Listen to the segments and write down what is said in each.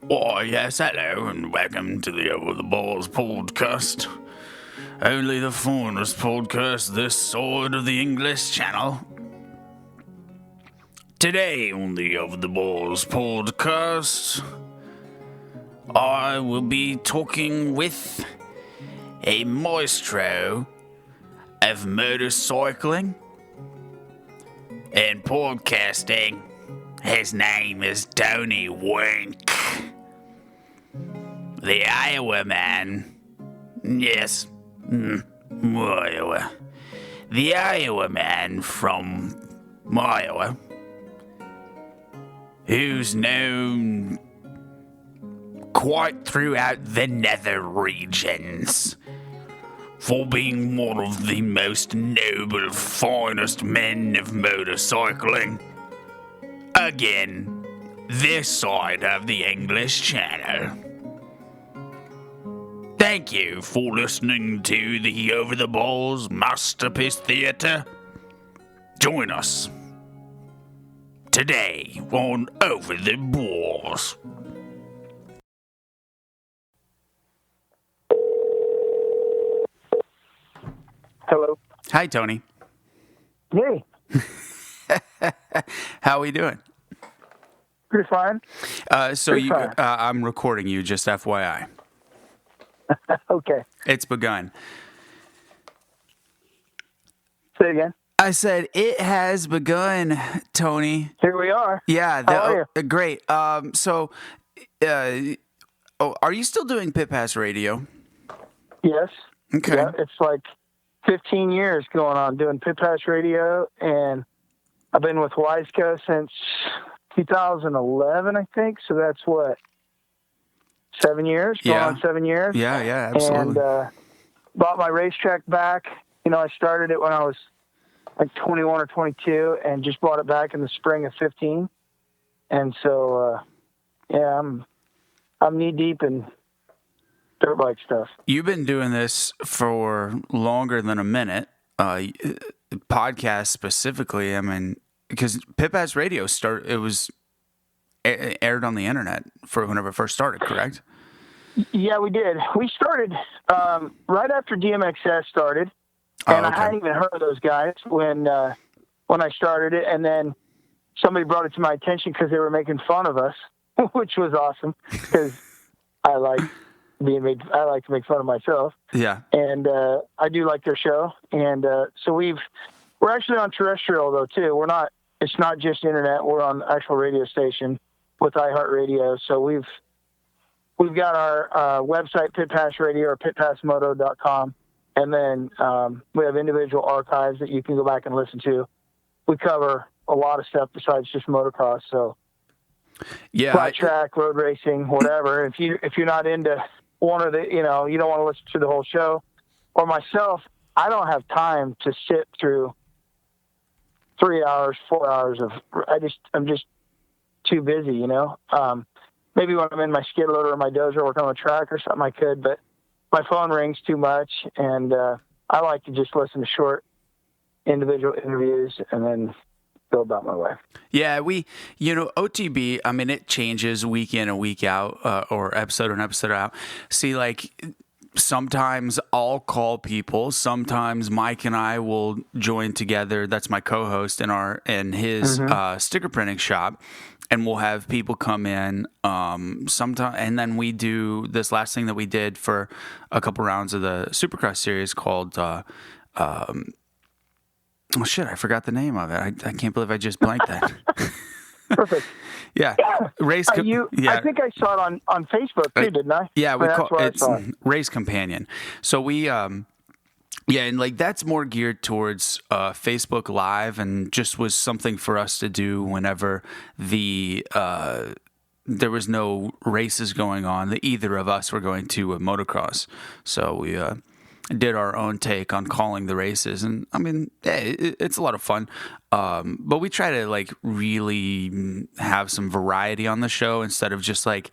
Why, yes, hello, and welcome to the Over the Balls podcast. Only the finest podcast this side of the English Channel. Today on the Over the Balls podcast, I will be talking with a maestro of motorcycling and podcasting. His name is Tony Wenck. The Iowa man. Yes, Iowa. The Iowa man from Iowa, who's known quite throughout the nether regions for being one of the most noble, finest men of motorcycling. Again, this side of the English Channel. Thank you for listening to the Over the Balls Masterpiece Theater. Join us today on Over the Balls. Hello. Hi, Tony. Hey. How are we doing? Pretty fine. Pretty fine. I'm recording you, just FYI. Okay. It's begun. Say it again. I said it has begun, Tony. Here we are. Yeah. How are you? Great. Are you still doing pitpass radio? Yes. Okay. Yeah, it's like 15 years going on doing pitpass radio, and I've been with Wiseo since 2011, I think. So that's what, 7 years? Going on 7 years? Yeah, absolutely. And bought my racetrack back. You know, I started it when I was like 21 or 22 and just bought it back in the spring of 15. And so, I'm knee deep in dirt bike stuff. You've been doing this for longer than a minute. Podcast specifically, I mean, because pitpass radio aired on the internet for whenever it first started, correct? Yeah, we did. We started right after DMXS started, and I hadn't even heard of those guys when I started it. And then somebody brought it to my attention because they were making fun of us, which was awesome because I like to make fun of myself. Yeah, and I do like their show. And so we're actually on terrestrial though too. It's not just internet. We're on the actual radio station with iHeartRadio. So we've got our website, Pitpass Radio or pitpassmoto.com. And then we have individual archives that you can go back and listen to. We cover a lot of stuff besides just motocross. So yeah, flat track, road racing, whatever. If you're not into one of the, you don't want to listen to the whole show, or myself, I don't have time to sit through 3 hours, 4 hours I'm just too busy, Maybe when I'm in my skid loader or my dozer working on a track or something I could, but my phone rings too much, and I like to just listen to short individual interviews and then go about my way. Yeah, OTB, I mean, it changes week in and week out, or episode in, episode out. See, like, sometimes I'll call people. Sometimes Mike and I will join together. That's my co-host in his sticker printing shop. And we'll have people come in sometime, and then we do this last thing that we did for a couple rounds of the Supercross series called. I forgot the name of it. I can't believe I just blanked that. Perfect. Yeah, race. I think I saw it on Facebook too, didn't I? Yeah, it's Race Companion. So we. Yeah, and like that's more geared towards Facebook Live, and just was something for us to do whenever there was no races going on that either of us were going to motocross. So we did our own take on calling the races, and I mean, it's a lot of fun. But we try to like really have some variety on the show instead of just like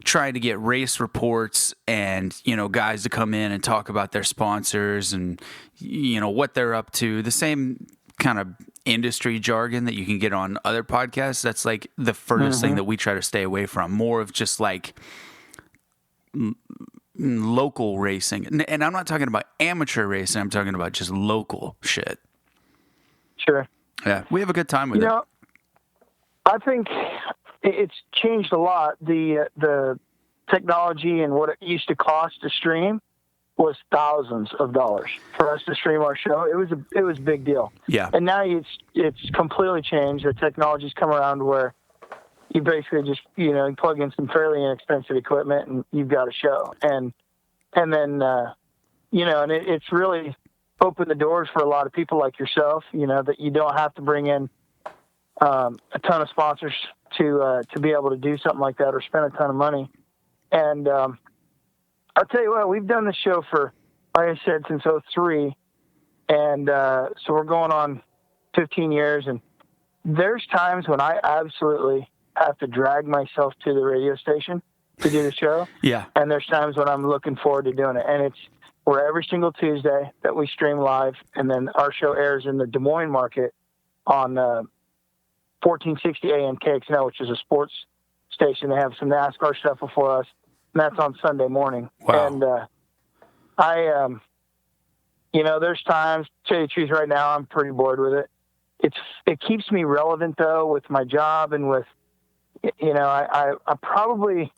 trying to get race reports and, guys to come in and talk about their sponsors and, what they're up to. The same kind of industry jargon that you can get on other podcasts. That's like the furthest thing that we try to stay away from. More of just like local racing. And I'm not talking about amateur racing. I'm talking about just local shit. Sure. Yeah. We have a good time with it. I think it's changed a lot. The technology and what it used to cost to stream was thousands of dollars for us to stream our show. It was a big deal. Yeah. And now it's completely changed. The technology's come around where you basically just, you plug in some fairly inexpensive equipment and you've got a show. And then, and it's really opened the doors for a lot of people like yourself, that you don't have to bring in a ton of sponsors to be able to do something like that or spend a ton of money. And I'll tell you what, we've done the show for, like I said, since 2003. And so we're going on 15 years. And there's times when I absolutely have to drag myself to the radio station to do the show. Yeah. And there's times when I'm looking forward to doing it. And we're every single Tuesday that we stream live. And then our show airs in the Des Moines market on 1460 AM KXNO, which is a sports station. They have some NASCAR stuff before us. And that's on Sunday morning. Wow. And there's times, to tell you the truth, right now I'm pretty bored with it. It keeps me relevant, though, with my job and with, I probably,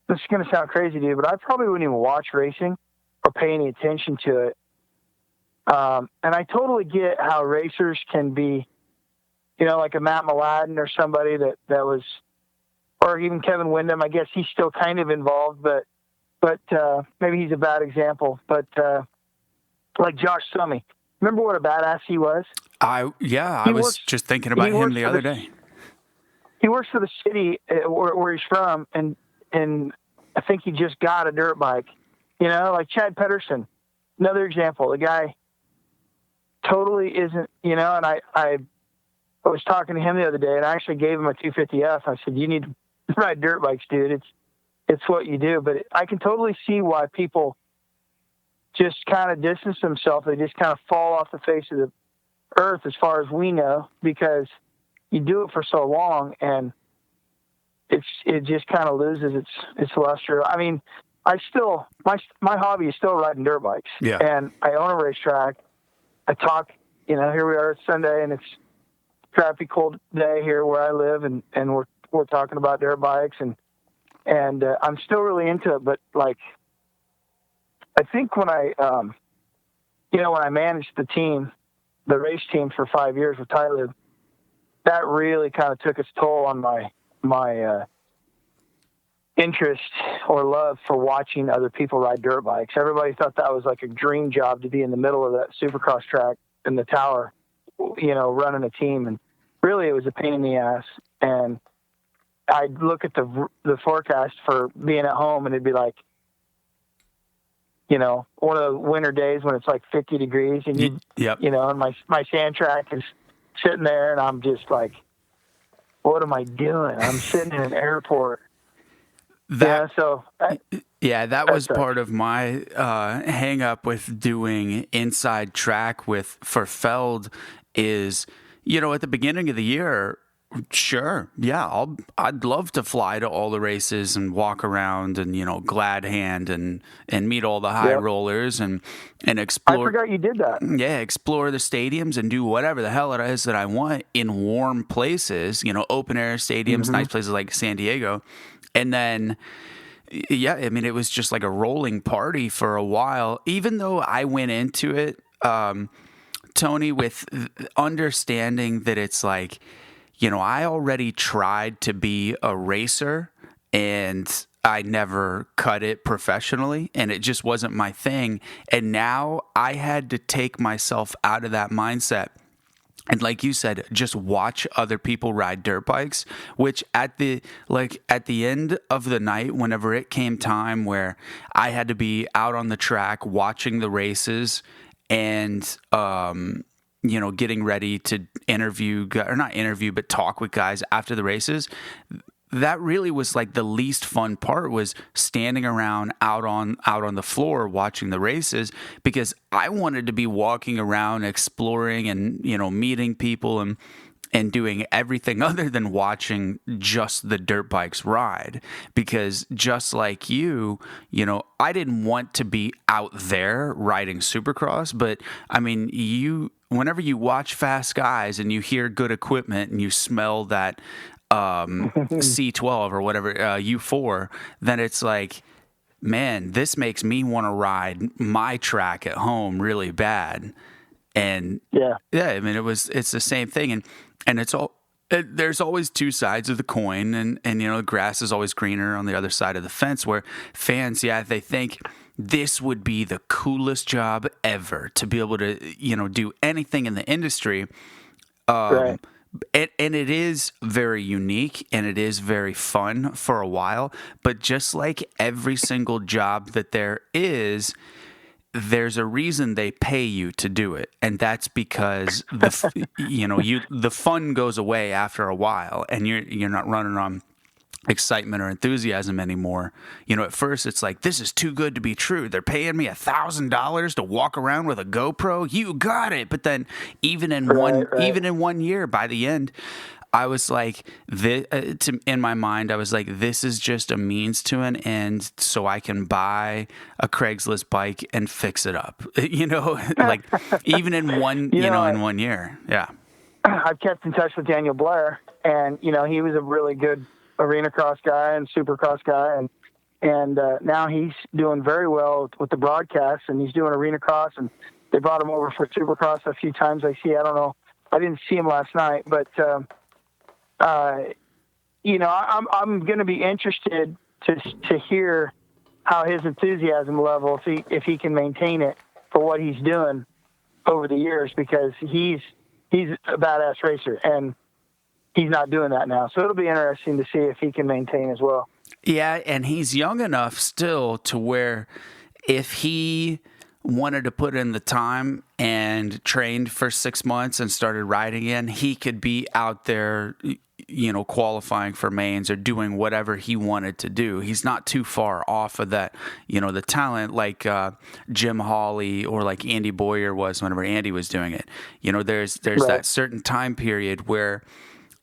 this is going to sound crazy to you, but I probably wouldn't even watch racing or pay any attention to it. And I totally get how racers can be, like a Matt Mladen or somebody that was, or even Kevin Windham. I guess he's still kind of involved, but maybe he's a bad example. But like Josh Summey, remember what a badass he was? I was just thinking about him the other day. He works for the city where he's from, and I think he just got a dirt bike. Like Chad Pedersen, another example. The guy totally isn't, and I was talking to him the other day, and I actually gave him a 250F. I said, "You need to ride dirt bikes, dude. It's what you do." But I can totally see why people just kind of distance themselves. They just kind of fall off the face of the earth, as far as we know, because you do it for so long, and it just kind of loses its luster. I mean, I still my hobby is still riding dirt bikes, and I own a racetrack. I talk, here we are, it's Sunday, and it's a crappy cold day here where I live, and we're talking about dirt bikes, and I'm still really into it. But like, I think when I managed the race team for 5 years with Tyler, that really kind of took its toll on my interest or love for watching other people ride dirt bikes. Everybody thought that was like a dream job, to be in the middle of that supercross track in the tower, running a team. And really it was a pain in the ass. And I'd look at the forecast for being at home, and it'd be like, one of the winter days when it's like 50 degrees, and and my sand track is sitting there, and I'm just like, what am I doing? I'm sitting in an airport. That was part of my hang up with doing inside track for Feld is, at the beginning of the year, sure, yeah, I'd love to fly to all the races and walk around and, glad hand and meet all the high rollers and explore. I forgot you did that. Yeah, explore the stadiums and do whatever the hell it is that I want in warm places, open air stadiums, nice places like San Diego. And then, it was just like a rolling party for a while, even though I went into it, Tony, with understanding that it's like, I already tried to be a racer and I never cut it professionally, and it just wasn't my thing. And now I had to take myself out of that mindset. And like you said, just watch other people ride dirt bikes, which at the end of the night, whenever it came time where I had to be out on the track watching the races and, getting ready to talk with guys after the races, that really was like the least fun part, was standing around out on the floor watching the races, because I wanted to be walking around exploring and, you know, meeting people and doing everything other than watching just the dirt bikes ride. Because just like you know, I didn't want to be out there riding Supercross, but I mean, whenever you watch fast guys and you hear good equipment and you smell that C12 or whatever, U4, then it's like, man, this makes me want to ride my track at home really bad. And yeah, I mean, it's the same thing. And it's all, there's always two sides of the coin, and you know, the grass is always greener on the other side of the fence, where fans, they think this would be the coolest job ever, to be able to, you know, do anything in the industry. Right. And it is very unique, and it is very fun for a while, but just like every single job that there is, there's a reason they pay you to do it, and that's because the fun goes away after a while, and you're not running on excitement or enthusiasm anymore. You know, at first it's like, this is too good to be true. They're paying me $1,000 to walk around with a GoPro. You got it. But then even in one year, by the end, I was like, in my mind, I was like, this is just a means to an end, so I can buy a Craigslist bike and fix it up. You know, like even in one, in 1 year. Yeah. I've kept in touch with Daniel Blair, and, you know, he was a really good arena cross guy and supercross guy. And now he's doing very well with the broadcast, and he's doing arena cross, and they brought him over for supercross a few times. I don't know. I didn't see him last night, but, you know, I'm going to be interested to hear how his enthusiasm level, if he can maintain it for what he's doing over the years, because he's a badass racer, and he's not doing that now. So it'll be interesting to see if he can maintain as well. Yeah, and he's young enough still to where if he wanted to put in the time and trained for 6 months and started riding again, he could be out there, you know, qualifying for mains or doing whatever he wanted to do. He's not too far off of that, you know, the talent like Jim Hawley or like Andy Boyer was whenever Andy was doing it. You know, there's right. That certain time period where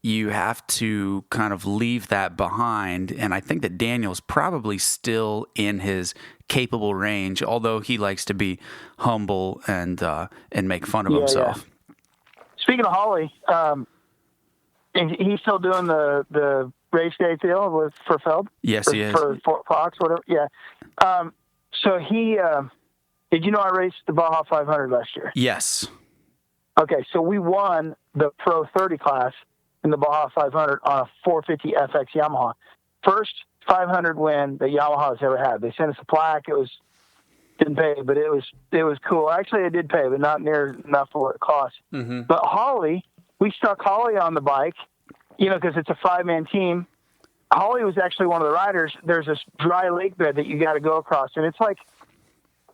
you have to kind of leave that behind. And I think that Daniel's probably still in his capable range, although he likes to be humble and make fun of himself. Yeah. Speaking of Hawley, he's still doing the race day deal for Feld? Yes, he is. For Fox, whatever. Yeah. So he, did you know I raced the Baja 500 last year? Yes. Okay, so we won the Pro 30 class in the Baja 500 on a 450 FX Yamaha. First 500 win that Yamaha's ever had. They sent us a plaque. Didn't pay, but it was cool. Actually, I did pay, but not near enough for what it cost. Mm-hmm. But Hawley, we stuck Hawley on the bike, you know, because it's a 5-man team. Hawley was actually one of the riders. There's this dry lake bed that you got to go across, and it's like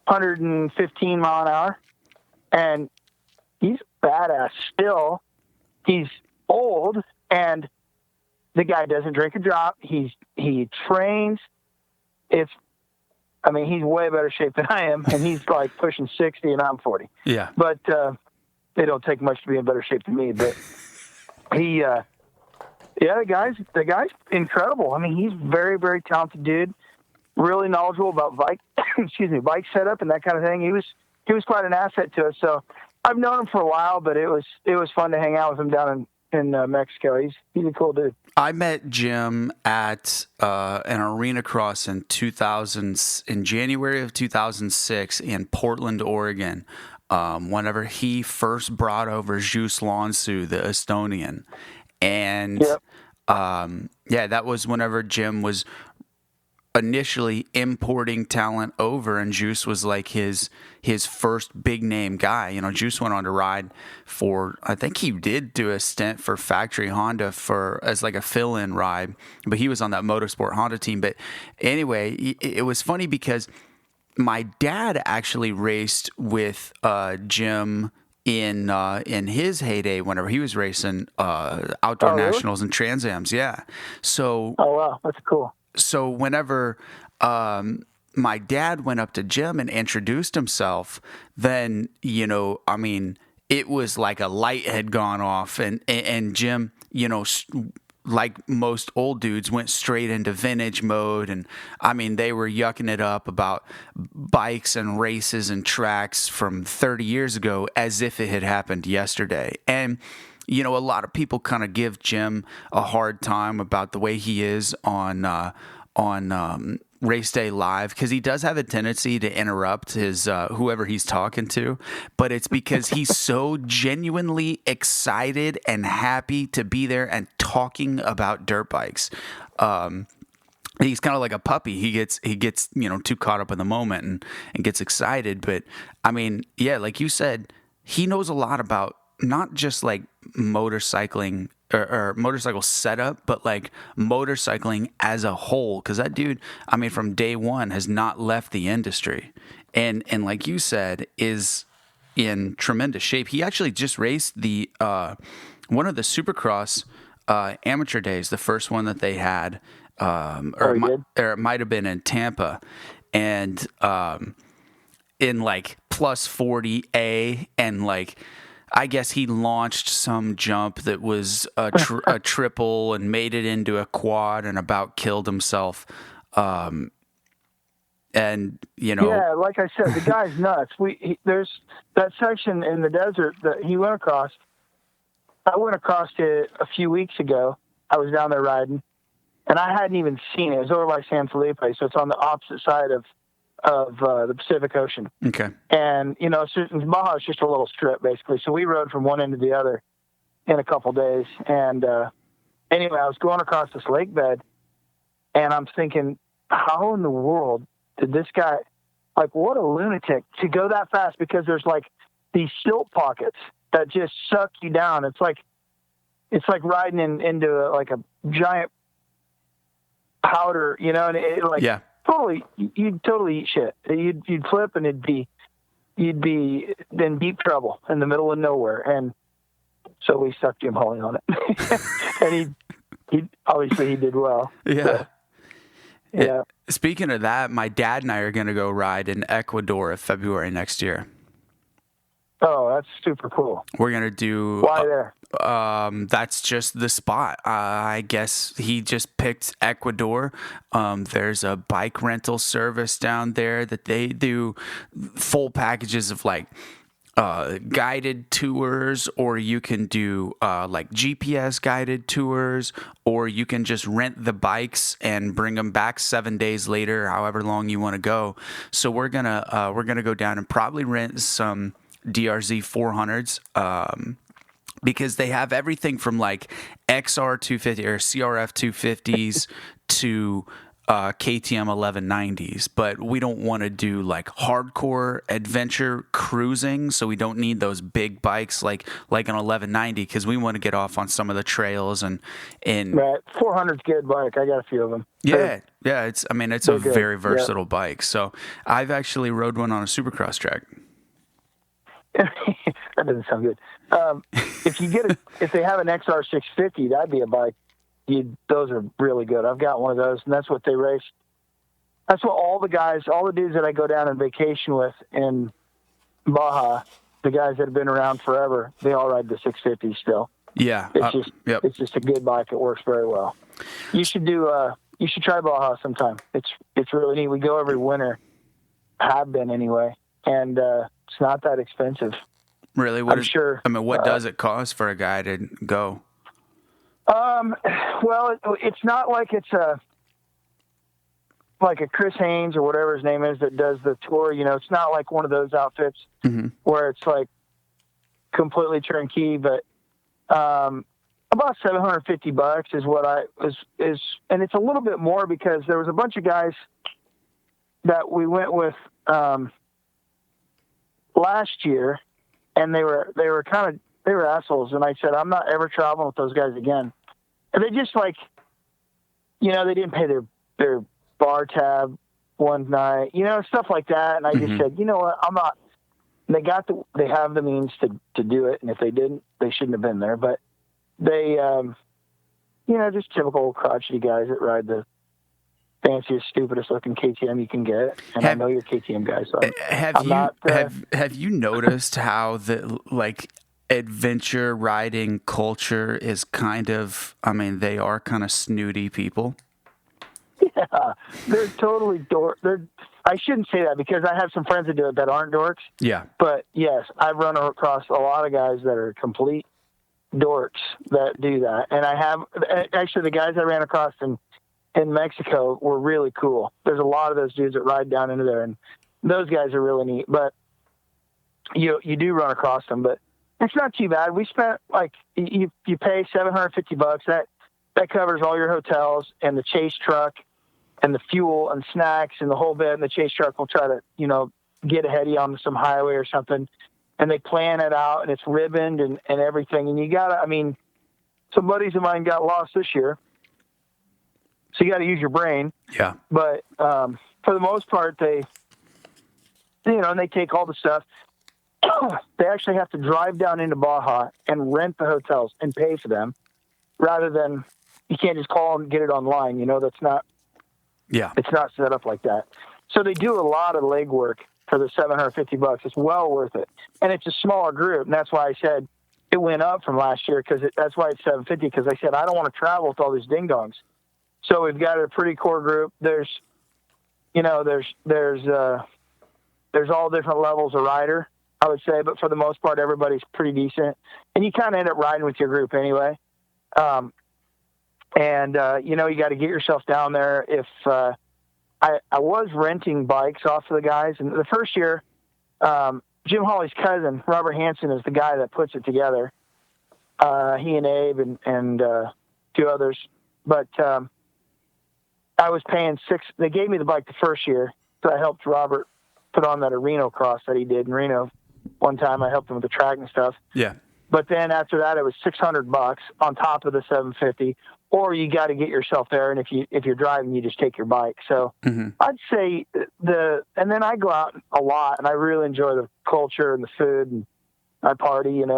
115 mile an hour. And he's badass still. He's old, and the guy doesn't drink a drop. He trains. He's way better shape than I am, and he's like pushing 60, and I'm 40. Yeah. But it don't take much to be in better shape than me. But the guy's incredible. I mean, he's very, very talented dude. Really knowledgeable about bike setup and that kind of thing. He was quite an asset to us. So I've known him for a while, but it was fun to hang out with him down in Mexico. He's a cool dude. I met Jim at an arena cross in January of 2006 in Portland, Oregon. Whenever he first brought over Jus Lonsu, the Estonian, and that was whenever Jim was initially importing talent over, and Juice was like his first big name guy. You know, Juice went on to ride for, I think he did do a stint for Factory Honda as like a fill-in ride, but he was on that Motorsport Honda team. But anyway, it was funny because my dad actually raced with Jim in his heyday whenever he was racing outdoor nationals and Trans Ams. Yeah. So. Oh wow, that's cool. So whenever my dad went up to Jim and introduced himself, then it was like a light had gone off, and Jim, like most old dudes, went straight into vintage mode. And I mean, they were yucking it up about bikes and races and tracks from 30 years ago as if it had happened yesterday. And, a lot of people kind of give Jim a hard time about the way he is on Race Day Live, because he does have a tendency to interrupt his whoever he's talking to, but it's because he's so genuinely excited and happy to be there and talking about dirt bikes. He's kind of like a puppy. He gets too caught up in the moment and gets excited. But I mean, yeah, like you said, he knows a lot about not just like motorcycling or motorcycle setup, but like motorcycling as a whole. Because that dude, I mean, from day one has not left the industry, and like you said, is in tremendous shape. He actually just raced the one of the Supercross amateur days, the first one that they had, or it might have been in Tampa, and in like plus 40A, and like, I guess he launched some jump that was a triple and made it into a quad and about killed himself. And yeah, like I said, the guy's nuts. There's that section in the desert that he went across. I went across it a few weeks ago. I was down there riding, and I hadn't even seen it. It was over by San Felipe, so it's on the opposite side of the Pacific Ocean. Okay. And, Baja is just a little strip, basically. So we rode from one end to the other in a couple days. And anyway, I was going across this lake bed, and I'm thinking, how in the world did this guy, like, what a lunatic, to go that fast, because there's, like, these silt pockets that just suck you down. It's like riding into a giant powder, and it yeah. Totally, you'd totally eat shit. You'd flip, and you'd be in deep trouble in the middle of nowhere. And so we stuck Jim Hawley on it, and he obviously he did well. Yeah. So, yeah. Speaking of that, my dad and I are going to go ride in Ecuador in February next year. Oh, that's super cool. We're going to do... Why there? That's just the spot. I guess he just picked Ecuador. There's a bike rental service down there that they do full packages of like guided tours, or you can do like GPS guided tours, or you can just rent the bikes and bring them back 7 days later, however long you want to go. So we're gonna go down and probably rent some DRZ 400s, because they have everything from like XR 250 or CRF 250s to KTM 1190s, but we don't want to do like hardcore adventure cruising, so we don't need those big bikes like an 1190, because we want to get off on some of the trails and right. 400's good bike. I got a few of them. Yeah, it's a good. very versatile bike. So I've actually rode one on a Supercross track. That doesn't sound good. If they have an XR 650, that'd be a bike. Those are really good. I've got one of those, and that's what they race. That's what all the dudes that I go down on vacation with in Baja, the guys that have been around forever, they all ride the 650 still. Yeah, it's just a good bike. It works very well. You should try Baja sometime. It's really neat. We go every winter. Have been anyway, and it's not that expensive. Really? Sure. What does it cost for a guy to go? Well, it's not like it's like a Chris Haynes or whatever his name is that does the tour. It's not like one of those outfits where it's like completely turnkey, but about $750 is what is, and it's a little bit more because there was a bunch of guys that we went with last year, and they were assholes, and I said, I'm not ever traveling with those guys again. And they just they didn't pay their bar tab one night, stuff like that. And I just said, you know what, I'm not, they have the means to do it, and if they didn't, they shouldn't have been there. But they, just typical crotchety guys that ride the fanciest, stupidest looking KTM you can get. And I know you're a KTM guy, so have you noticed how the adventure riding culture is kind of, they are kind of snooty people? Yeah, they're totally I shouldn't say that because I have some friends that do it that aren't dorks. Yeah. But yes, I've run across a lot of guys that are complete dorks that do that. And I have, actually, the guys I ran across in Mexico were really cool. There's a lot of those dudes that ride down into there, and those guys are really neat. But you do run across them, but it's not too bad. We spent you pay $750. That covers all your hotels and the chase truck and the fuel and snacks and the whole bit. And the chase truck will try to, get ahead of you on some highway or something. And they plan it out, and it's ribboned and everything. And you gotta, some buddies of mine got lost this year. So you got to use your brain. Yeah. But for the most part, they, and they take all the stuff. They actually have to drive down into Baja and rent the hotels and pay for them, rather than you can't just call and get it online. That's not. Yeah. It's not set up like that. So they do a lot of legwork for the $750. It's well worth it, and it's a smaller group, and that's why I said it went up from last year that's why it's $750. Because I said I don't want to travel with all these ding dongs. So we've got a pretty core group. There's all different levels of rider, I would say, but for the most part, everybody's pretty decent. And you kind of end up riding with your group anyway. You got to get yourself down there. If I was renting bikes off of the guys, and the first year, Jim Hawley's cousin, Robert Hansen, is the guy that puts it together. He and Abe and two others. But I was paying they gave me the bike the first year, so I helped Robert put on that Reno cross that he did in Reno. One time I helped him with the track and stuff. Yeah. But then after that, it was $600 on top of the $750, or you got to get yourself there. And if you're driving, you just take your bike. So I'd say and then I go out a lot, and I really enjoy the culture and the food, and I party, and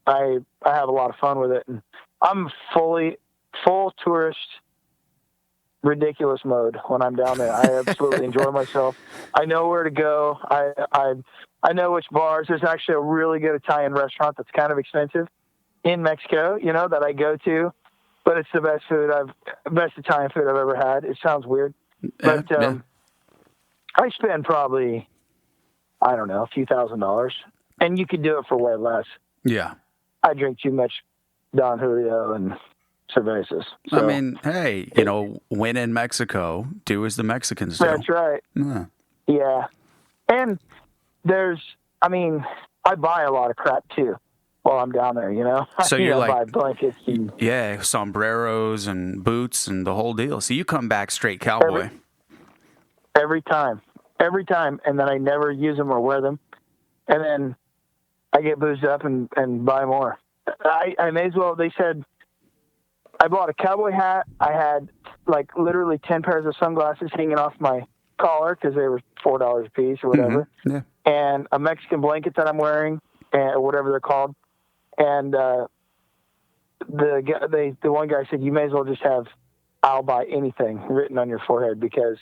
I have a lot of fun with it. And I'm full tourist, ridiculous mode when I'm down there. I absolutely enjoy myself. I know where to go. I know which bars. There's actually a really good Italian restaurant that's kind of expensive in Mexico, that I go to, but it's the best Italian food I've ever had. It sounds weird, but I spend probably, I don't know, a few $1,000s, and you could do it for way less. Yeah. I drink too much Don Julio and cervezas. So, hey, when in Mexico, do as the Mexicans do. That's right. Yeah. And I buy a lot of crap too while I'm down there, So you're buy blankets and sombreros and boots and the whole deal. So you come back straight cowboy. Every time. And then I never use them or wear them. And then I get boozed up and buy more. I may as well, they said, I bought a cowboy hat. I had literally 10 pairs of sunglasses hanging off my collar because they were $4 a piece or whatever. Mm-hmm. Yeah. And a Mexican blanket that I'm wearing, or whatever they're called. And the one guy said, you may as well just have "I'll buy anything" written on your forehead, because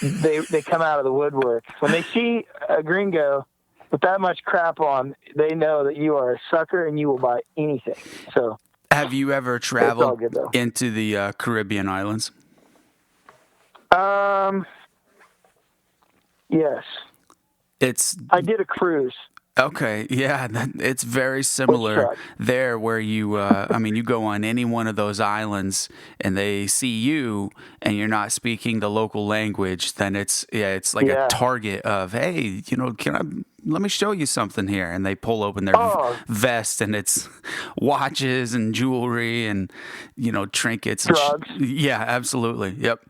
they come out of the woodwork. When they see a gringo with that much crap on, they know that you are a sucker and you will buy anything. So. Have you ever traveled into the Caribbean islands? Yes. I did a cruise. Okay, yeah, it's very similar there, where you, you go on any one of those islands and they see you and you're not speaking the local language, then it's like a target of, hey, let me show you something here. And they pull open their vest, and it's watches and jewelry and, trinkets. Drugs. Yeah, absolutely. Yep.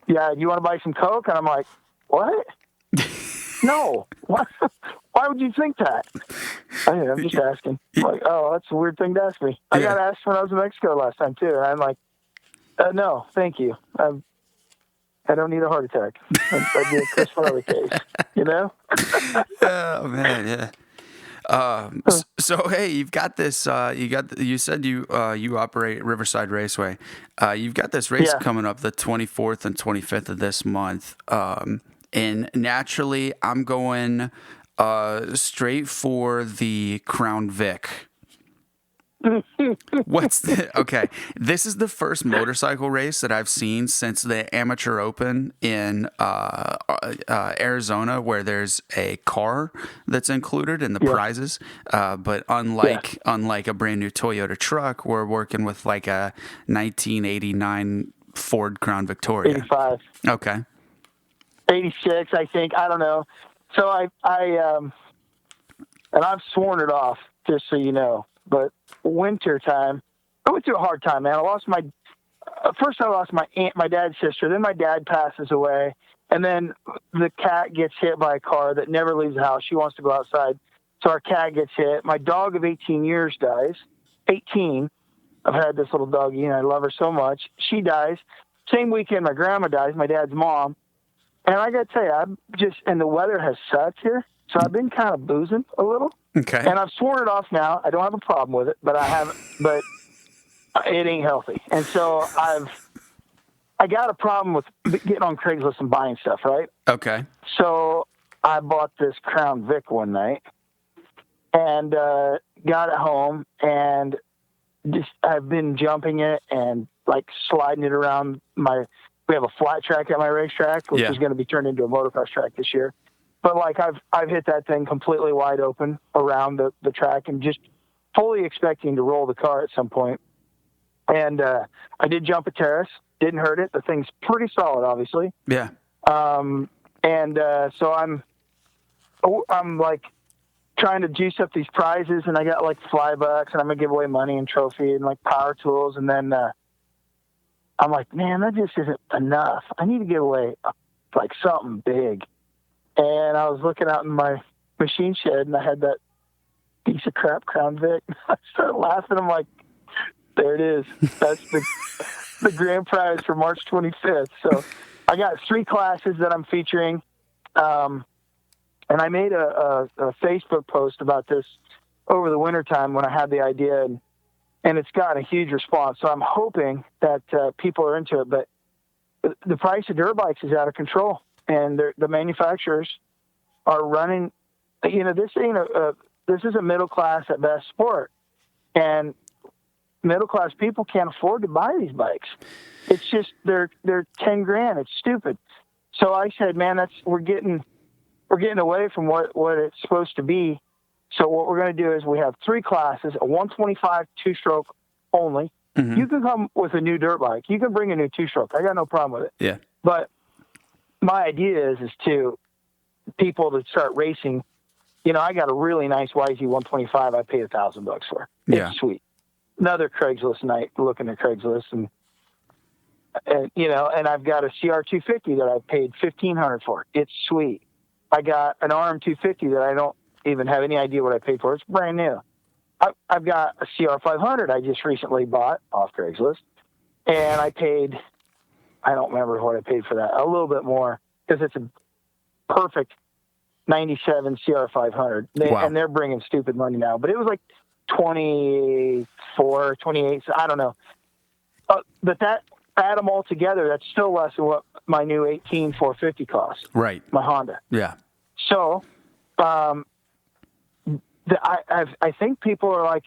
Yeah, you want to buy some Coke? And I'm like, what? No. Why would you think that? I'm just asking. I'm like, that's a weird thing to ask me. I got asked when I was in Mexico last time, too. And I'm like, no, thank you. I don't need a heart attack. I'd be a Chris Farley case, you know? Oh man, yeah. So hey, you've got this. You said you operate Riverside Raceway. You've got this race coming up the 24th and 25th of this month. And naturally, I'm going straight for the Crown Vic. Okay? This is the first motorcycle race that I've seen since the Amateur Open in Arizona, where there's a car that's included in the prizes. But unlike a brand new Toyota truck, we're working with like a 1989 Ford Crown Victoria. 85. Okay. 86, I think. I don't know. So I and I've sworn it off, just so you know. But winter time, I went through a hard time, man. I lost my aunt, my dad's sister. Then my dad passes away, and then the cat gets hit by a car that never leaves the house. She wants to go outside, so our cat gets hit. My dog of 18 years dies. 18. I've had this little doggie, and I love her so much. She dies. Same weekend, my grandma dies, my dad's mom. And I got to tell you, and the weather has sucked here, so I've been kind of boozing a little. Okay. And I've sworn it off now. I don't have a problem with it, but it ain't healthy. And so I got a problem with getting on Craigslist and buying stuff, right? Okay. So I bought this Crown Vic one night and got it home, and I've been jumping it and like sliding it around we have a flat track at my racetrack, which is going to be turned into a motocross track this year. But like I've hit that thing completely wide open around the track and just fully expecting to roll the car at some point. And I did jump a terrace, didn't hurt it. The thing's pretty solid, obviously. Yeah. So I'm like trying to juice up these prizes, and I got like $5, and I'm gonna give away money and trophy and like power tools, and then I'm like, man, that just isn't enough. I need to give away like something big. And I was looking out in my machine shed, and I had that piece of crap Crown Vic. I started laughing. I'm like, there it is. That's the grand prize for March 25th. So I got 3 classes that I'm featuring. And I made a Facebook post about this over the wintertime when I had the idea, and it's gotten a huge response. So I'm hoping that people are into it. But the price of dirt bikes is out of control, and the manufacturers are running. You know, this is a middle class at best sport, and middle class people can't afford to buy these bikes. It's just they're $10,000. It's stupid. So I said, man, we're getting away from what it's supposed to be. So what we're going to do is we have 3 classes, a 125 2-stroke only. Mm-hmm. You can come with a new dirt bike. You can bring a new 2-stroke. I got no problem with it. Yeah. But my idea is to people to start racing. You know, I got a really nice YZ 125 I paid $1,000 for. It's sweet. Another Craigslist night looking at Craigslist, and you know, and I've got a CR 250 that I paid $1,500 for. It's sweet. I got an RM 250 that I don't even have any idea what I paid for. It's brand new. I've got a CR 500 I just recently bought off Craigslist, and I don't remember what I paid for that. A little bit more because it's a perfect 97 CR 500. And they're bringing stupid money now, but it was like 24, 28. So I don't know. But add them all together, that's still less than what my new 18 450 costs. Right. My Honda. Yeah. So, I think people are like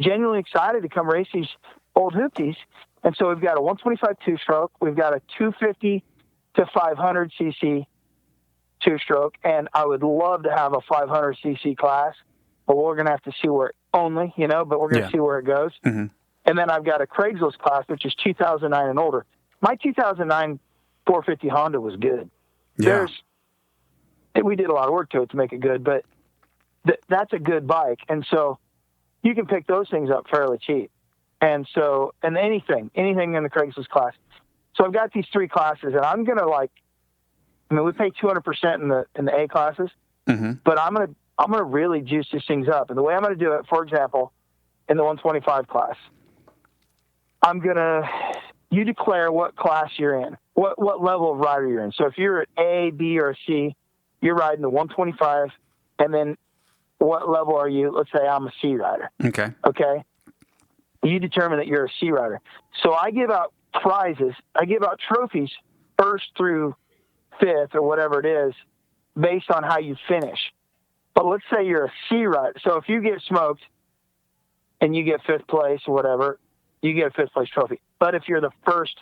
genuinely excited to come race these old hoopties. And so we've got a 125 2-stroke. We've got a 250 to 500 cc 2-stroke. And I would love to have a 500 cc class, but we're going to have to see where but we're going to see where it goes. Mm-hmm. And then I've got a Craigslist class, which is 2009 and older. My 2009 450 Honda was good. Yeah. We did a lot of work to it to make it good, but that's a good bike. And so you can pick those things up fairly cheap. And so, and anything in the Craigslist class. So I've got these 3 classes, and I'm going to we pay 200% in the A classes, mm-hmm. but I'm going to really juice these things up. And the way I'm going to do it, for example, in the 125 class, I'm going to you declare what class you're in, what level of rider you're in. So if you're at A, B, or C, you're riding the 125, and then what level are you? Let's say I'm a C rider. Okay. You determine that you're a C rider. So I give out prizes. I give out trophies first through fifth or whatever it is based on how you finish. But let's say you're a C rider. So if you get smoked and you get fifth place or whatever, you get a fifth place trophy. But if you're the first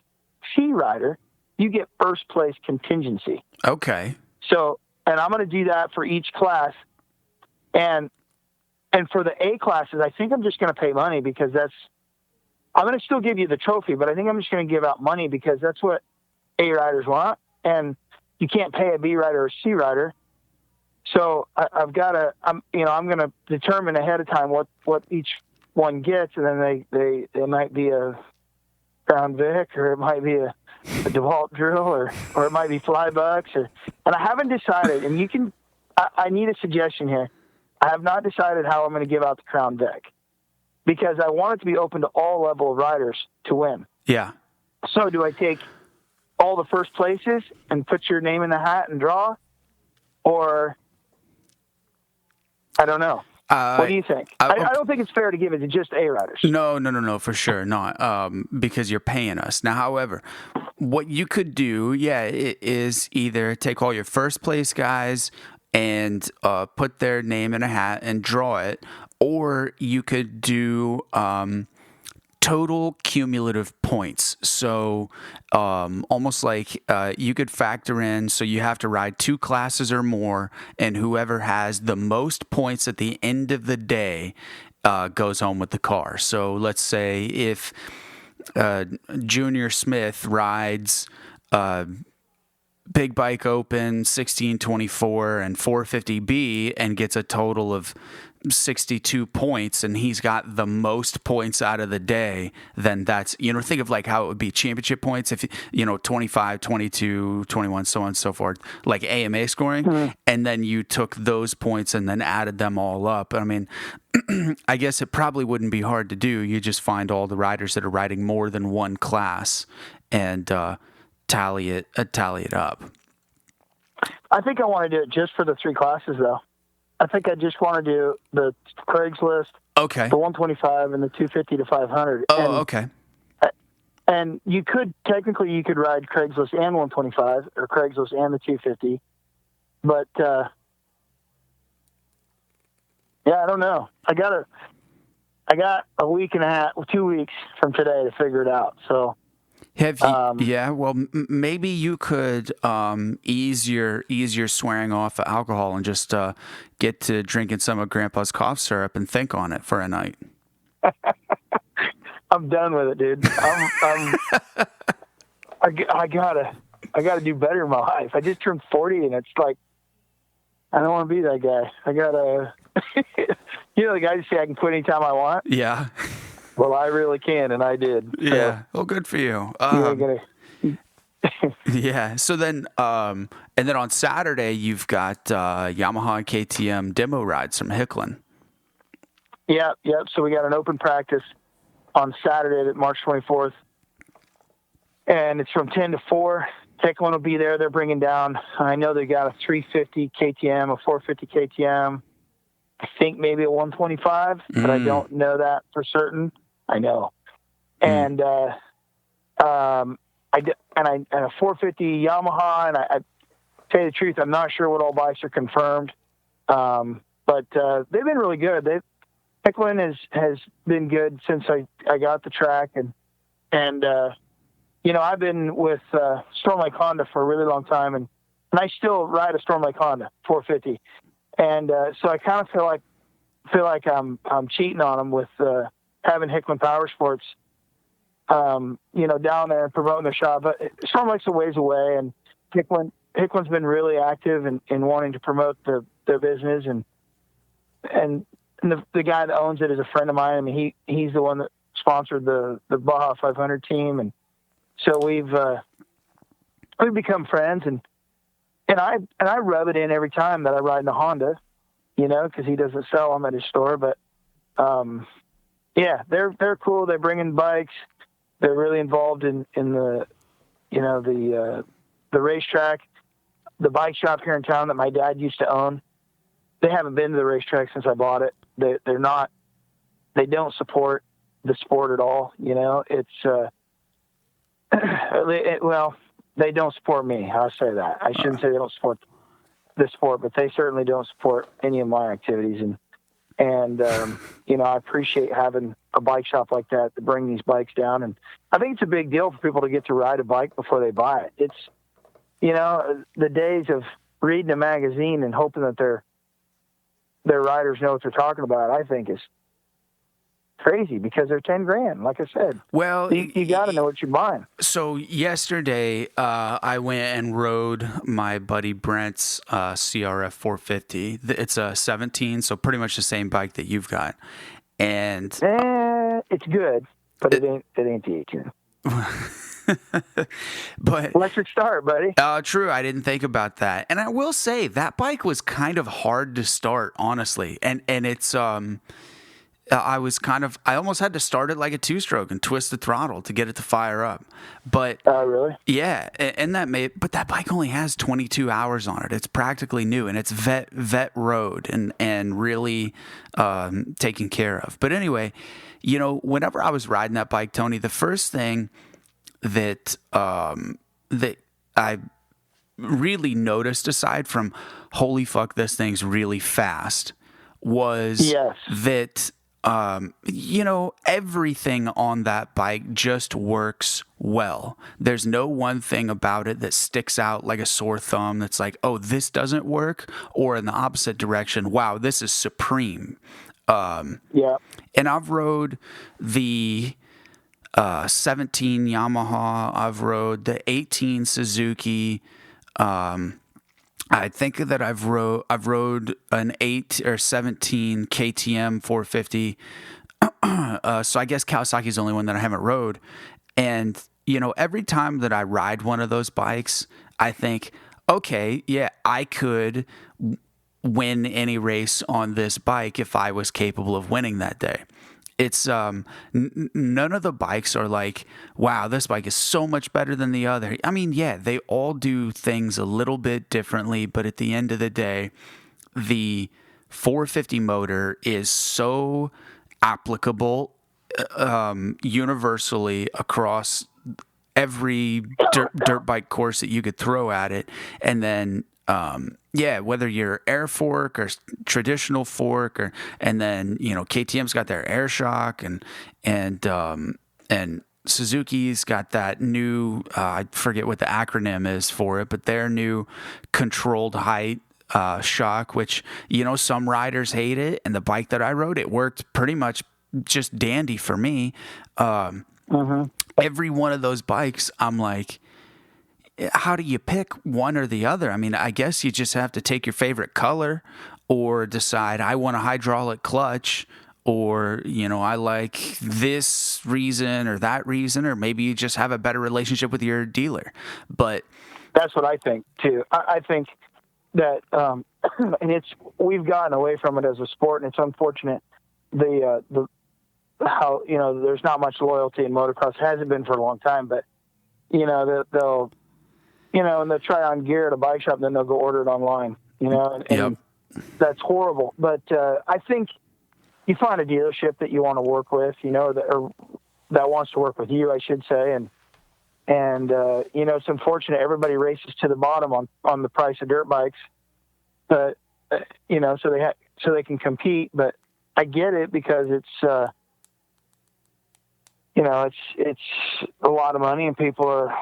C rider, you get first place contingency. Okay. So, and I'm going to do that for each class. And for the A classes, I think I'm just going to pay money because I'm going to still give you the trophy, but I think I'm just going to give out money because that's what A riders want. And you can't pay a B rider or a C rider. So I'm going to determine ahead of time what each one gets. And then they might be a Crown Vic, or it might be a DeWalt drill, or it might be fly bucks, and I haven't decided, and I need a suggestion here. I have not decided how I'm going to give out the Crown Vic because I want it to be open to all level of riders to win. Yeah. So do I take all the first places and put your name in the hat and draw, or I don't know. What do you think? I don't think it's fair to give it to just A riders. No, for sure not. Because you're paying us. Now, however, what you could do, is either take all your first place guys and put their name in a hat and draw it, or you could do total cumulative points. So almost like you could factor in, so you have to ride 2 classes or more, and whoever has the most points at the end of the day goes home with the car. So let's say if Junior Smith rides Big Bike Open 1624 and 450B and gets a total of 62 points, and he's got the most points out of the day, then that's, think of like how it would be championship points if 25, 22, 21, so on and so forth, like AMA scoring, and then you took those points and then added them all up. I mean, I guess it probably wouldn't be hard to do. You just find all the riders that are riding more than one class and tally it up. I think I want to do it just for the 3 classes, though. I think I just want to do the Craigslist, okay, the 125, and the 250 to 500. Oh, okay. And you could ride Craigslist and 125, or Craigslist and the 250. But I don't know. I got a week and a half, 2 weeks from today to figure it out. So. Have you, well, maybe you could ease your swearing off of alcohol and just get to drinking some of Grandpa's cough syrup and think on it for a night. I'm done with it, dude. I gotta do better in my life. I just turned 40, and it's like I don't want to be that guy. I gotta, the guys say I can quit anytime I want. Yeah. Well, I really can, and I did. So. Yeah. Well, good for you. Yeah. So then, and then on Saturday, you've got Yamaha and KTM demo rides from Hicklin. Yep. So we got an open practice on Saturday, March 24th, and it's from 10 to 4. Hicklin will be there. They're bringing down, I know they got a 350 KTM, a 450 KTM, I think maybe a 125, but I don't know that for certain. I know. And a 450 Yamaha, and I tell you the truth, I'm not sure what all bikes are confirmed. But they've been really good. Hicklin has been good since I got the track, and I've been with Storm Lake Honda for a really long time, and I still ride a Storm Lake Honda 450. And so I kind of feel like I'm cheating on them with having Hicklin Power Sports, down there and promoting their shop. But Storm Lake's a ways away, and Hicklin's been really active in wanting to promote their business, and the guy that owns it is a friend of mine. I mean, he's the one that sponsored the Baja 500 team, and so we've become friends, and I rub it in every time that I ride in a Honda, because he doesn't sell them at his store. But they're cool. They bring in bikes. they're really involved in the, the racetrack, the bike shop here in town that my dad used to own. They haven't been to the racetrack since I bought it. They don't support the sport at all. It's, well, they don't support me. I'll say that. I shouldn't say they don't support the sport, but they certainly don't support any of my activities. And I appreciate having a bike shop like that to bring these bikes down. And I think it's a big deal for people to get to ride a bike before they buy it. It's, the days of reading a magazine and hoping that their riders know what they're talking about, I think is crazy, because they're $10,000. Like I said, well, you got to know what you're buying. So yesterday, I went and rode my buddy Brent's CRF 450. It's a 17, so pretty much the same bike that you've got. And it's good, but it ain't the 18. But electric start, buddy. True. I didn't think about that. And I will say that bike was kind of hard to start, honestly. And it's I almost had to start it like a 2-stroke and twist the throttle to get it to fire up. But really? Yeah, and but that bike only has 22 hours on it. It's practically new, and it's vet road and really taken care of. But anyway, whenever I was riding that bike, Tony, the first thing that I really noticed, aside from holy fuck, this thing's really fast, was that everything on that bike just works well. There's no one thing about it that sticks out like a sore thumb that's like, oh, this doesn't work, or in the opposite direction, wow, this is supreme. And I've rode the 17 Yamaha, I've rode the 18 Suzuki, I think that I've rode an 8 or 17 KTM 450. So I guess Kawasaki's the only one that I haven't rode. And, every time that I ride one of those bikes, I think, okay, yeah, I could win any race on this bike if I was capable of winning that day. It's none of the bikes are like, wow, this bike is so much better than the other. I mean, yeah, they all do things a little bit differently, but at the end of the day, the 450 motor is so applicable universally across every dirt bike course that you could throw at it. And then whether you're air fork or traditional fork, and then KTM's got their air shock, and Suzuki's got that new I forget what the acronym is for it, but their new controlled height shock, which some riders hate it, and the bike that I rode, it worked pretty much just dandy for me. Every one of those bikes, I'm like, how do you pick one or the other? I mean, I guess you just have to take your favorite color, or decide I want a hydraulic clutch, or, I like this reason or that reason, or maybe you just have a better relationship with your dealer. But that's what I think too. I think that, and we've gotten away from it as a sport, and it's unfortunate how, there's not much loyalty in motocross. It hasn't been for a long time, but, they'll and they'll try on gear at a bike shop, and then they'll go order it online, and that's horrible. But I think you find a dealership that you want to work with, that wants to work with you, I should say. And it's unfortunate everybody races to the bottom on the price of dirt bikes, but, so they can compete. But I get it, because it's, it's a lot of money, and people are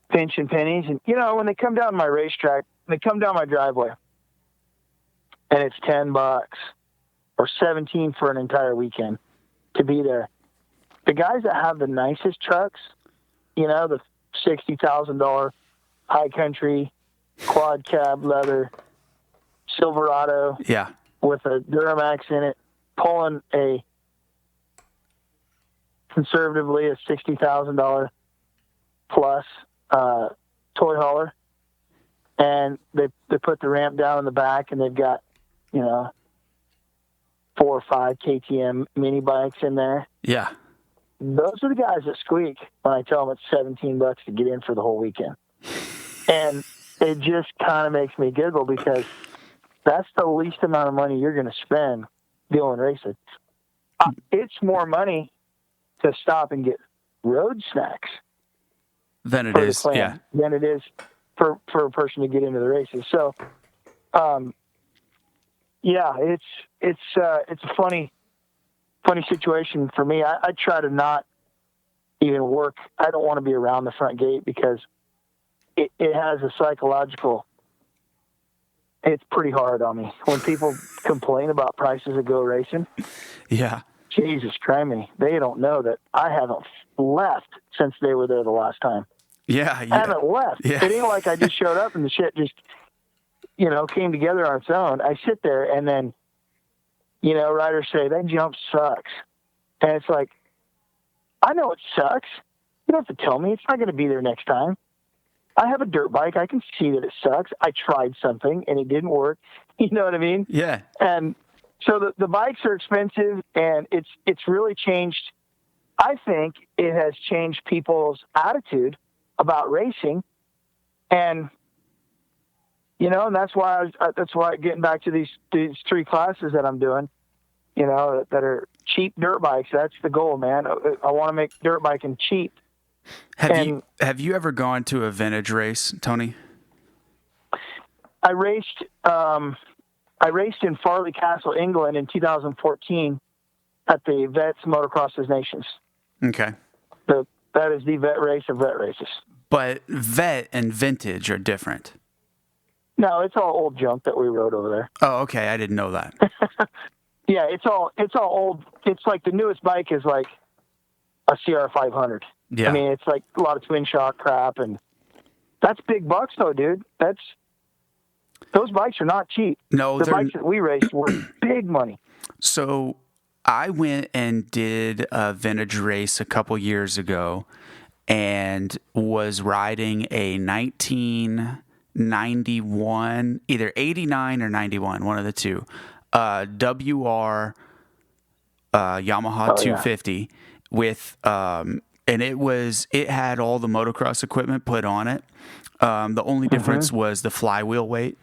pinching pennies. And, when they come down my racetrack, they come down my driveway, and it's $10 or $17 for an entire weekend to be there. The guys that have the nicest trucks, the $60,000 high country quad cab leather Silverado, with a Duramax in it, pulling conservatively a $60,000 plus toy hauler, and they put the ramp down in the back, and they've got 4 or 5 KTM mini bikes in there. those are the guys that squeak when I tell them it's $17 to get in for the whole weekend. And it just kind of makes me giggle because that's the least amount of money you're going to spend doing racing. It's more money to stop and get road snacks than it is for a person to get into the races. So, yeah, it's a funny situation for me. I try to not even work. I don't want to be around the front gate because it has a psychological. It's pretty hard on me when people complain about prices of go racing. Yeah. Jesus Christ, they don't know that I haven't left since they were there the last time. Yeah. I haven't left. Yeah. It ain't like I just showed up and the shit just, came together on its own. I sit there and then, riders say, that jump sucks. And it's like, I know it sucks. You don't have to tell me. It's not going to be there next time. I have a dirt bike. I can see that it sucks. I tried something and it didn't work. You know what I mean? Yeah. And so the bikes are expensive and it's really changed. I think it has changed people's attitude about racing. And, and that's why getting back to these three classes that I'm doing, that are cheap dirt bikes. That's the goal, man. I want to make dirt biking cheap. Have you ever gone to a vintage race, Tony? I raced in Farley Castle, England in 2014 at the Vets Motocross Nations. Okay. That is the vet race of vet races. But vet and vintage are different. No, it's all old junk that we rode over there. Oh, okay. I didn't know that. Yeah, it's all old. It's like the newest bike is like a CR500. Yeah. I mean, it's like a lot of twin shock crap, and that's big bucks though, dude. Those bikes are not cheap. No, the bikes that we raced were big money. So I went and did a vintage race a couple years ago and was riding a 1991, either 89 or 91, one of the two, WR Yamaha 250 with, and it had all the motocross equipment put on it. The only difference was the flywheel weight.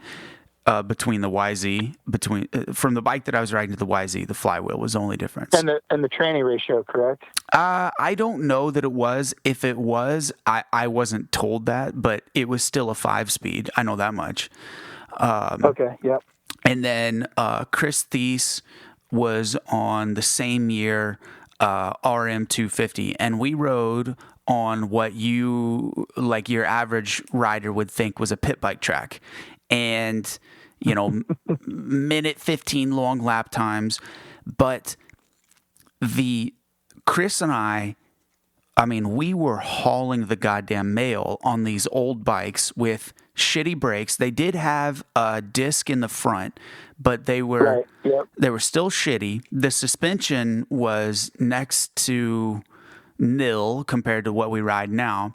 Between the YZ, from the bike that I was riding to the YZ, the flywheel was the only difference. And the tranny ratio, correct? I don't know that it was. If it was, I wasn't told that, but it was still a 5-speed. I know that much. Okay, yep. And then Chris Thies was on the same year RM 250, and we rode on what your average rider would think was a pit bike track. And minute 15 long lap times, but Chris and I mean, we were hauling the goddamn mail on these old bikes with shitty brakes. They did have a disc in the front, but they were still shitty. The suspension was next to nil compared to what we ride now,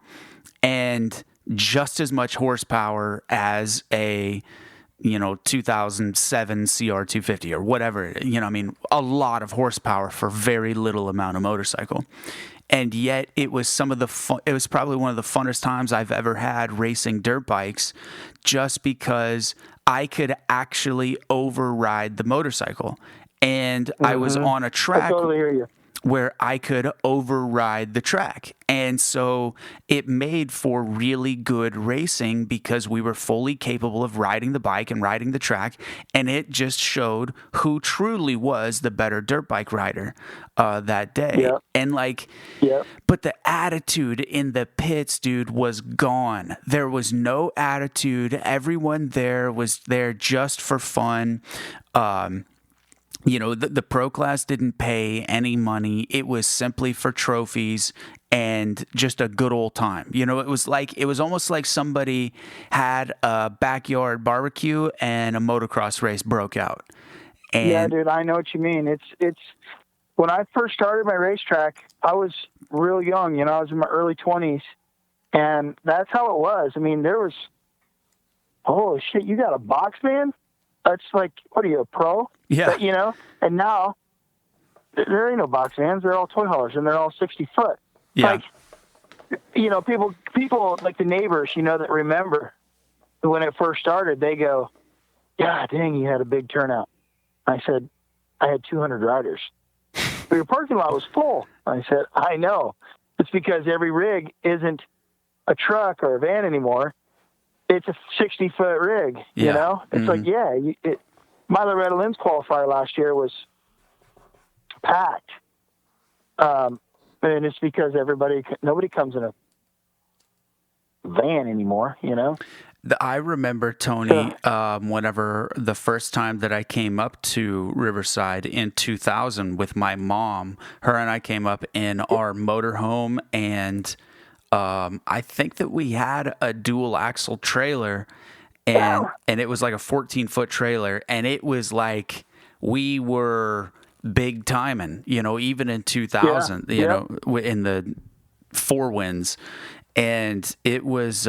and just as much horsepower as a 2007 CR250 or whatever. A lot of horsepower for very little amount of motorcycle. And yet it was it was probably one of the funnest times I've ever had racing dirt bikes, just because I could actually override the motorcycle. And I was on a track. I totally hear you. Where I could override the track. And so it made for really good racing because we were fully capable of riding the bike and riding the track. And it just showed who truly was the better dirt bike rider that day. Yep. And but the attitude in the pits, dude, was gone. There was no attitude. Everyone there was there just for fun. The pro class didn't pay any money. It was simply for trophies and just a good old time. It was almost like somebody had a backyard barbecue and a motocross race broke out. And yeah, dude, I know what you mean. It's when I first started my racetrack, I was real young. I was in my early 20s, and that's how it was. I mean, there was, holy shit, you got a box, man? That's like, what are you, a pro? Yeah. But, and now there ain't no box vans. They're all toy haulers, and they're all 60 foot. Yeah. Like, people like the neighbors, that remember when it first started, they go, "God dang, you had a big turnout." I said, "I had 200 riders. But your parking lot was full." I said, "I know. It's because every rig isn't a truck or a van anymore. It's a 60-foot rig, It's like, my Loretta Lynn's qualifier last year was packed. And it's because nobody comes in a van anymore, I remember, Tony, whenever the first time that I came up to Riverside in 2000 with my mom, her and I came up in our motorhome, and I think that we had a dual axle trailer, and it was like a 14-foot trailer, and it was like we were big timing, even in 2000, in the four winds, and it was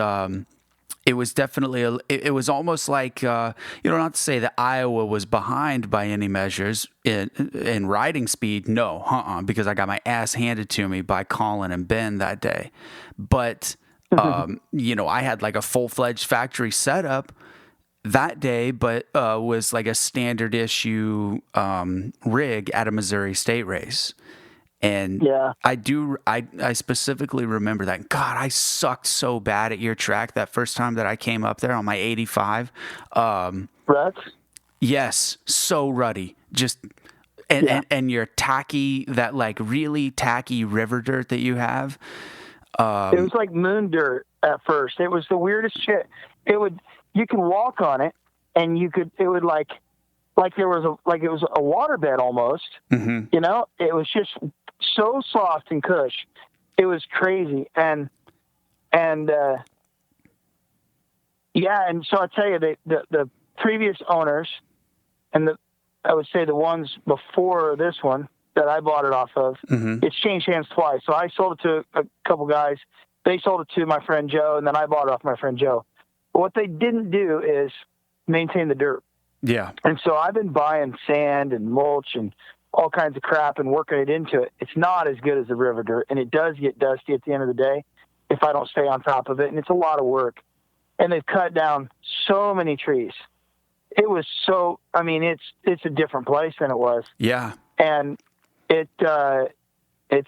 definitely it was almost like not to say that Iowa was behind by any measures in riding speed. No, because I got my ass handed to me by Colin and Ben that day. But I had like a full-fledged factory setup that day, but was like a standard issue rig at a Missouri State race. And I specifically remember that. God, I sucked so bad at your track that first time that I came up there on my 85. Ruts? Yes, so ruddy. Just and your tacky, that like really tacky river dirt that you have. It was like moon dirt at first. It was the weirdest shit. You can walk on it, and it would like it was a waterbed almost. Mm-hmm. It was just so soft and cush. It was crazy. And so I tell you, the previous owners, and I would say the ones before this one that I bought it off of, it's changed hands twice. So I sold it to a couple guys. They sold it to my friend Joe, and then I bought it off my friend Joe. But what they didn't do is maintain the dirt. Yeah. And so I've been buying sand and mulch and all kinds of crap and working it into it. It's not as good as the river dirt, and it does get dusty at the end of the day if I don't stay on top of it, and it's a lot of work. And they've cut down so many trees. It was it's a different place than it was. Yeah. And it's a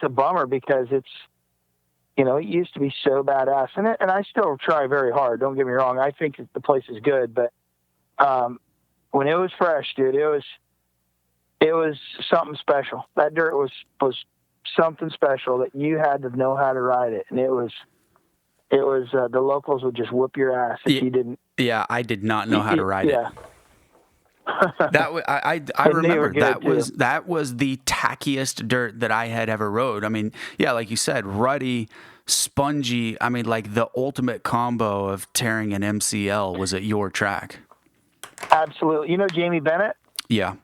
bummer because it's, it used to be so badass. And I still try very hard, don't get me wrong. I think that the place is good, but when it was fresh, dude, it was something special. That dirt was something special that you had to know how to ride it. And it was the locals would just whoop your ass if you didn't. Yeah, I did not know how to ride it. I remember that was the tackiest dirt that I had ever rode. I mean, yeah, like you said, ruddy, spongy. I mean, like the ultimate combo of tearing an MCL was at your track. Absolutely. You know Jamie Bennett? Yeah.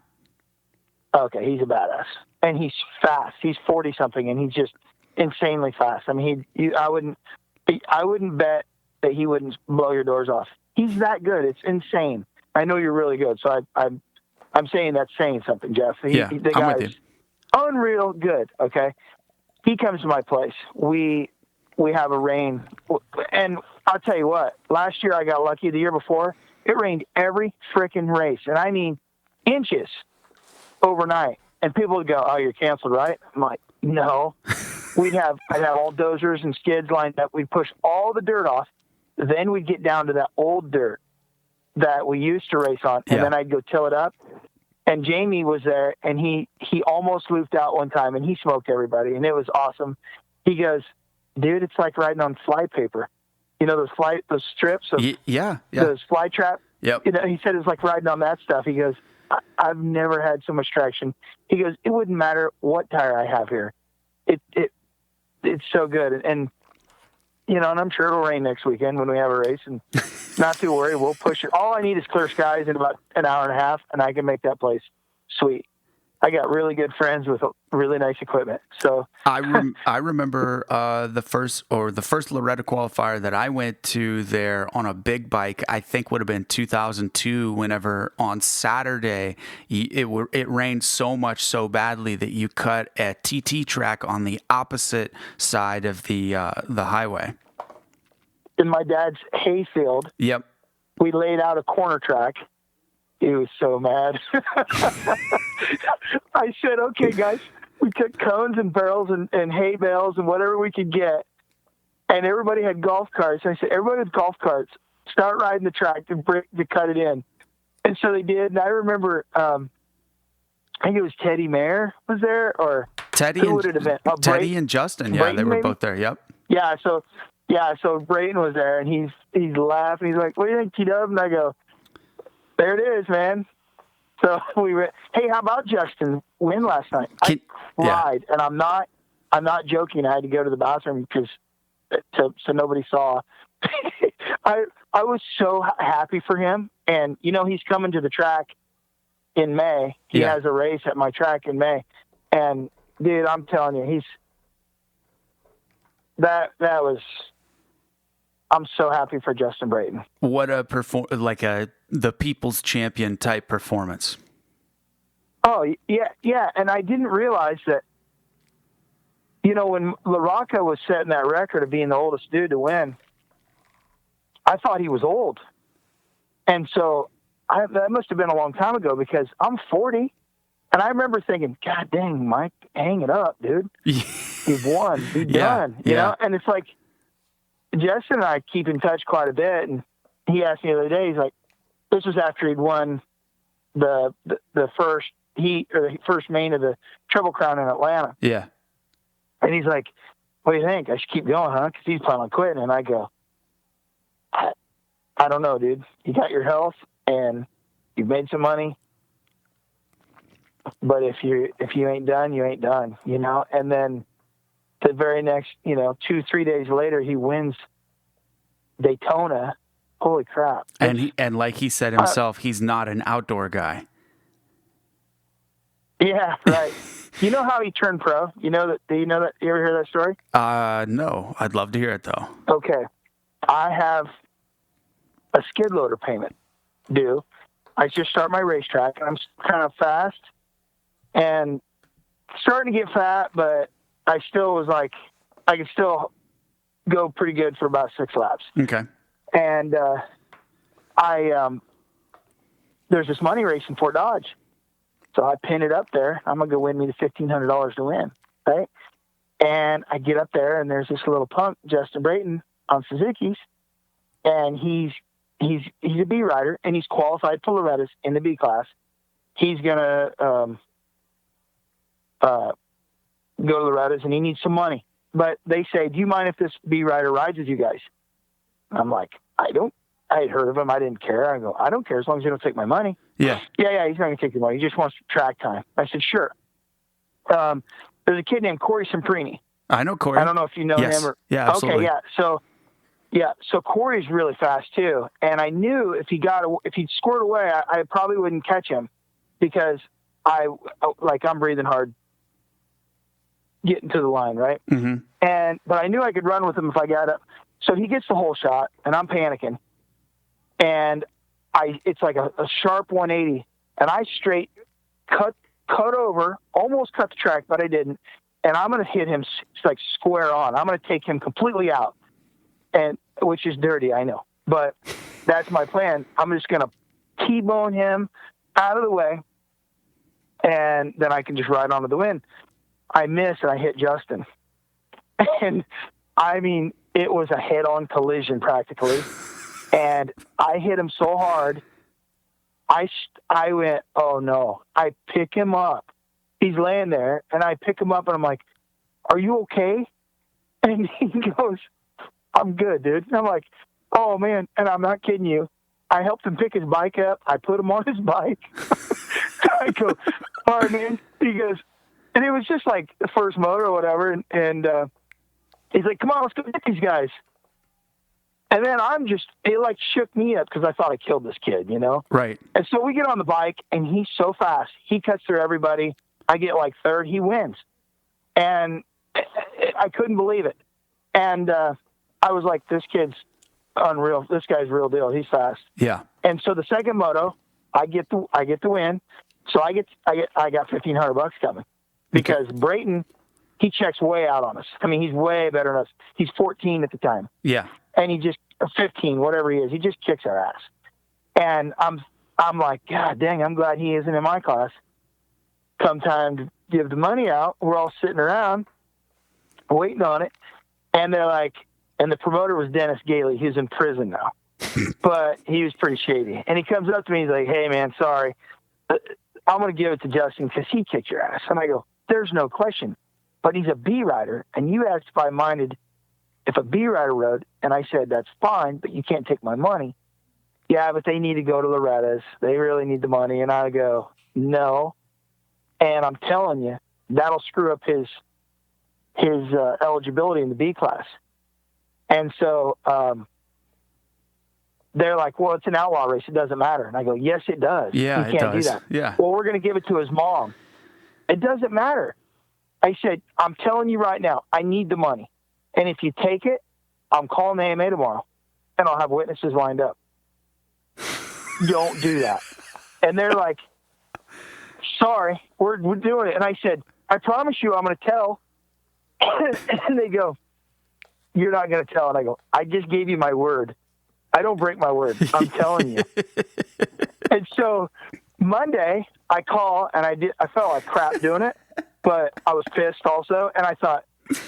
Okay, he's a badass, and he's fast. He's 40-something, and he's just insanely fast. I mean, I wouldn't bet that he wouldn't blow your doors off. He's that good. It's insane. I know you're really good, so I'm saying that's saying something, Jeff. The guy's unreal good. Okay, he comes to my place. We have a rain, and I'll tell you what. Last year I got lucky. The year before it rained every freaking race, and I mean inches overnight. And people would go, "Oh, you're canceled, right?" I'm like, "No." I'd have all dozers and skids lined up. We'd push all the dirt off. Then we'd get down to that old dirt that we used to race on, and then I'd go till it up. And Jamie was there, and he almost looped out one time, and he smoked everybody, and it was awesome. He goes, "Dude, it's like riding on fly paper. You know those strips of those fly trap. Yep. He said it's like riding on that stuff." He goes, I've never had so much traction. He goes, "It wouldn't matter what tire I have here. It's so good." And and I'm sure it'll rain next weekend when we have a race, and not to worry, we'll push it. All I need is clear skies in about an hour and a half, and I can make that place sweet. I got really good friends with really nice equipment. So I remember the first Loretta qualifier that I went to there on a big bike. I think would have been 2002. Whenever on Saturday it rained so much so badly that you cut a TT track on the opposite side of the highway. in my dad's hayfield, Yep. we laid out a corner track. He was so mad. I said, okay, guys, we took cones and barrels and hay bales and whatever we could get. And everybody had golf carts. I said, everybody with golf carts, start riding the track to cut it in. And so they did. And I remember, I think it was Teddy Mayer was there, or who would it have been? Teddy and Justin. Yeah, Brayton, they were maybe? both there. Yep. Yeah. So Brayton was there, and he's laughing. He's like, what do you think, T-Dub? And I go, there it is, man. So we went, hey, how about Justin win last night? I cried, and I'm not joking. I had to go to the bathroom so nobody saw. I was so happy for him, and he's coming to the track in May. He has a race at my track in May, and dude, I'm telling you, I'm so happy for Justin Brayton. What the people's champion type performance. Oh, yeah. And I didn't realize that, when LaRocca was setting that record of being the oldest dude to win, I thought he was old. And so that must have been a long time ago, because I'm 40. And I remember thinking, God dang, Mike, hang it up, dude. You've won. Be done. You know? And it's like, Justin and I keep in touch quite a bit. And he asked me the other day, he's like, this was after he'd won the first heat, or the first main of the Triple Crown in Atlanta. Yeah. And he's like, what do you think? I should keep going, huh? Because he's planning on quitting. And I go, I don't know, dude. You got your health and you've made some money. But if you ain't done, you ain't done, And then the very next, 2-3 days later, he wins Daytona. Holy crap. And like he said himself, he's not an outdoor guy. Yeah, right. You know how he turned pro? You know that? Do you know that? You ever hear that story? No. I'd love to hear it, though. Okay. I have a skid loader payment due. I just start my racetrack, and I'm kind of fast and starting to get fat, but I still was like, I could still go pretty good for about 6 laps. Okay. And there's this money race in Fort Dodge. So I pin it up there. I'm going to go win me the $1,500 to win, right? And I get up there, and there's this little punk, Justin Brayton, on Suzuki's, and he's a B rider, and he's qualified for Loretta's in the B class. He's going to go to Loretta's, and he needs some money. But they say, do you mind if this B rider rides with you guys? I'm like, I had heard of him. I didn't care. I go, I don't care as long as you don't take my money. Yeah. Yeah, he's not going to take your money. He just wants track time. I said, sure. There's a kid named Corey Semprini. I know Corey. I don't know if you know him. Or, yeah, absolutely. Okay, so Corey's really fast too. And I knew if he scored away, I probably wouldn't catch him, because I'm breathing hard getting to the line, right? Mm-hmm. But I knew I could run with him if I got up. So he gets the whole shot, and I'm panicking. And it's like a sharp 180, and I straight cut over, almost cut the track, but I didn't. And I'm going to hit him like square on. I'm going to take him completely out, and which is dirty, I know, but that's my plan. I'm just going to T-bone him out of the way, and then I can just ride onto the win. I miss, and I hit Justin. And I mean, it was a head-on collision practically. And I hit him so hard, I went, oh no. I pick him up. He's laying there, and I pick him up, and I'm like, are you okay? And he goes, I'm good, dude. And I'm like, oh man. And I'm not kidding you. I helped him pick his bike up. I put him on his bike. I go, all right, man. He goes, and it was just like the first motor or whatever. And he's like, come on, let's go get these guys. And then it like shook me up, because I thought I killed this kid, Right. And so we get on the bike, and he's so fast. He cuts through everybody. I get like third. He wins. And I couldn't believe it. And I was like, this kid's unreal. This guy's real deal. He's fast. Yeah. And so the second moto, I get the win. So I got $1,500 coming because Brayton, he checks way out on us. I mean, he's way better than us. He's 14 at the time. Yeah. And he just 15, whatever he is, he just kicks our ass. And I'm like, God dang, I'm glad he isn't in my class. Come time to give the money out, we're all sitting around waiting on it. And they're like, and the promoter was Dennis Gailey. He was in prison now, but he was pretty shady. And he comes up to me, he's like, hey man, sorry. I'm going to give it to Justin because he kicked your ass. And I go, there's no question. But he's a B rider, and you asked if I minded if a B rider rode, and I said, that's fine, but you can't take my money. Yeah, but they need to go to Loretta's. They really need the money. And I go, no. And I'm telling you, that'll screw up his eligibility in the B class. And so they're like, well, it's an outlaw race. It doesn't matter. And I go, yes, it does. Yeah, you can't it does. do that. Yeah. Well, we're going to give it to his mom. It doesn't matter. I said, I'm telling you right now, I need the money. And if you take it, I'm calling the AMA tomorrow, and I'll have witnesses lined up. Don't do that. And they're like, sorry, we're doing it. And I said, I promise you I'm going to tell. And they go, you're not going to tell. And I go, I just gave you my word. I don't break my word. I'm telling you. And so Monday I call, and I felt like crap doing it, but I was pissed also. And I thought,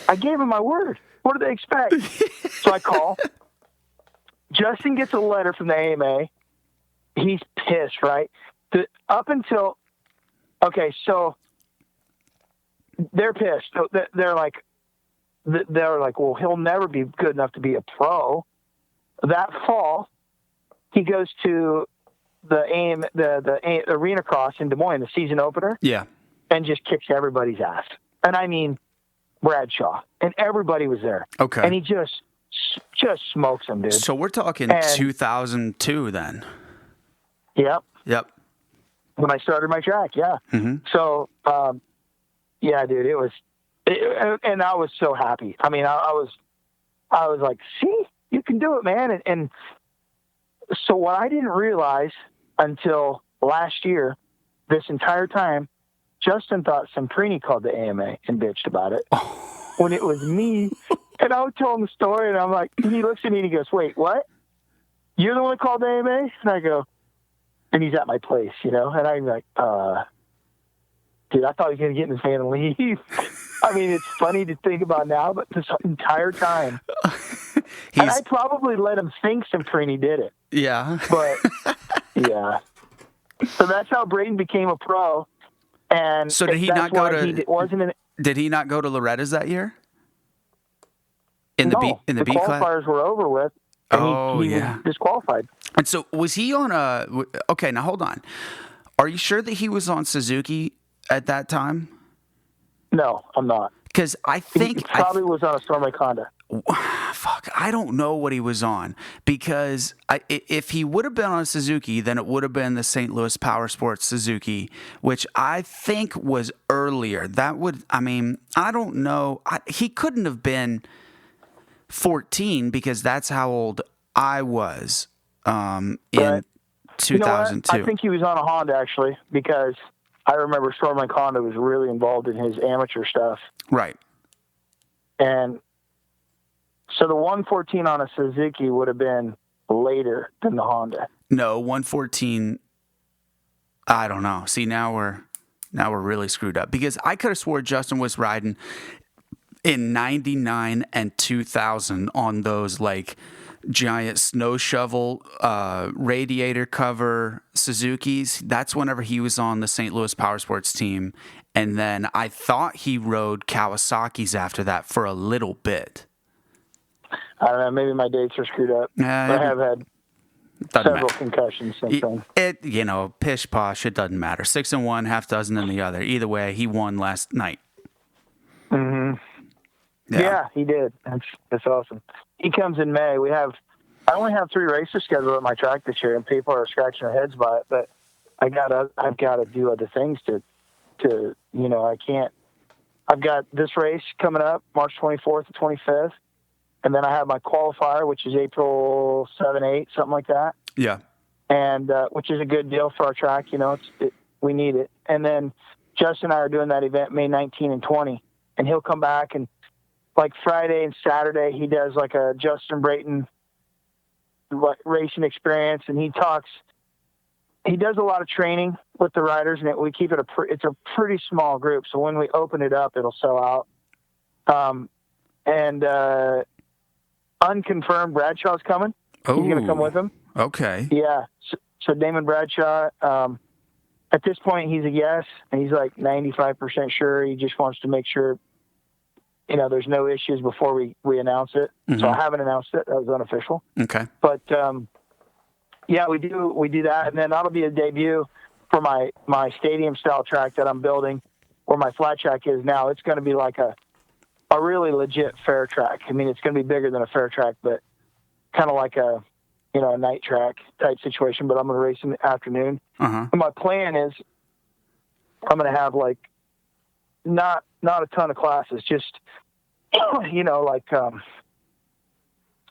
I gave him my word. What do they expect? So I call. Justin gets a letter from the AMA. He's pissed, right? Up until, okay, so they're pissed. So they're like, well, he'll never be good enough to be a pro. That fall, he goes to the arena cross in Des Moines, the season opener. Yeah. And just kicks everybody's ass. And I mean, Bradshaw. And everybody was there. Okay. And he just smokes them, dude. So we're talking 2002 then. Yep. When I started my track, yeah. Mm-hmm. So, yeah, dude, and I was so happy. I mean, I was like, see, you can do it, man. And so what I didn't realize until last year, this entire time, Justin thought Semprini called the AMA and bitched about it when it was me. And I would tell him the story, and I'm like, he looks at me and he goes, wait, what? You're the one that called the AMA? And I go, and he's at my place, and I'm like, dude, I thought he was going to get in his van and leave. I mean, it's funny to think about now, but this entire time. And I probably let him think Semprini did it. Yeah. But, yeah. So that's how Brayton became a pro. And so did he not go to? Did he not go to Loretta's that year? In the B class, qualifiers were over with. And he was disqualified. And so was he on a? Okay, now hold on. Are you sure that he was on Suzuki at that time? No, I'm not. Because I think he probably was on a Storm Lake Honda. Fuck, I don't know what he was on, because if he would have been on Suzuki, then it would have been the St. Louis Power Sports Suzuki, which I think was earlier. I don't know. He couldn't have been 14 because that's how old I was in 2002. I think he was on a Honda, actually, because I remember Storm Lake Honda was really involved in his amateur stuff. Right. And so the 114 on a Suzuki would have been later than the Honda. No, 114. I don't know. See, now we're really screwed up, because I could have swore Justin was riding in 99 and 2000 on those like giant snow shovel radiator cover Suzukis. That's whenever he was on the St. Louis Power Sports team. And then I thought he rode Kawasaki's after that for a little bit. I don't know. Maybe my dates are screwed up. I have had several concussions since then. Pish posh, it doesn't matter. 6-1, half dozen in the other. Either way, he won last night. Mm-hmm. Yeah, he did. That's awesome. He comes in May. I only have 3 races scheduled at my track this year, and people are scratching their heads by it. But I've got to do other things to I can't. I've got this race coming up March 24th and 25th, and then I have my qualifier, which is April 7, 8, something like that. Yeah. And which is a good deal for our track. We need it. And then Justin and I are doing that event May 19 and 20, and he'll come back, and like Friday and Saturday he does like a Justin Brayton racing experience, and he does a lot of training with the riders, and we keep it it's a pretty small group. So when we open it up, it'll sell out. And unconfirmed Bradshaw's coming. Oh, he's going to come with him. Okay. Yeah. So Damon Bradshaw, at this point he's a yes, and he's like 95% sure. He just wants to make sure, there's no issues before we announce it. Mm-hmm. So I haven't announced it. That was unofficial. Okay. But, yeah, we do that, and then that'll be a debut for my stadium style track that I'm building, where my flat track is now. It's going to be like a really legit fair track. I mean, it's going to be bigger than a fair track, but kind of like a night track type situation. But I'm going to race in the afternoon. Uh-huh. And my plan is I'm going to have like not a ton of classes, just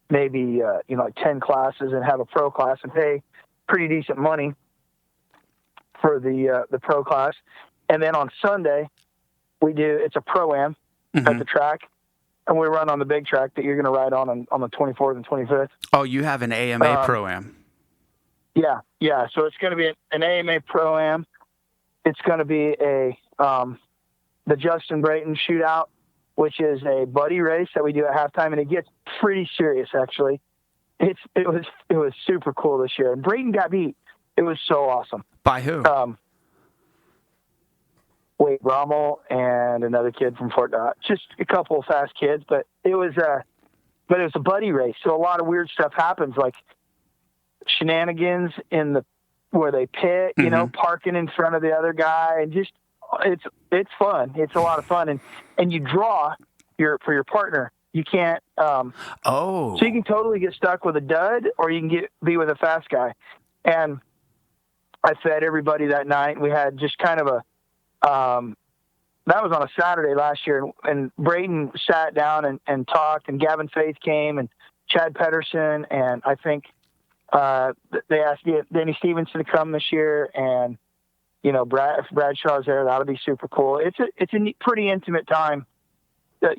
maybe, like 10 classes, and have a pro class and pay pretty decent money for the pro class. And then on Sunday it's a pro-am mm-hmm. at the track, and we run on the big track that you're going to ride on the 24th and 25th. Oh, you have an AMA pro-am. Yeah. Yeah. So it's going to be an AMA pro-am. It's going to be the Justin Brayton shootout, which is a buddy race that we do at halftime, and it gets pretty serious, actually. It was super cool this year. And Brayton got beat. It was so awesome. By who? Wade Rommel and another kid from Fort Dodge. Just a couple of fast kids, but it was a buddy race. So a lot of weird stuff happens, like shenanigans where they pit, mm-hmm. Parking in front of the other guy, and just it's fun. It's a lot of fun, and you draw for your partner. You can't. So you can totally get stuck with a dud, or you can be with a fast guy. And I fed everybody that night. We had just kind of that was on a Saturday last year, and Brayton sat down and talked, and Gavin Faith came, and Chad Pedersen, and I think they asked Danny Stevenson to come this year, and if Bradshaw's there, that'll be super cool. It's a pretty intimate time. That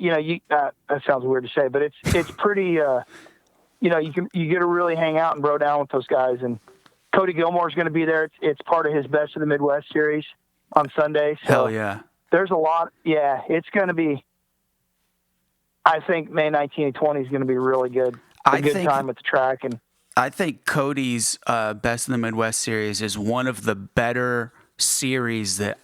sounds weird to say, but it's pretty. You get to really hang out and bro down with those guys. And Cody Gilmore's going to be there. It's part of his Best of the Midwest series on Sunday. So hell yeah! There's a lot. Yeah, it's going to be. I think May 19 and 20 is going to be really good. A good time at the track, and I think Cody's Best of the Midwest series is one of the better series that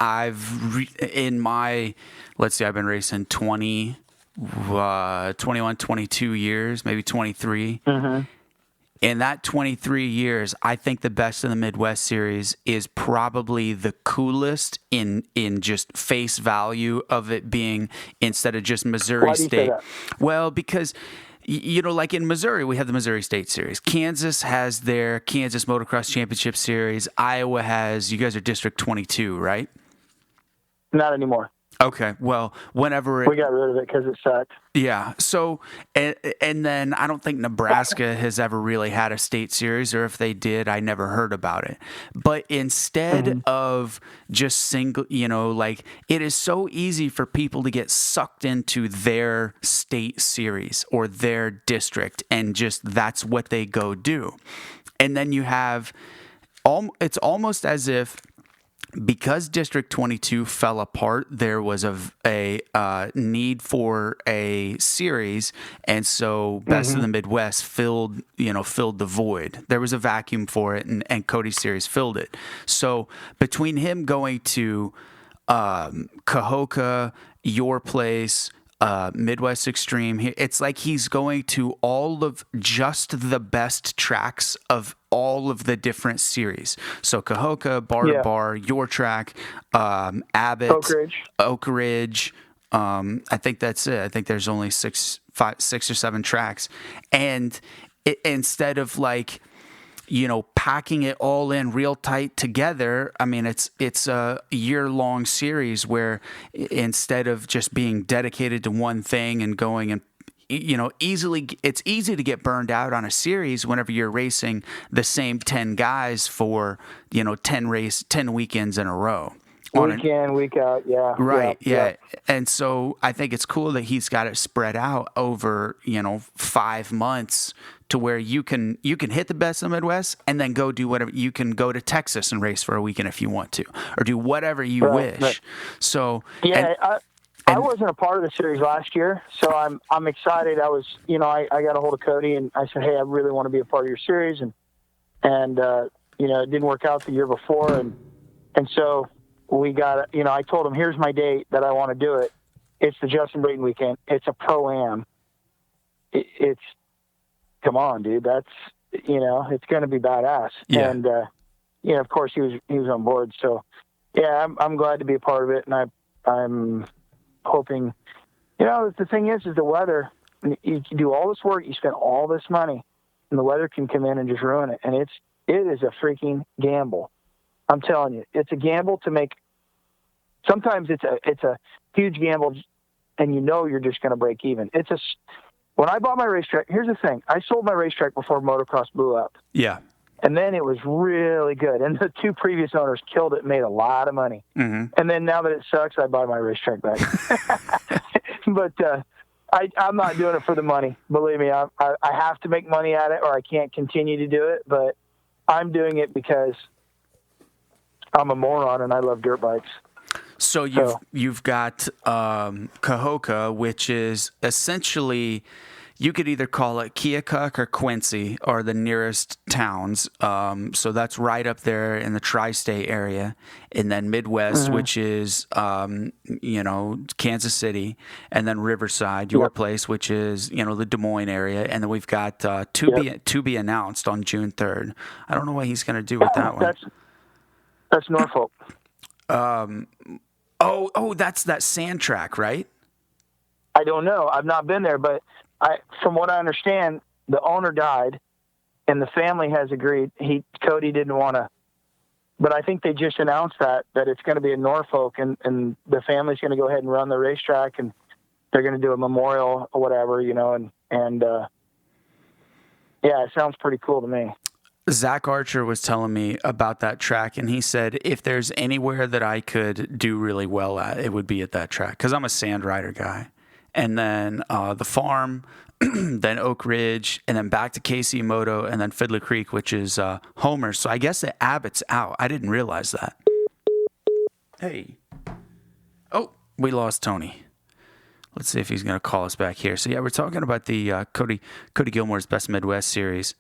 in my, let's see, I've been racing 21, 22 years, maybe 23. Mm-hmm. In that 23 years, I think the Best of the Midwest series is probably the coolest in just face value of it being, instead of just Missouri State. Say that? Well, because like in Missouri, we have the Missouri State Series. Kansas has their Kansas Motocross Championship Series. Iowa has, you guys are District 22, right? Not anymore. Okay, well, whenever we got rid of it because it sucked. Yeah, so, and then I don't think Nebraska has ever really had a state series, or if they did, I never heard about it. But instead mm-hmm. of just single, it is so easy for people to get sucked into their state series or their district, and just that's what they go do. And then you have, it's almost as if, because District 22 fell apart, there was a need for a series, and so Best mm-hmm. of the Midwest filled the void. There was a vacuum for it, and Cody's series filled it. So between him going to Cahokia, your place, Midwest Extreme, it's like he's going to all of just the best tracks of all of the different series. So Cahokia, Bar to Bar, your track, Abbott, Oak Ridge. I think that's it. I think there's only 6 or 7 tracks. And instead of packing it all in real tight together. I mean, it's a year-long series where instead of just being dedicated to one thing and going and it's easy to get burned out on a series whenever you're racing the same 10 guys for 10 weekends in a row. Week in, week out, yeah. Right, yeah. And so I think it's cool that he's got it spread out over, 5 months to where you can hit the best of the Midwest and then go do whatever. You can go to Texas and race for a weekend if you want to, or do whatever you wish. Right. So I wasn't a part of the series last year, so I'm excited. I was, I got a hold of Cody and I said, hey, I really want to be a part of your series, and it didn't work out the year before, and so we got, I told him, here's my date that I want to do it. It's the Justin Brayton weekend. It's a pro-am. It's come on, dude. That's it's going to be badass. Yeah. And of course he was on board. So yeah, I'm glad to be a part of it, and I'm hoping, the thing is the weather. You do all this work, you spend all this money, and the weather can come in and just ruin it. And it is a freaking gamble. I'm telling you, it's a gamble to make. Sometimes it's a huge gamble, and you're just going to break even. When I bought my racetrack, here's the thing: I sold my racetrack before motocross blew up. Yeah. And then it was really good. And the two previous owners killed it and made a lot of money. Mm-hmm. And then now that it sucks, I buy my racetrack back. But I'm not doing it for the money. Believe me, I have to make money at it or I can't continue to do it. But I'm doing it because I'm a moron and I love dirt bikes. So you've got Cahokia, which is essentially, you could either call it Keokuk or Quincy are the nearest towns. So that's right up there in the tri-state area. And then Midwest, Mm-hmm. which is, Kansas City. And then Riverside, your place, which is, the Des Moines area. And then we've got to be announced on June 3rd. I don't know what he's going to do with that one. That's Norfolk. That's that sand track, right? I don't know. I've not been there, but from what I understand, the owner died, and the family has agreed. Cody didn't want to, but I think they just announced that it's going to be in Norfolk, and the family's going to go ahead and run the racetrack, and they're going to do a memorial or whatever, and it sounds pretty cool to me. Zach Archer was telling me about that track, and he said if there's anywhere that I could do really well at, it would be at that track because I'm a sand rider guy. And then the farm, then Oak Ridge, and then back to KC Moto, and then Fiddler Creek, which is Homer. So I guess that Abbott's out. I didn't realize that. Hey. Oh, we lost Tony. Let's see if he's going to call us back here. So, yeah, we're talking about the Cody Gilmore's Best Midwest Series.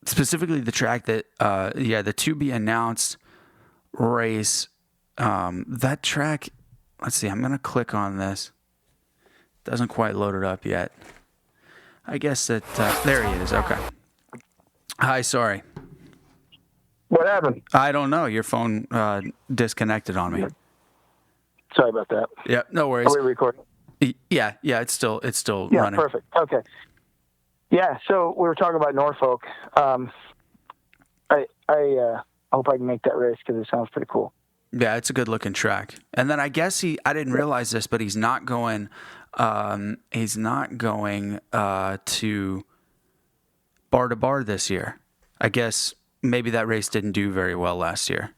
Specifically the track that, the to be announced race. That track, let's see, I'm going to click on this. Doesn't quite load it up yet. I guess that, there he is. Okay. Hi, sorry. What happened? I don't know. Your phone disconnected on me. Sorry about that. Yeah, no worries. Are we recording? Yeah, it's still running. Yeah, perfect. Okay. Yeah, so we were talking about Norfolk. I hope I can make that race because it sounds pretty cool. Yeah, it's a good looking track. And then I guess I didn't realize this, but he's not going to bar to bar this year. I guess maybe that race didn't do very well last year.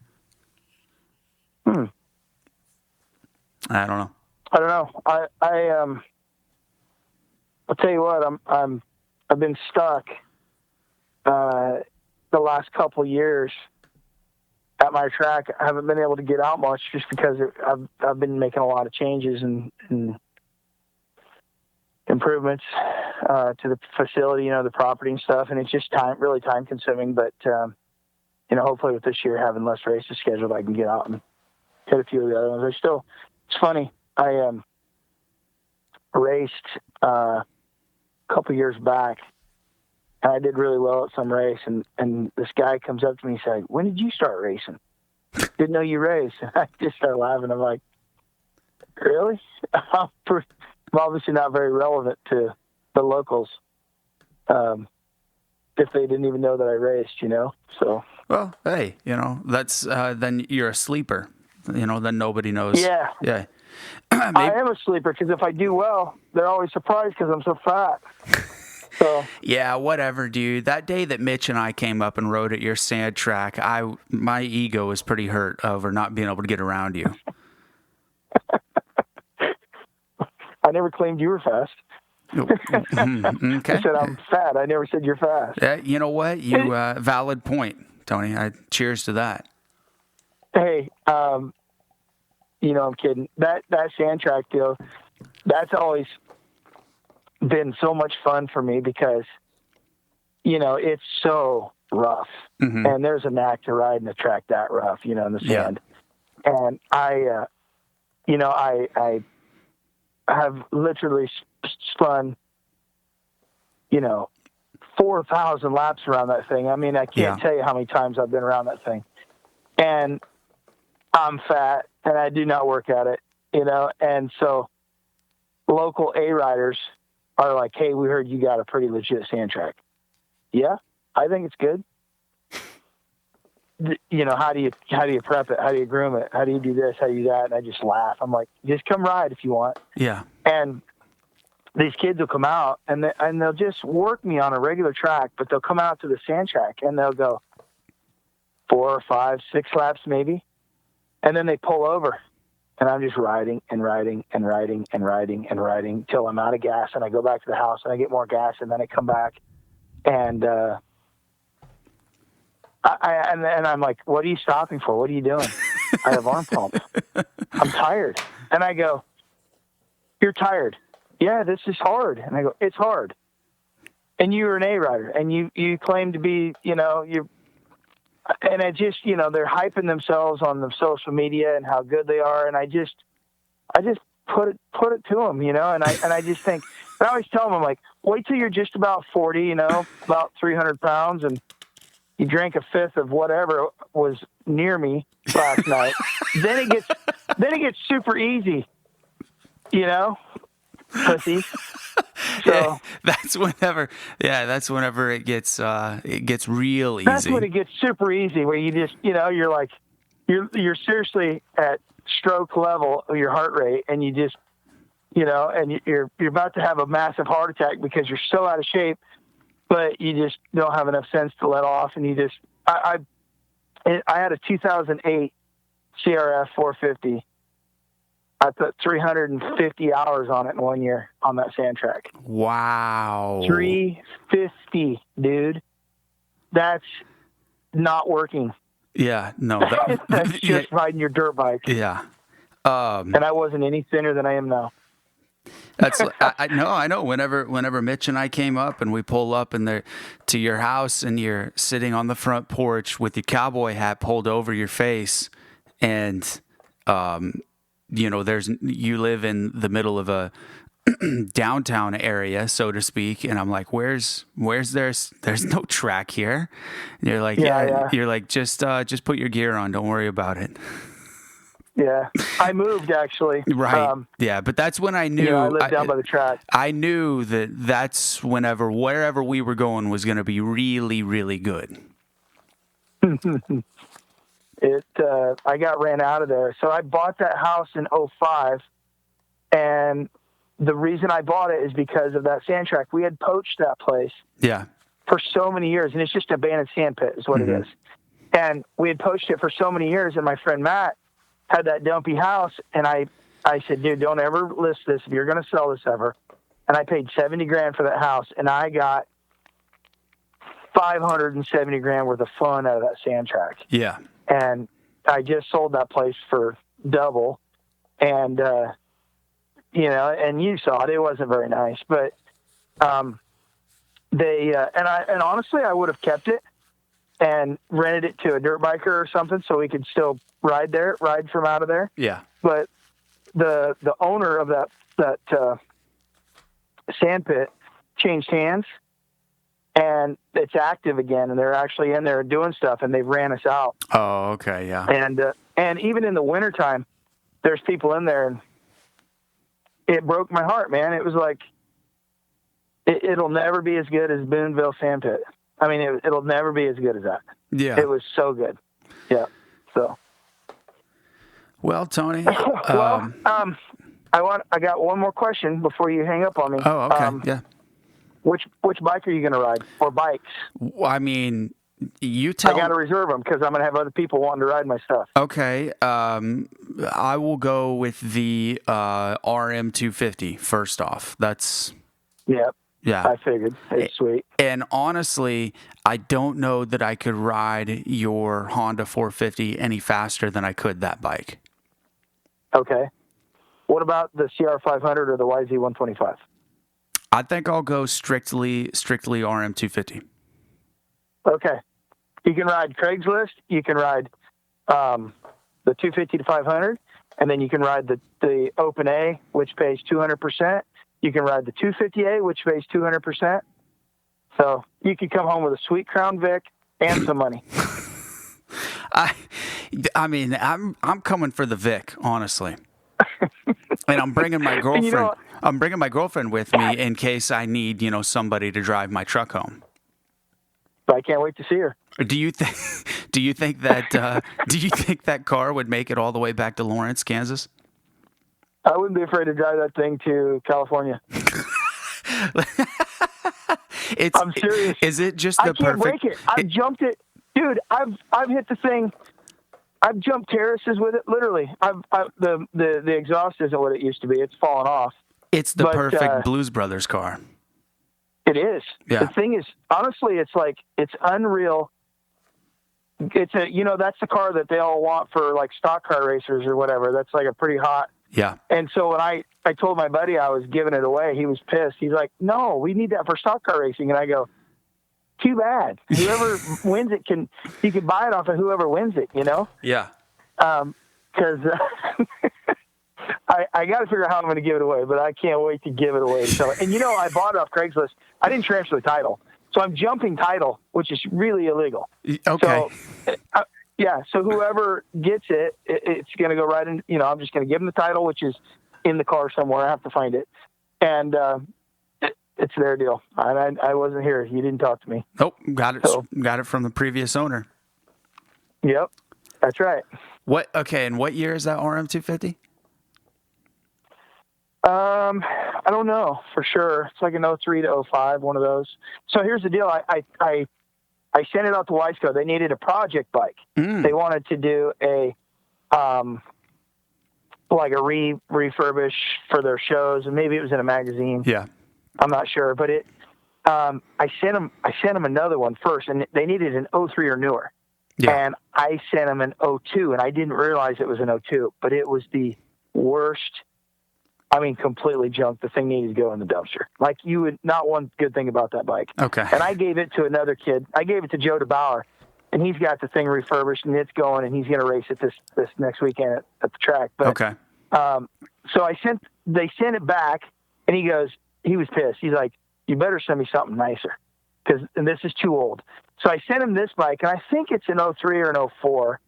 I don't know. I'll tell you what, I've been stuck the last couple years at my track. I haven't been able to get out much just because I've been making a lot of changes and improvements to the facility, the property and stuff, and it's just really time consuming. But hopefully with this year having less races scheduled, I can get out and hit a few of the other ones. It's funny. I raced a couple years back, and I did really well at some race, and this guy comes up to me and said, "When did you start racing?" "Didn't know you raced." And I just started laughing. I'm like, "Really?" I'm obviously not very relevant to the locals. if they didn't even know that I raced, so. Well, hey, that's then you're a sleeper. Then nobody knows. Yeah. Yeah. I am a sleeper because if I do well, they're always surprised because I'm so fat. So. Yeah, whatever, dude. That day that Mitch and I came up and rode at your sand track, my ego was pretty hurt over not being able to get around you. I never claimed you were fast. Okay. I said I'm fat. I never said you're fast. Yeah, you know what? Valid point, Tony. Cheers to that. Hey, I'm kidding. That sand track deal, that's always been so much fun for me because, it's so rough. Mm-hmm. And there's a knack to riding a track that rough, in the sand. Yeah. And I have literally spun, 4,000 laps around that thing. I mean, I can't tell you how many times I've been around that thing. And I'm fat and I do not work at it, and so local A riders are like, hey, we heard you got a pretty legit sand track. Yeah, I think it's good. How do you prep it? How do you groom it? How do you do this? How do you do that? And I just laugh. I'm like, just come ride if you want. Yeah. And these kids will come out and they'll just work me on a regular track, but they'll come out to the sand track and they'll go 4 or 5, 6 laps maybe. And then they pull over and I'm just riding and riding and riding and riding and riding till I'm out of gas. And I go back to the house and I get more gas and then I come back and, and I'm like, what are you stopping for? What are you doing? I have arm pump. I'm tired. And I go, you're tired. Yeah, this is hard. And I go, it's hard. And you're an A rider and you claim to be, and it just, they're hyping themselves on the social media and how good they are. And I just put it to them, and I just think, I always tell them, I'm like, wait till you're just about 40, about 300 pounds and you drank a fifth of whatever was near me last night. Then it gets super easy, pussy. So yeah, that's whenever it gets real easy. That's when it gets super easy, where you just, you're like, you're seriously at stroke level of your heart rate, and you just, and you're about to have a massive heart attack because you're so out of shape, but you just don't have enough sense to let off, and you just, I had a 2008 CRF 450. I put 350 hours on it in 1 year on that sand track. Wow. 350, dude. That's not working. Yeah, no. That's just riding your dirt bike. Yeah. And I wasn't any thinner than I am now. That's I know. Whenever Mitch and I came up and we pull up to your house and you're sitting on the front porch with your cowboy hat pulled over your face, and you live in the middle of a downtown area, so to speak, and I'm like, where's there's no track here. And you're like, yeah. You're like, just put your gear on, don't worry about it. Yeah, I moved actually. Right. Yeah, but that's when I knew. I lived down by the track. I knew that's wherever we were going was going to be really, really good. I got ran out of there. So I bought that house in 2005, and the reason I bought it is because of that sand track. We had poached that place for so many years, and it's just an abandoned sand pit is what it is. And we had poached it for so many years, and my friend Matt had that dumpy house, and I said, dude, don't ever list this if you're going to sell this ever. And I paid $70,000 for that house, and I got $570,000 worth of fun out of that sand track. Yeah. And I just sold that place for double, and and you saw it. It wasn't very nice, but they and honestly, I would have kept it and rented it to a dirt biker or something, so we could still ride from out of there. Yeah. But the owner of that sand pit changed hands, and it's active again, and they're actually in there doing stuff, and they ran us out. Oh, okay, yeah. And even in the wintertime, there's people in there, and it broke my heart, man. It was like, It'll never be as good as Boonville Sandpit. I mean, it'll never be as good as that. Yeah. It was so good. Yeah. So. Well, Tony. I got one more question before you hang up on me. Oh, okay. Yeah. Which bike are you going to ride, or bikes? Well, I mean, you tell. I got to reserve them because I'm going to have other people wanting to ride my stuff. Okay. I will go with the RM250 first off. That's. Yep. Yeah. I figured. It's sweet. And honestly, I don't know that I could ride your Honda 450 any faster than I could that bike. Okay. What about the CR500 or the YZ125? I think I'll go strictly RM250. Okay. You can ride Craigslist. You can ride the 250 to 500, and then you can ride the Open A, which pays 200%. You can ride the 250A, which pays 200%. So you could come home with a sweet Crown Vic and some money. I mean, I'm coming for the Vic, honestly. And I'm bringing my girlfriend. I'm bringing my girlfriend with me in case I need, somebody to drive my truck home. I can't wait to see her. Do you think that car would make it all the way back to Lawrence, Kansas? I wouldn't be afraid to drive that thing to California. I'm serious. Is it just the perfect? I can't break it. I've jumped it, dude. I've hit the thing. I've jumped terraces with it. Literally, the exhaust isn't what it used to be. It's fallen off. It's the perfect Blues Brothers car. It is. Yeah. The thing is, honestly, it's unreal. It's that's the car that they all want for like stock car racers or whatever. That's like a pretty hot. Yeah. And so when I told my buddy I was giving it away, he was pissed. He's like, "No, we need that for stock car racing." And I go, "Too bad. Whoever wins it you can buy it off of whoever wins it, Yeah. Because I got to figure out how I'm going to give it away, but I can't wait to give it away. So, and I bought it off Craigslist. I didn't transfer the title, so I'm jumping title, which is really illegal. Okay. So, so whoever gets it, it's going to go right in. I'm just going to give them the title, which is in the car somewhere. I have to find it, and it's their deal. I wasn't here. You didn't talk to me. Nope. Got it. So, got it from the previous owner. Yep, that's right. What? Okay. And what year is that RM250? I don't know for sure. It's like an 03 to 05, one of those. So here's the deal. I sent it out to Wisco. They needed a project bike. They wanted to do a refurbish for their shows, and maybe it was in a magazine. Yeah, I'm not sure, but I sent them another one first, and they needed an 03 or newer. Yeah. And I sent them an 02, and I didn't realize it was an 02, but it was the worst. I mean, completely junk. The thing needed to go in the dumpster. Like, you would not one good thing about that bike. Okay. And I gave it to another kid. I gave it to Joe DeBauer, and he's got the thing refurbished, and it's going, and he's going to race it this next weekend at the track. But, okay. So they sent it back, and he was pissed. He's like, "You better send me something nicer, and this is too old." So I sent him this bike, and I think it's an 03 or an 04,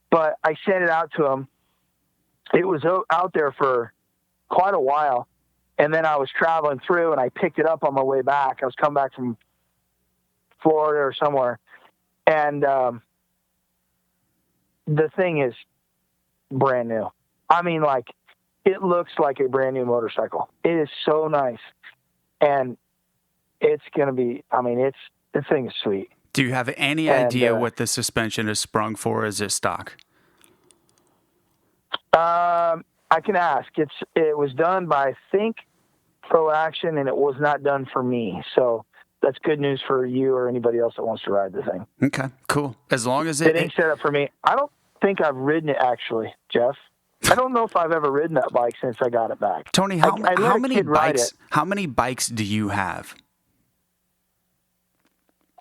but I sent it out to him. It was out there for quite a while, and then I was traveling through, and I picked it up on my way back. I was coming back from Florida or somewhere, and the thing is brand new. I mean, like, it looks like a brand new motorcycle. It is so nice, and it's gonna be. I mean, the thing is sweet. Do you have any idea what the suspension is sprung for? Is it stock? I can ask. It was done by, I think, Pro Action, and it was not done for me. So that's good news for you or anybody else that wants to ride the thing. Okay, cool. As long as it ain't set up for me. I don't think I've ridden it, actually, Jeff. I don't know if I've ever ridden that bike since I got it back. Tony, how many bikes? How many bikes do you have?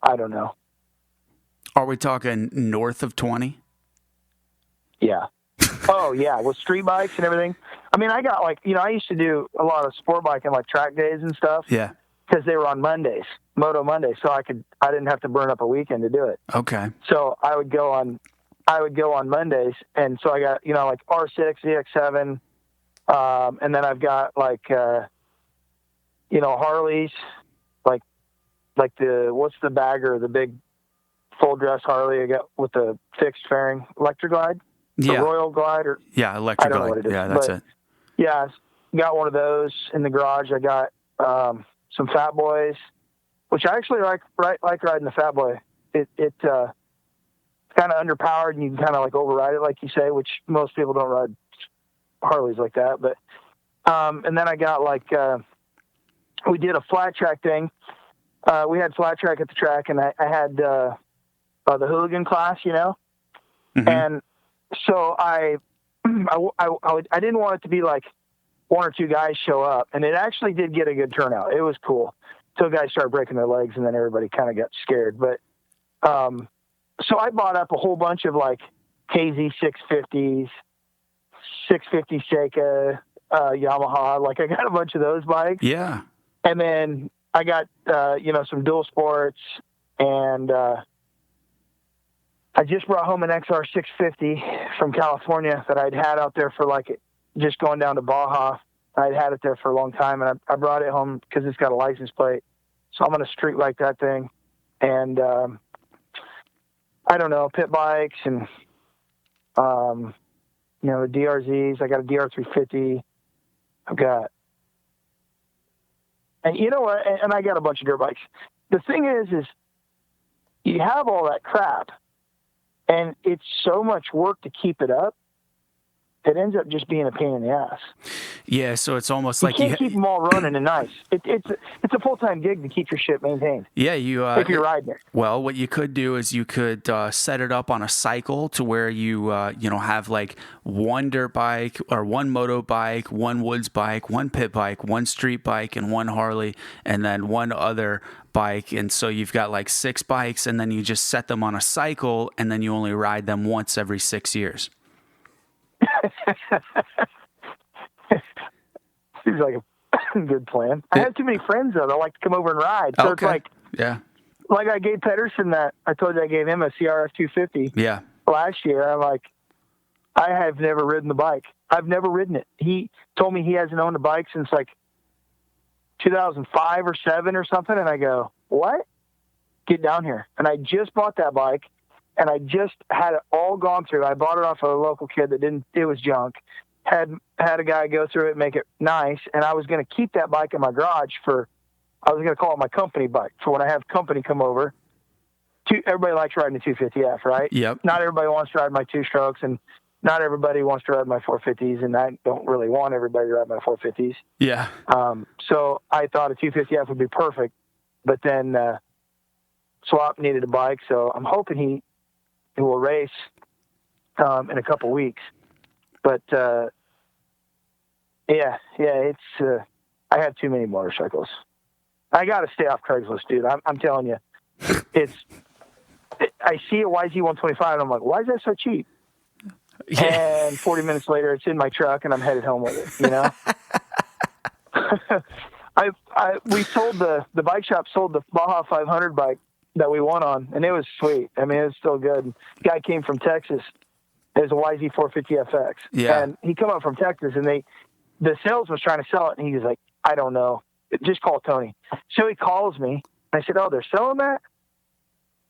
I don't know. Are we talking north of 20? Yeah. Oh, yeah, with street bikes and everything. I mean, I got I used to do a lot of sport biking, like track days and stuff. Yeah. Because they were on Mondays, Moto Mondays, so I didn't have to burn up a weekend to do it. Okay. So I would go on Mondays, and so I got like R6, ZX7, and then I've got Harleys, like what's the bagger, the big full dress Harley I got with the fixed fairing, Electra Glide, the Royal Glide, or Electra I don't Glide. know what it is. Yeah, that's it. Yeah, got one of those in the garage. I got some Fat Boys, which I actually like riding the Fat Boy. It's kind of underpowered, and you can kind of like override it, like you say, which most people don't ride Harleys like that. But and then I got like we did a flat track thing. We had flat track at the track, and I had the hooligan class, you know, and so I didn't want it to be like one or two guys show up, and it actually did get a good turnout. It was cool until guys started breaking their legs, and then everybody kind of got scared. But so I bought up a whole bunch of like KZ 650s, 650 Seika, Yamaha. Like I got a bunch of those bikes. Yeah. And then I got, some dual sports, and I just brought home an XR 650 from California that I'd had out there for like just going down to Baja. I'd had it there for a long time, and I brought it home because it's got a license plate. So I'm going to street like that thing. And I don't know, pit bikes and, the DRZs. I got a DR350. I've got, and you know what? And I got a bunch of dirt bikes. The thing is you have all that crap, and it's so much work to keep it up. It ends up just being a pain in the ass. Yeah, so it's almost you like can't keep them all running and nice. It's a full-time gig to keep your shit maintained. Yeah, if you're riding it. Well, what you could do is you could set it up on a cycle to where you have like one dirt bike or one moto bike, one woods bike, one pit bike, one street bike, and one Harley, and then one other bike. And so you've got like 6 bikes, and then you just set them on a cycle, and then you only ride them once every 6 years. Seems like a good plan. I have too many friends though that like to come over and ride. So It's like I gave Pedersen that. I told you I gave him a CRF 250 last year. I'm like, I have never ridden the bike. I've never ridden it. He told me he hasn't owned a bike since like 2005 or 7 or something. And I go, what? Get down here. And I just bought that bike. And I just had it all gone through. I bought it off of a local kid it was junk. Had a guy go through it, make it nice. And I was going to keep that bike in my garage I was going to call it my company bike for when I have company come over. Everybody likes riding the 250F, right? Yep. Not everybody wants to ride my 2-strokes, and not everybody wants to ride my 450s, and I don't really want everybody to ride my 450s. Yeah. So I thought a 250F would be perfect, but then Swap needed a bike, so I'm hoping he will race in a couple weeks. But it's I have too many motorcycles. I got to stay off Craigslist, dude. I'm telling you, I see a YZ125 and I'm like, why is that so cheap? Yeah. And 40 minutes later, it's in my truck and I'm headed home with it. You know, we sold the bike shop sold the Baja 500 bike that we won on, and it was sweet. I mean, it was still good. Guy came from Texas. It was a YZ450FX. Yeah. And he come up from Texas, and the salesman was trying to sell it, and he was like, I don't know. Just call Tony. So he calls me. I said, oh, they're selling that?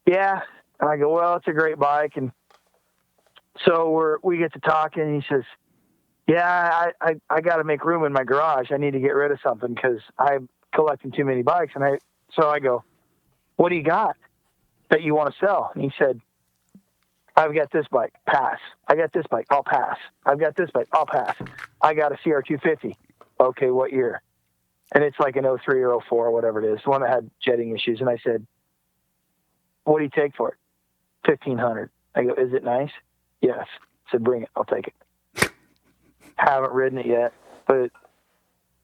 Yeah. And I go, well, it's a great bike. And so we get to talking, and he says, yeah, I got to make room in my garage. I need to get rid of something because I'm collecting too many bikes. And so I go, what do you got that you want to sell? And he said, I've got this bike, pass. I got this bike, I'll pass. I've got this bike, I'll pass. I got a CR250. Okay, what year? And it's like an 03 or 04 or whatever it is, the one that had jetting issues. And I said, what do you take for it? $1,500. I go, is it nice? Yes. I said, bring it, I'll take it. Haven't ridden it yet, but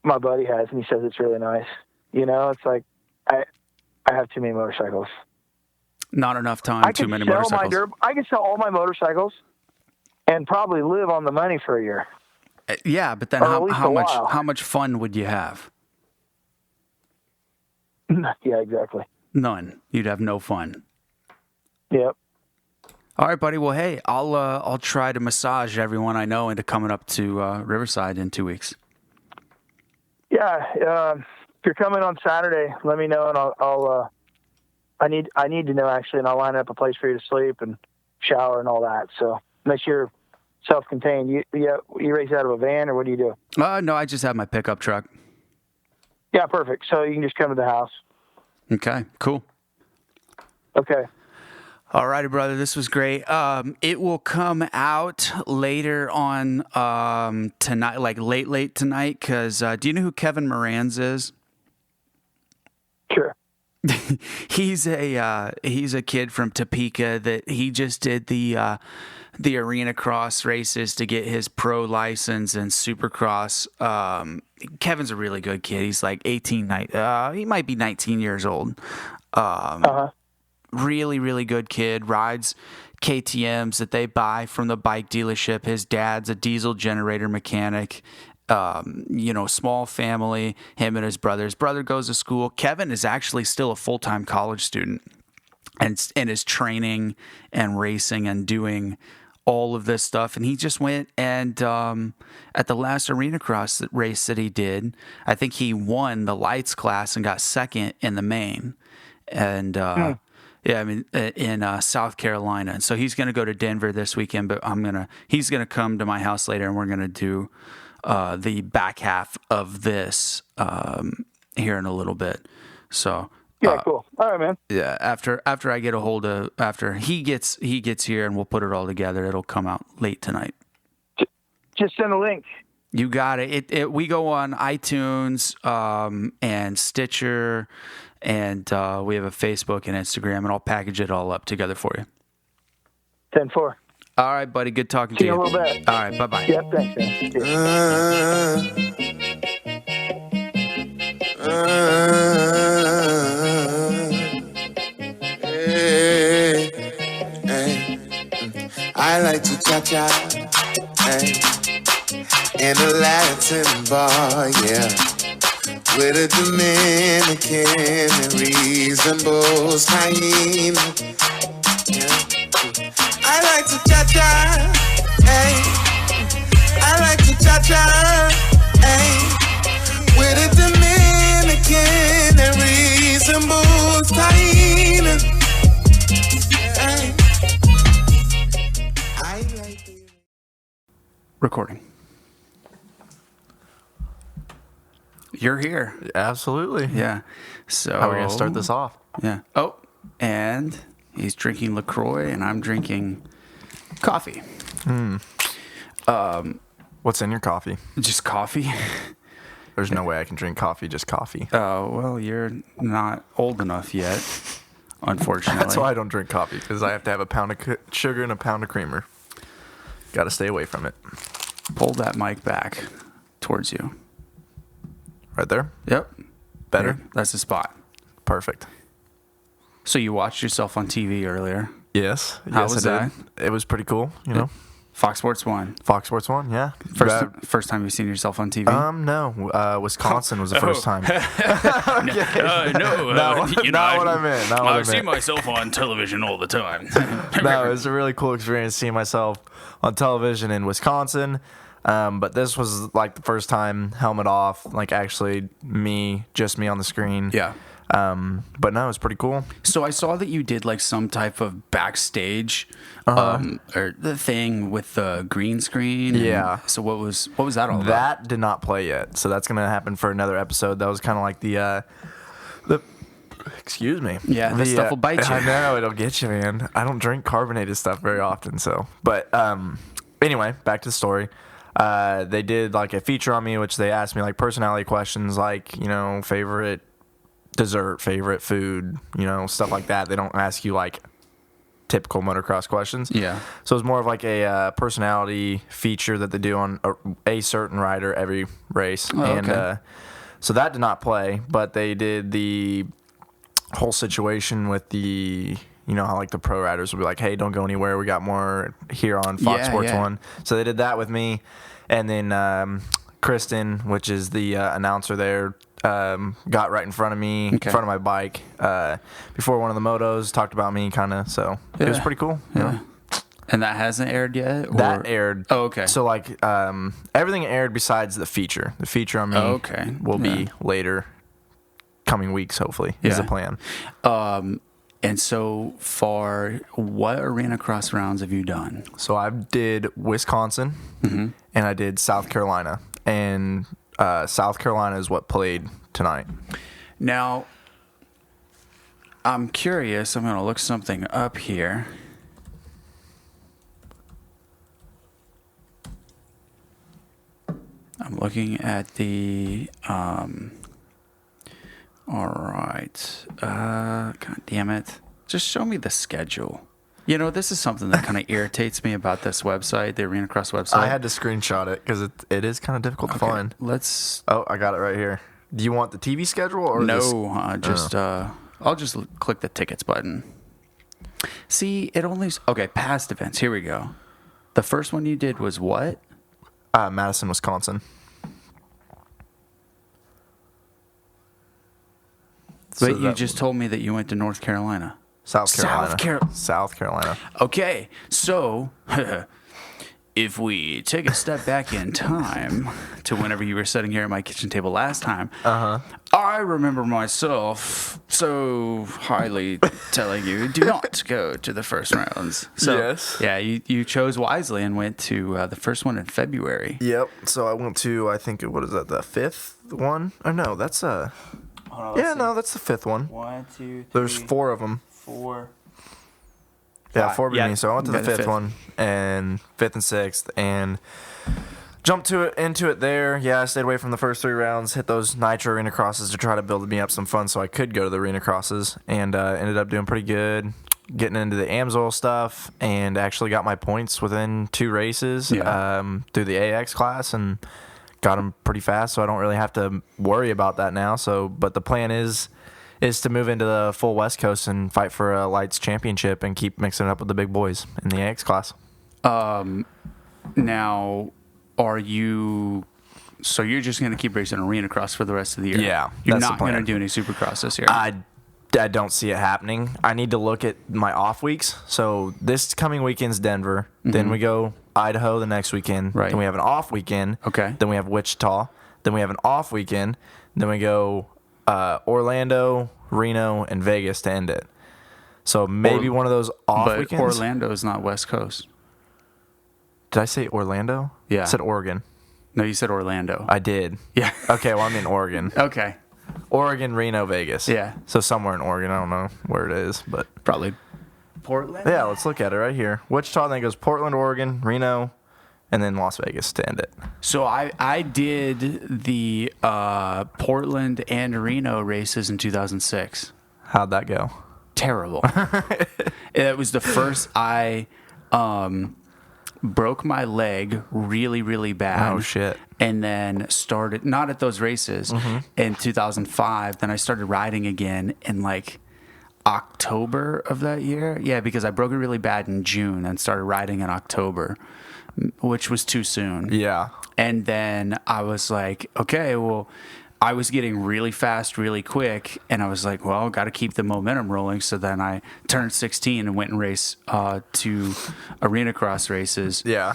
my buddy has, and he says it's really nice. You know, it's like, I have too many motorcycles. Not enough time, too many motorcycles. I could sell all my motorcycles and probably live on the money for a year. Yeah, but then how much fun would you have? Yeah, exactly. None. You'd have no fun. Yep. All right, buddy. Well, hey, I'll try to massage everyone I know into coming up to Riverside in 2 weeks. Yeah, if you're coming on Saturday, let me know, and I'll I need to know actually, and I'll line up a place for you to sleep and shower and all that. So make sure you're self-contained. You race out of a van, or what do you do? No, I just have my pickup truck. Yeah, perfect. So you can just come to the house. Okay, cool. Okay. All righty, brother. This was great. It will come out later on tonight, like late tonight. Because do you know who Kevin Moranz is? Sure. He's a kid from Topeka that he just did the arena cross races to get his pro license and supercross. Kevin's a really good kid. He's like 18, he might be 19 years old. Really, really good kid. Rides KTMs that they buy from the bike dealership. His dad's a diesel generator mechanic. Small family, him and his brother. His brother goes to school. Kevin is actually still a full-time college student and is training and racing and doing all of this stuff. And he just went and at the last arena cross race that he did, I think he won the lights class and got second in the main. And in South Carolina. And so he's going to go to Denver this weekend, but he's going to come to my house later, and we're going to do the back half of this here in a little bit. So yeah, cool. All right, man. Yeah, after I get a hold of, after he gets here, and we'll put it all together. It'll come out late tonight. Just send a link. You got it. We go on iTunes and Stitcher, and we have a Facebook and Instagram, and I'll package it all up together for you. 10-4. All right, buddy. Good talking to you. See you in a little bit. All right, bye-bye. Yep, thanks, man. I like to cha-cha, in a Latin bar, yeah, with a Dominican and reasonable hyena. Yeah. I like to cha-cha, I like to cha-cha, with a Dominican and reasonable hyena. Recording. You're here. Absolutely. Yeah. So how are we going to start this off? Yeah. Oh, and he's drinking LaCroix, and I'm drinking coffee. What's in your coffee? Just coffee. There's no way I can drink coffee, just coffee. Oh, well, you're not old enough yet, unfortunately. That's why I don't drink coffee, because I have to have a pound of sugar and a pound of creamer. Got to stay away from it. Pull that mic back towards you. Right there? Yep. Better? Yeah, that's the spot. Perfect. So you watched yourself on TV earlier? Yes. How yes, was I did. that? It was pretty cool, you know. Fox Sports 1. Fox Sports 1, yeah. First time you've seen yourself on TV? No. Wisconsin was the first time. No, not what I meant. I see myself on television all the time. No, it was a really cool experience seeing myself on television in Wisconsin. But this was like the first time helmet off, like actually just me on the screen. Yeah. But no, it was pretty cool. So I saw that you did like some type of backstage, or the thing with the green screen. Yeah. So what was that all about? That did not play yet, so that's gonna happen for another episode. That was kind of like the excuse me. Yeah, the stuff will bite you. I know, it'll get you, man. I don't drink carbonated stuff very often, so. But anyway, back to the story. They did like a feature on me, which they asked me like personality questions, like favorite dessert, favorite food, stuff like that. They don't ask you like typical motocross questions. Yeah. So it's more of like a personality feature that they do on a certain rider every race. Oh, and okay. So that did not play, but they did the whole situation with the, how like the pro riders will be like, hey, don't go anywhere. We got more here on Fox Sports 1. So they did that with me. And then Kristen, which is the announcer there, got right in front of me, in front of my bike, before one of the motos, talked about me kind of. So it was pretty cool. Yeah. And that hasn't aired yet? Or? That aired. Oh, okay. So like everything aired besides the feature. The feature on me will be later, coming weeks, hopefully, is the plan. And so far, what arena cross rounds have you done? So I did Wisconsin, and I did South Carolina, and South Carolina is what played tonight. Now, I'm curious. I'm going to look something up here. I'm looking at the. All right. God damn it. Just show me the schedule. You know, this is something that kind of irritates me about this website, the Arena Cross website. I had to screenshot it because it is kind of difficult to find. Let's. Oh, I got it right here. Do you want the TV schedule or No, I'll just click the tickets button. See, it only. Okay, past events. Here we go. The first one you did was what? Madison, Wisconsin. But you just told me that you went to North Carolina. South Carolina. Okay, so if we take a step back in time to whenever you were sitting here at my kitchen table last time, I remember myself so highly telling you, do not go to the first rounds. So, yes. Yeah, you chose wisely and went to the first one in February. Yep. So I went to, I think, what is that, the fifth one? Or no, that's that's the fifth one. 1, 2, 3. There's 4 of them. 4. Yeah, 4 beginning. Yeah, so I went to the fifth one, and 5th and 6th, and jumped into it there. Yeah, I stayed away from the first 3 rounds, hit those Nitro Arena Crosses to try to build me up some fun so I could go to the Arena Crosses, and ended up doing pretty good, getting into the AMSOIL stuff, and actually got my points within 2 races through the AX class, and got them pretty fast, so I don't really have to worry about that now. So, but the plan is to move into the full West Coast and fight for a Lights Championship and keep mixing it up with the big boys in the AX class. Now, are you... So you're just going to keep racing Arena Cross for the rest of the year? Yeah, You're that's not the plan. going to do any Supercross this year? I don't see it happening. I need to look at my off weeks. So this coming weekend's Denver. Then we go Idaho the next weekend. Right. Then we have an off weekend. Okay. Then we have Wichita. Then we have an off weekend. Then we go Orlando, Reno, and Vegas to end it. So maybe one of those off but weekends. Orlando is not West Coast. Did I say Orlando? Yeah. I said Oregon. No, you said Orlando. I did. Yeah. Okay, well, I'm in Oregon. Okay. Oregon, Reno, Vegas. Yeah. So somewhere in Oregon. I don't know where it is, but Probably Portland? yeah, let's look at it right here. Wichita, then it goes Portland, Oregon, Reno, and then Las Vegas to end it. So I did the Portland and Reno races in 2006. How'd that go? Terrible. It was the first I broke my leg really, really bad. Oh, shit. And then started, not at those races, in 2005. Then I started riding again in like October of that year. Yeah, because I broke it really bad in June and started riding in October, which was too soon. Yeah. And then I was like, okay, well, I was getting really fast, really quick. And I was like, well, got to keep the momentum rolling. So then I turned 16 and went and raced 2 Arena Cross races. Yeah.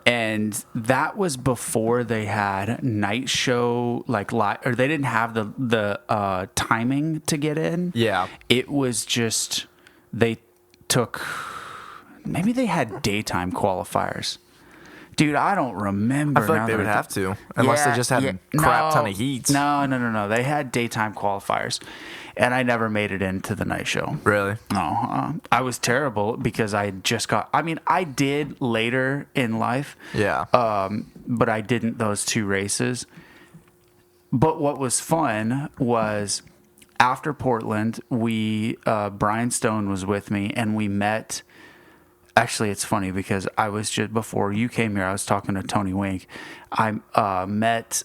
And that was before they had night show, or they didn't have the timing to get in. Yeah. It was just, maybe they had daytime qualifiers. Dude, I don't remember. I feel like they would have to, unless they just had a crap ton of heats. No. They had daytime qualifiers, and I never made it into the night show. Really? No, I was terrible because I just got. I mean, I did later in life. Yeah. But I didn't those 2 races. But what was fun was after Portland, Brian Stone was with me, and we met. Actually, it's funny because I was just before you came here, I was talking to Tony Wenck. I met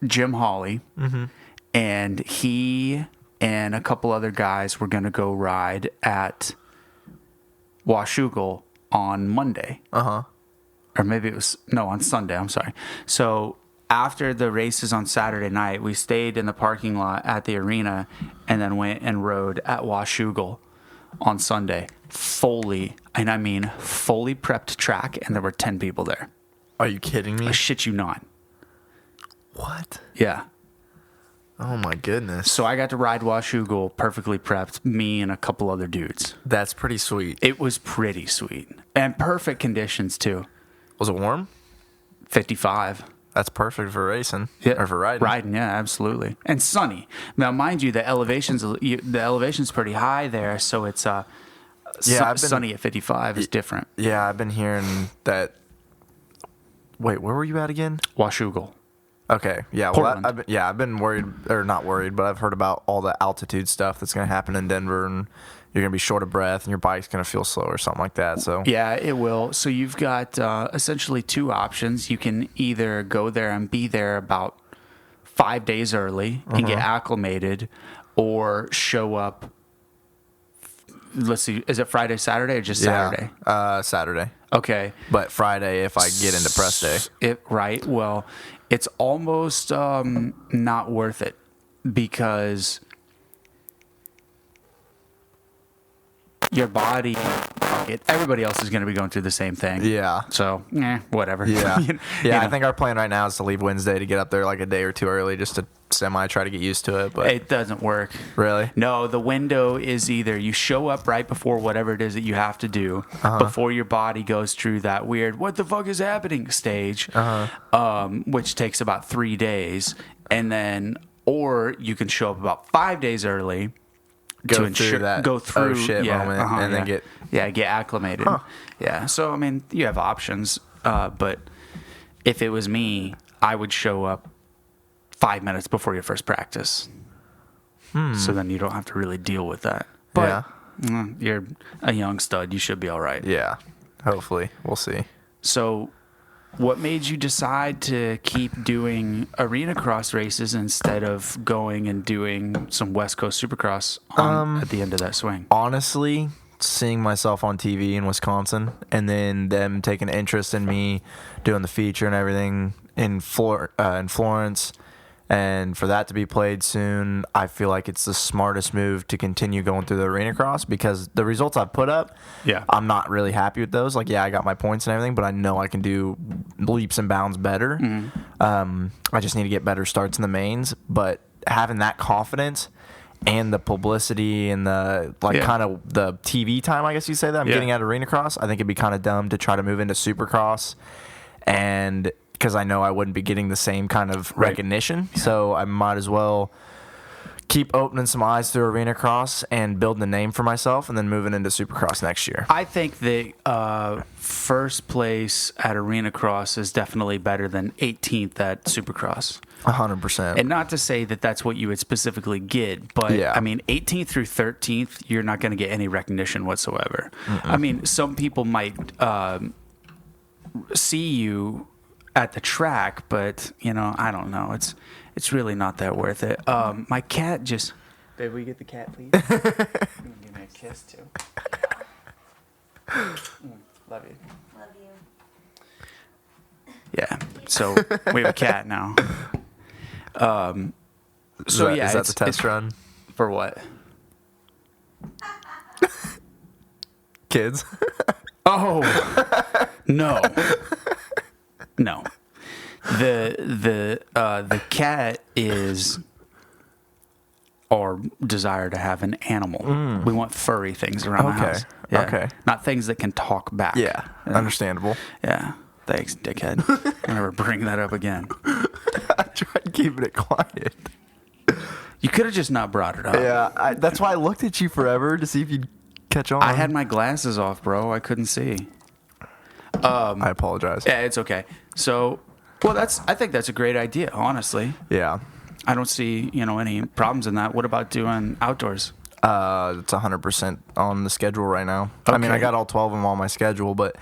Jim Hawley, and he and a couple other guys were going to go ride at Washougal on Monday. Or maybe it was, on Sunday, I'm sorry. So after the races on Saturday night, we stayed in the parking lot at the arena and then went and rode at Washougal on Sunday. Fully prepped track, and there were 10 people there. Are you kidding me? I shit you not. What? Yeah. Oh my goodness. So I got to ride Washougal perfectly prepped, me and a couple other dudes. That's pretty sweet. It was pretty sweet. And perfect conditions too. Was it warm? 55. That's perfect for racing. Yeah. Or for riding. Riding, yeah, absolutely. And sunny. Now, mind you, the elevation's pretty high there, so it's sunny at 55 is different. Yeah, I've been hearing that. Wait, where were you at again? Washougal. Okay, yeah. Well, I've been worried, or not worried, but I've heard about all the altitude stuff that's going to happen in Denver, and you're going to be short of breath, and your bike's going to feel slow or something like that. So yeah, it will. So you've got essentially two options. You can either go there and be there about 5 days early and get acclimated, or show up. Let's see, is it Friday, Saturday, or just Saturday? Saturday. Okay. But Friday if I get into press day. Right. Well, it's almost not worth it because your body, everybody else is going to be going through the same thing. Yeah. So, whatever. Yeah. You I know. think our plan right now is to leave Wednesday to get up there like a day or two early just to try to get used to it. But It doesn't work. Really? No, the window is either you show up right before whatever it is that you have to do, before your body goes through that weird, what the fuck is happening stage, which takes about 3 days. And then, or you can show up about 5 days early. Go through oh shit moment and then get acclimated. Yeah. So, I mean, you have options. But if it was me, I would show up 5 minutes before your first practice. So then you don't have to really deal with that. But you're a young stud. You should be all right. Yeah. Hopefully. We'll see. So what made you decide to keep doing arena cross races instead of going and doing some West Coast Supercross at the end of that swing? Honestly, seeing myself on TV in Wisconsin and then them taking interest in me doing the feature and everything in Florence, and for that to be played soon, I feel like it's the smartest move to continue going through the arena cross because the results I've put up, I'm not really happy with those. Like, I got my points and everything, but I know I can do leaps and bounds better. I just need to get better starts in the mains. But having that confidence and the publicity and the kind of the TV time, I guess you say that I'm getting at arena cross, I think it'd be kind of dumb to try to move into Supercross, and because I know I wouldn't be getting the same kind of recognition. So I might as well keep opening some eyes through arena cross and building a name for myself and then moving into Supercross next year. I think that first place at arena cross is definitely better than 18th at Supercross. 100%. And not to say that that's what you would specifically get, but I mean, 18th through 13th, you're not going to get any recognition whatsoever. I mean, some people might see you at the track, but I don't know. It's really not that worth it. My cat just. Babe, will you get the cat, please? Give me a kiss too. Love you. Love you. Yeah. So we have a cat now. Is that the test run for what? Kids. Oh no. No, the cat is our desire to have an animal. We want furry things around the house. Yeah. Okay. Not things that can talk back. Yeah. Understandable. Yeah. Thanks, dickhead. I'll never bring that up again. I tried keeping it quiet. You could have just not brought it up. Yeah. That's why I looked at you forever to see if you'd catch on. I had my glasses off, bro. I couldn't see. I apologize. Yeah, it's okay. So, well, I think that's a great idea, honestly. Yeah. I don't see, any problems in that. What about doing outdoors? It's 100% on the schedule right now. Okay. I mean, I got all 12 of them on my schedule, but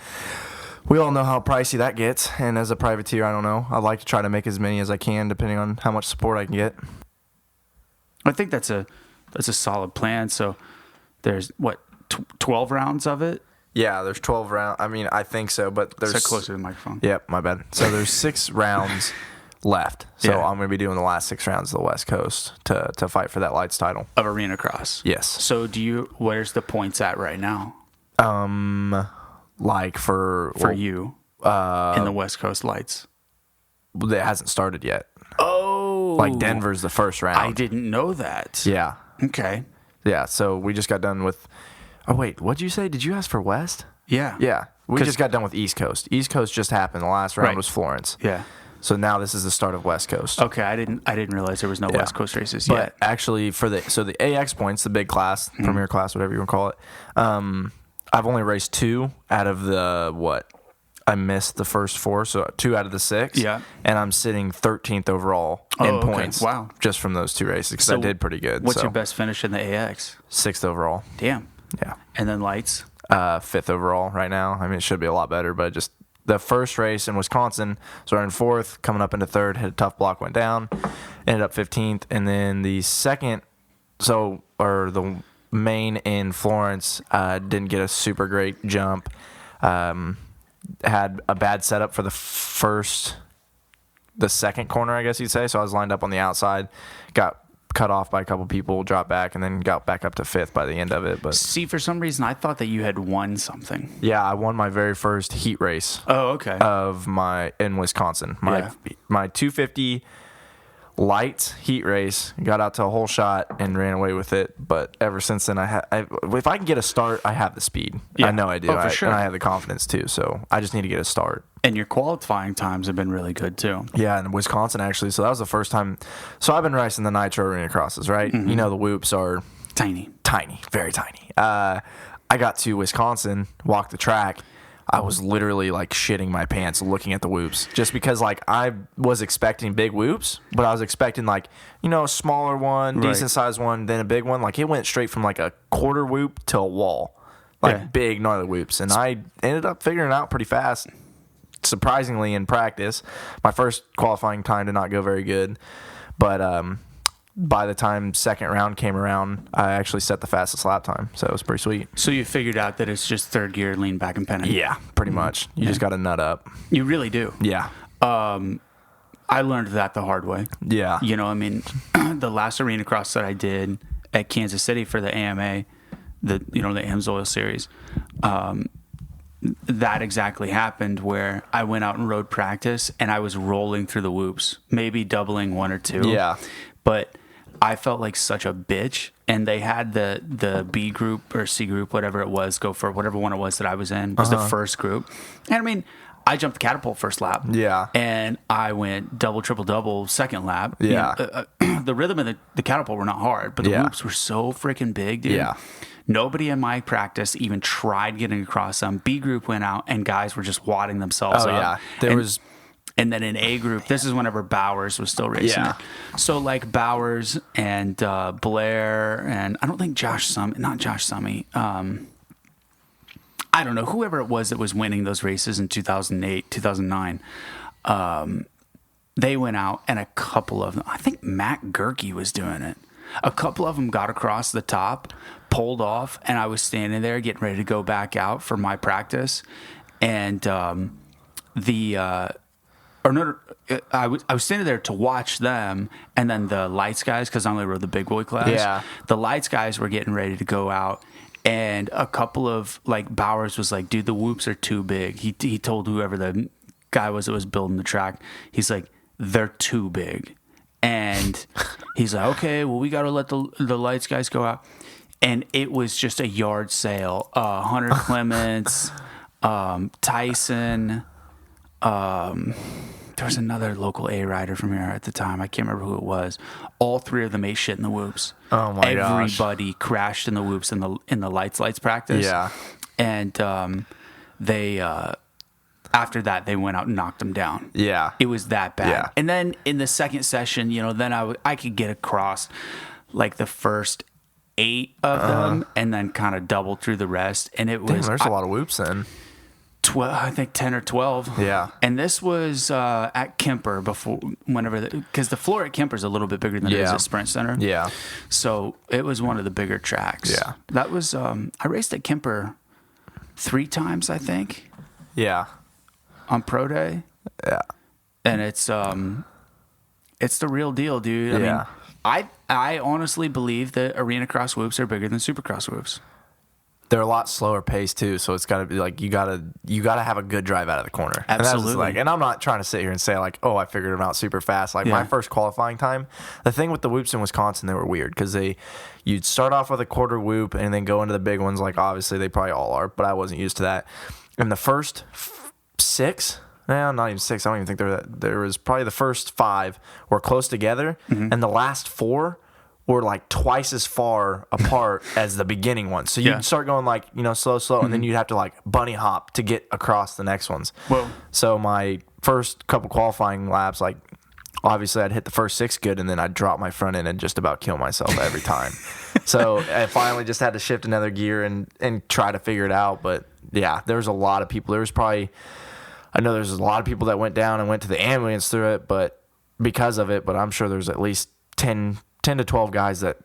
we all know how pricey that gets. And as a privateer, I don't know. I'd like to try to make as many as I can, depending on how much support I can get. I think that's a solid plan. So there's 12 rounds of it? Yeah, there's 12 rounds. I mean, I think so, but there's... Sit closer to the microphone. Yep, my bad. So there's 6 rounds left. So I'm going to be doing the last 6 rounds of the West Coast to fight for that lights title. Of arena cross? Yes. So where's the points at right now? Like for you in the West Coast lights? It hasn't started yet. Oh, Like Denver's the first round. I didn't know that. Yeah. Okay. Yeah. So we just got done with. Oh wait, what'd you say? Did you ask for West? Yeah. Yeah. We just got done with East Coast. East Coast just happened. The last round was Florence. Yeah. So now this is the start of West Coast. Okay, I didn't realize there was no West Coast races but yet. actually, the AX points, the big class, premier class, whatever you want to call it, I've only raced 2 out of the I missed the first 4, so 2 out of the 6. Yeah. And I'm sitting 13th overall in points. Wow. Just from those 2 races because I did pretty good. What's your best finish in the AX? 6th overall. Damn. Yeah. And then lights? 5th overall right now. I mean, it should be a lot better, but just the first race in Wisconsin, so we're in 4th, coming up into 3rd, hit a tough block, went down, ended up 15th, and then the the main in Florence didn't get a super great jump. Had a bad setup for the second corner, I guess you'd say. So I was lined up on the outside, got cut off by a couple people, dropped back, and then got back up to 5th by the end of it. But see, for some reason, I thought that you had won something. Yeah, I won my very first heat race. Oh, okay. In Wisconsin, my 250 light heat race, got out to a whole shot and ran away with it. But ever since then, if I can get a start, I have the speed. Yeah. I know I do. Oh, for sure. And I have the confidence too. So I just need to get a start. And your qualifying times have been really good too. Yeah, in Wisconsin actually. So that was the first time. So I've been racing the Nitro Arena Crosses, right? Mm-hmm. You know the whoops are tiny, very tiny. I got to Wisconsin, walked the track. I was literally like shitting my pants looking at the whoops, just because like I was expecting big whoops, but I was expecting like, a smaller one, decent sized one, then a big one. Like it went straight from like a quarter whoop to a wall, like big gnarly whoops, and I ended up figuring it out pretty fast. Surprisingly, in practice, my first qualifying time did not go very good, but by the time second round came around, I actually set the fastest lap time, so it was pretty sweet. So you figured out that it's just third gear, lean back and penning. Yeah, pretty much. You just got to nut up. You really do. Yeah. I learned that the hard way. Yeah. The last arena cross that I did at Kansas City for the AMA, the Amsoil series, that exactly happened where I went out and rode practice and I was rolling through the whoops, maybe doubling 1 or 2. Yeah. But I felt like such a bitch, and they had the B group or C group, whatever it was, go for whatever one it was that I was in, was the first group. And I mean, I jumped the catapult first lap. Yeah. And I went double, triple, double second lap. Yeah. The rhythm of the catapult were not hard, but the whoops were so freaking big, dude. Yeah. Nobody in my practice even tried getting across them. B group went out, and guys were just wadding themselves up. Yeah. And then in A group, this is whenever Bowers was still racing. Yeah. So like Bowers and Blair, and I don't think not Josh Summey. I don't know, whoever it was that was winning those races in 2008, 2009. They went out, and a couple of them, I think Matt Gerke was doing it. A couple of them got across the top, pulled off, and I was standing there getting ready to go back out for my practice. And I was standing there to watch them, and then the lights guys, because I only rode the big boy class. Yeah. The lights guys were getting ready to go out, and a couple of Bowers was like, "Dude, the whoops are too big." He told whoever the guy was that was building the track, he's like, "They're too big," and he's like, "Okay, well, we got to let the lights guys go out," and it was just a yard sale. Hunter Clements, Tyson. There was another local A rider from here at the time. I can't remember who it was. All 3 of them ate shit in the whoops. Oh my gosh! Everybody crashed in the whoops in the lights practice. Yeah. And they after that they went out and knocked them down. Yeah. It was that bad. Yeah. And then in the second session, then I could get across like the first 8 of them, and then kind of double through the rest. And it was there's a lot of whoops then. 12, I think 10 or 12. Yeah. And this was at Kemper because the floor at Kemper is a little bit bigger than it is at Sprint Center. Yeah. So it was one of the bigger tracks. Yeah. That was, I raced at Kemper 3 times, I think. Yeah. On Pro Day. Yeah. And it's the real deal, dude. Yeah. I mean, I honestly believe that arena cross whoops are bigger than supercross whoops. they're a lot slower paced too, so it's got to be like you gotta have a good drive out of the corner. Absolutely. And I'm not trying to sit here and say like, oh, I figured them out super fast. Like my first qualifying time, the thing with the whoops in Wisconsin, they were weird because you'd start off with a quarter whoop and then go into the big ones. Like obviously they probably all are, but I wasn't used to that. And the first 6. No, not even 6. I don't even think there was probably the first 5 were close together, and the last 4 were like twice as far apart as the beginning ones. So you'd start going like, slow, and then you'd have to like bunny hop to get across the next ones. Whoa. So my first couple qualifying laps, like obviously I'd hit the first 6 good, and then I'd drop my front end and just about kill myself every time. So I finally just had to shift another gear and try to figure it out. But yeah, there was a lot of people. I know there's a lot of people that went down and went to the ambulance through it, but because of it. But I'm sure there's at least 10 to 12 guys that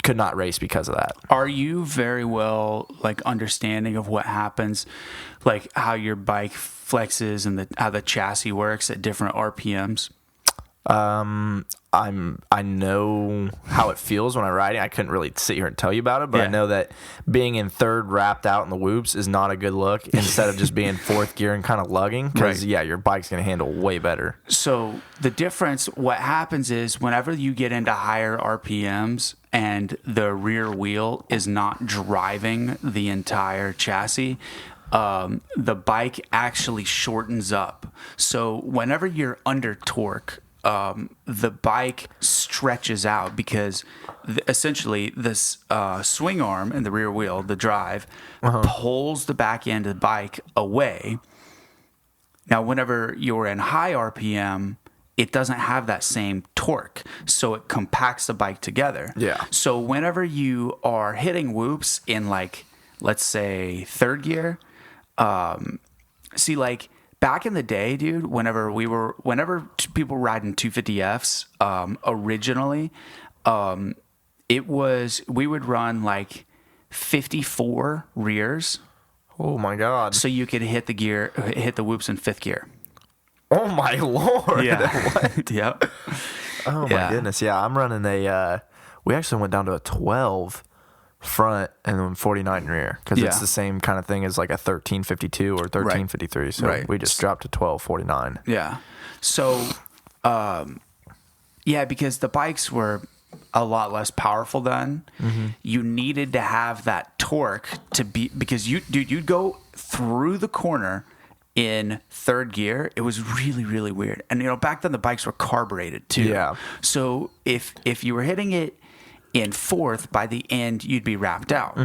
could not race because of that. Are you very well like understanding of what happens, like how your bike flexes and how the chassis works at different RPMs? I know how it feels when I ride it. I couldn't really sit here and tell you about it, but I know that being in third wrapped out in the whoops is not a good look instead of just being fourth gear and kind of lugging because, your bike's going to handle way better. So the difference, what happens is whenever you get into higher RPMs and the rear wheel is not driving the entire chassis, the bike actually shortens up. So whenever you're under torque, the bike stretches out because essentially this swing arm and the rear wheel, the drive, pulls the back end of the bike away. Now, whenever you're in high RPM, it doesn't have that same torque, so it compacts the bike together. Yeah. So whenever you are hitting whoops in like, let's say third gear, back in the day, dude, whenever people were riding 250Fs, originally, we would run like 54 rears. Oh my God. So you could hit the whoops in 5th gear. Oh my Lord. Yeah. What? Yep. Oh my goodness. Yeah. I'm running we actually went down to a 12 front and then 49 rear because it's the same kind of thing as like a 1352 or 1353. So we just dropped to 1249. Yeah. So, because the bikes were a lot less powerful then. You needed to have that torque to be, because you'd go through the corner in third gear. It was really, really weird. And back then the bikes were carbureted too. Yeah. So if you were hitting it in 4th, by the end you'd be wrapped out.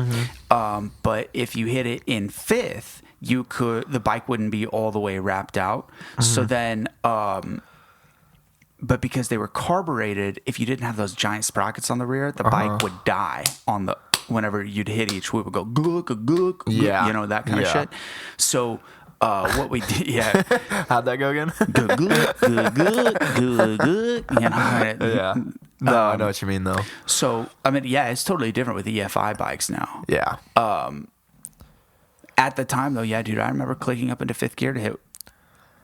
But if you hit it in 5th, the bike wouldn't be all the way wrapped out. So then, but because they were carbureted, if you didn't have those giant sprockets on the rear, the bike would die whenever you'd hit each whoop, it would go gluk, that kind of shit. So what we did, how'd that go again? No, I know what you mean though. So it's totally different with the EFI bikes now. Yeah. At the time though, dude, I remember clicking up into 5th gear to hit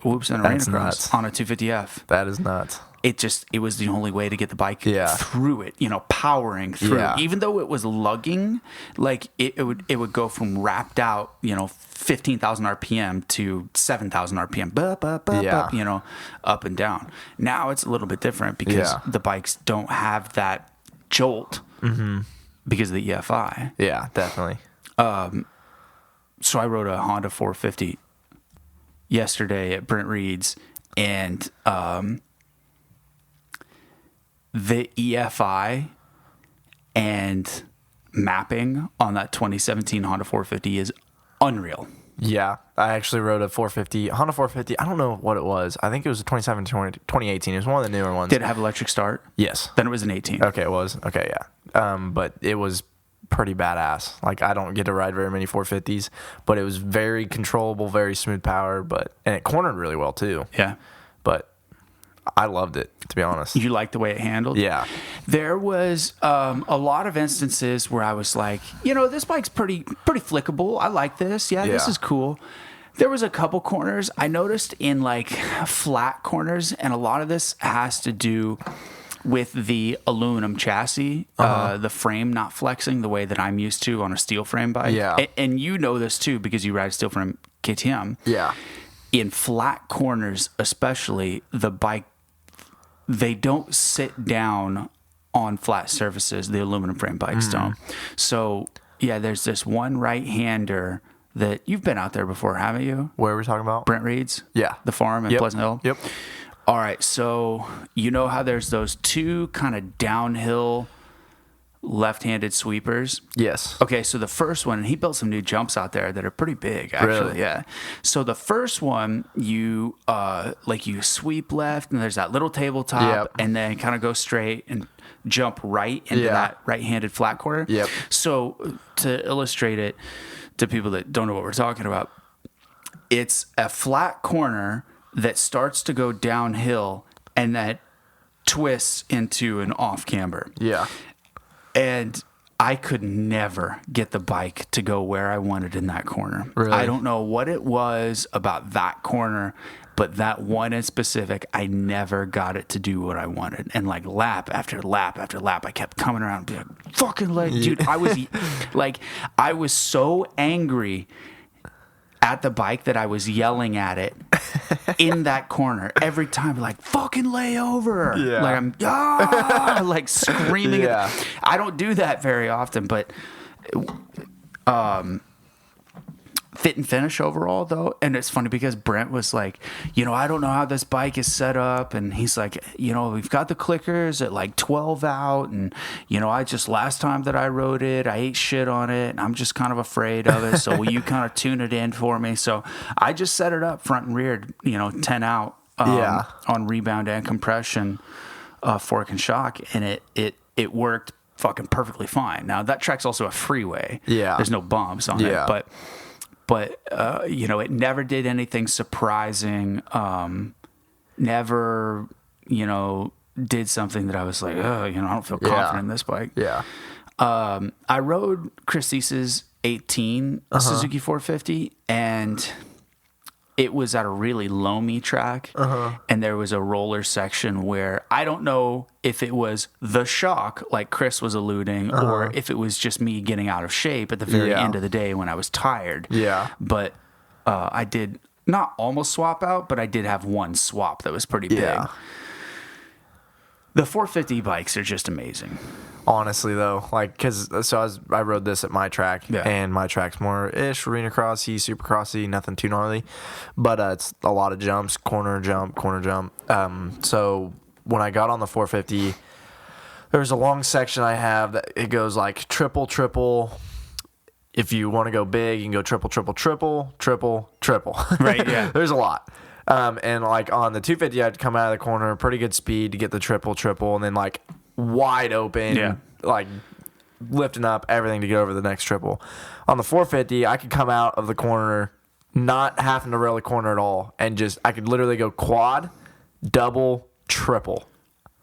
whoops and arena cross on a 250F. That is nuts. It was the only way to get the bike through it, powering through. Even though it was lugging, like it would go from wrapped out, 15,000 RPM to 7,000 RPM, up and down. Now it's a little bit different because the bikes don't have that jolt because of the EFI. Yeah, definitely. So I rode a Honda 450 yesterday at Brent Reed's, and the EFI and mapping on that 2017 Honda 450 is unreal. Yeah, I actually rode a Honda 450. I don't know what it was. I think it was a 2017, 2018. It was one of the newer ones. Did it have electric start? Yes. Then it was an 18. Okay, it was. Okay, yeah. But it was pretty badass. Like, I don't get to ride very many 450s, but it was very controllable, very smooth power, and it cornered really well too. Yeah. But I loved it, to be honest. You liked the way it handled? Yeah. There was a lot of instances where I was like, this bike's pretty flickable. I like this. Yeah, this is cool. There was a couple corners I noticed in like flat corners, and a lot of this has to do with the aluminum chassis, the frame not flexing the way that I'm used to on a steel frame bike. Yeah. And you know this too because you ride steel frame KTM. Yeah. In flat corners, especially, the bike, they don't sit down on flat surfaces. The aluminum frame bikes don't. So, yeah, there's this one right-hander that you've been out there before, haven't you? Where are we talking about? Brent Reed's? Yeah. The farm in Pleasant Hill? Yep. All right, so you know how there's those two kind of downhill left-handed sweepers? Yes. Okay, so the first one, and he built some new jumps out there that are pretty big, actually. Really? Yeah. So the first one, you you sweep left, and there's that little tabletop, and then kind of go straight and jump right into that right-handed flat corner. Yep. So to illustrate it to people that don't know what we're talking about, it's a flat corner that starts to go downhill and that twists into an off camber. Yeah. And I could never get the bike to go where I wanted in that corner. Really? I don't know what it was about that corner, but that one in specific, I never got it to do what I wanted. And like lap after lap after lap, I kept coming around and being like, fucking leg, dude. I was so angry at the bike that I was yelling at it in that corner every time, like, fucking lay over. Yeah. Like I'm like screaming. Yeah. I don't do that very often, but fit and finish overall though. And it's funny because Brent was like, I don't know how this bike is set up. And he's like, we've got the clickers at like 12 out. And, I just, last time that I rode it, I ate shit on it and I'm just kind of afraid of it. So will you kind of tune it in for me? So I just set it up front and rear, 10 out on rebound and compression, fork and shock. And it worked fucking perfectly fine. Now that track's also a freeway. Yeah. There's no bumps on it, but it never did anything surprising. Never, did something that I was like, I don't feel confident in this bike. Yeah. I rode Chris Cease's 18 Suzuki 450, and it was at a really loamy track, and there was a roller section where I don't know if it was the shock, like Chris was alluding, or if it was just me getting out of shape at the very end of the day when I was tired. Yeah. But I did not almost swap out, but I did have one swap that was pretty big. The 450 bikes are just amazing. Honestly, though, I rode this at my track, and my track's more-ish arena crossy, super crossy, nothing too gnarly, but it's a lot of jumps, corner jump. So when I got on the 450, there's a long section I have that it goes like triple. If you want to go big, you can go triple. Right, yeah. There's a lot. And like on the 250, I'd come out of the corner, pretty good speed to get the triple, and then like wide open, like lifting up everything to get over the next triple. On the 450, I could come out of the corner, not having to rail the corner at all, and I could literally go quad, double, triple.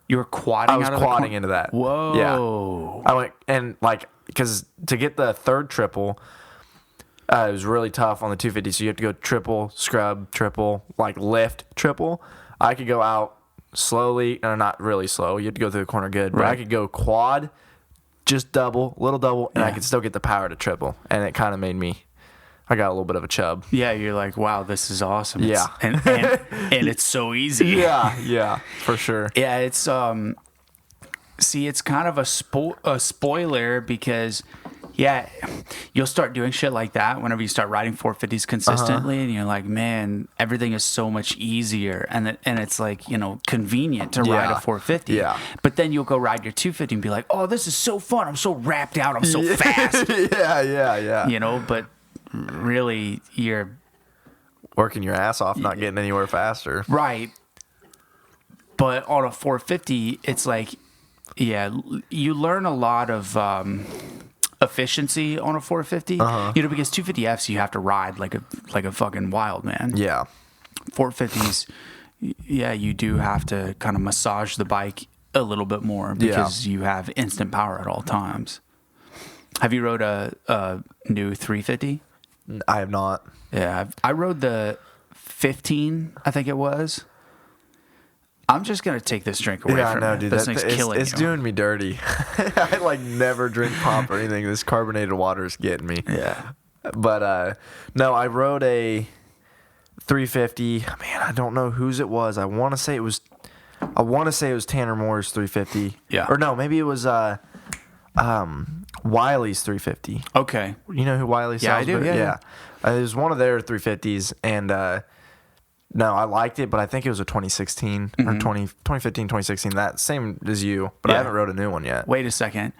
You were quadding? I was quadding into that. Whoa. Yeah. I went, and because to get the third triple, it was really tough on the 250, so you have to go triple, scrub, triple, lift, triple. I could go out slowly, or not really slow. You have to go through the corner good. But I could go quad, just little double, and I could still get the power to triple. And it kind of made me, I got a little bit of a chub. Yeah, you're like, wow, this is awesome. Yeah. And it's so easy. Yeah, for sure. Yeah, it's, it's kind of a spoiler because... Yeah, you'll start doing shit like that whenever you start riding 450s consistently, and you're like, man, everything is so much easier, and it's like, convenient to ride a 450. Yeah. But then you'll go ride your 250 and be like, oh, this is so fun. I'm so wrapped out. I'm so fast. Yeah. But really, you're working your ass off, not getting anywhere faster. Right. But on a 450, it's like, you learn a lot of efficiency on a 450, because 250Fs you have to ride like a fucking wild man. Yeah. 450s, you do have to kind of massage the bike a little bit more because you have instant power at all times. Have you rode a new 350? I have not. Yeah, I rode the 15, I think it was. I'm just gonna take this drink away from no, me. dude, This thing's killing it's you. doing me dirty. I like never drink pop or anything. This carbonated water is getting me. Yeah. But no, I rode a 350. Man, I don't know whose it was. I want to say it was Tanner Moore's 350. Yeah. Or no, maybe it was Wiley's 350. Okay. You know who Wiley Yeah, I do. Yeah. It was one of their 350s, and no, I liked it, but I think it was a 2016 or 2015, 2016. That same as you, but I Yeah. haven't rode a new one yet. Wait a second.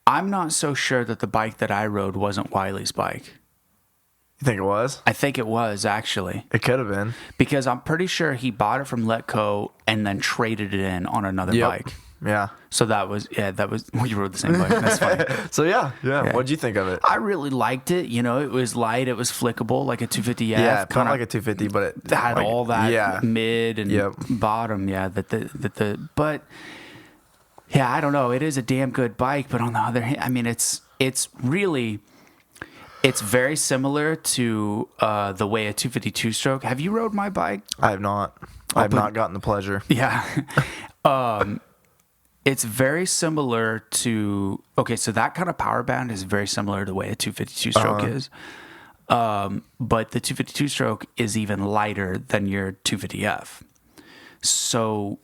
I'm not so sure that the bike that I rode wasn't Wiley's bike. You think it was? I think it was, actually. It could have been. Because I'm pretty sure he bought it from Letco and then traded it in on another bike. Yeah. So that was well, you rode the same bike. That's funny. So yeah. What'd you think of it? I really liked it. You know, it was light. It was flickable, like a 250F. Yeah, kind of like a 250, but it had like, all that mid and bottom. Yeah, but yeah, I don't know. It is a damn good bike, but on the other hand, I mean, it's very similar to the way a 252 stroke. Have you rode my bike? I have not. I have not gotten the pleasure. Yeah. It's very similar to, so that kind of power band is very similar to the way a 252 stroke is. But the 252 stroke is even lighter than your 250F. So,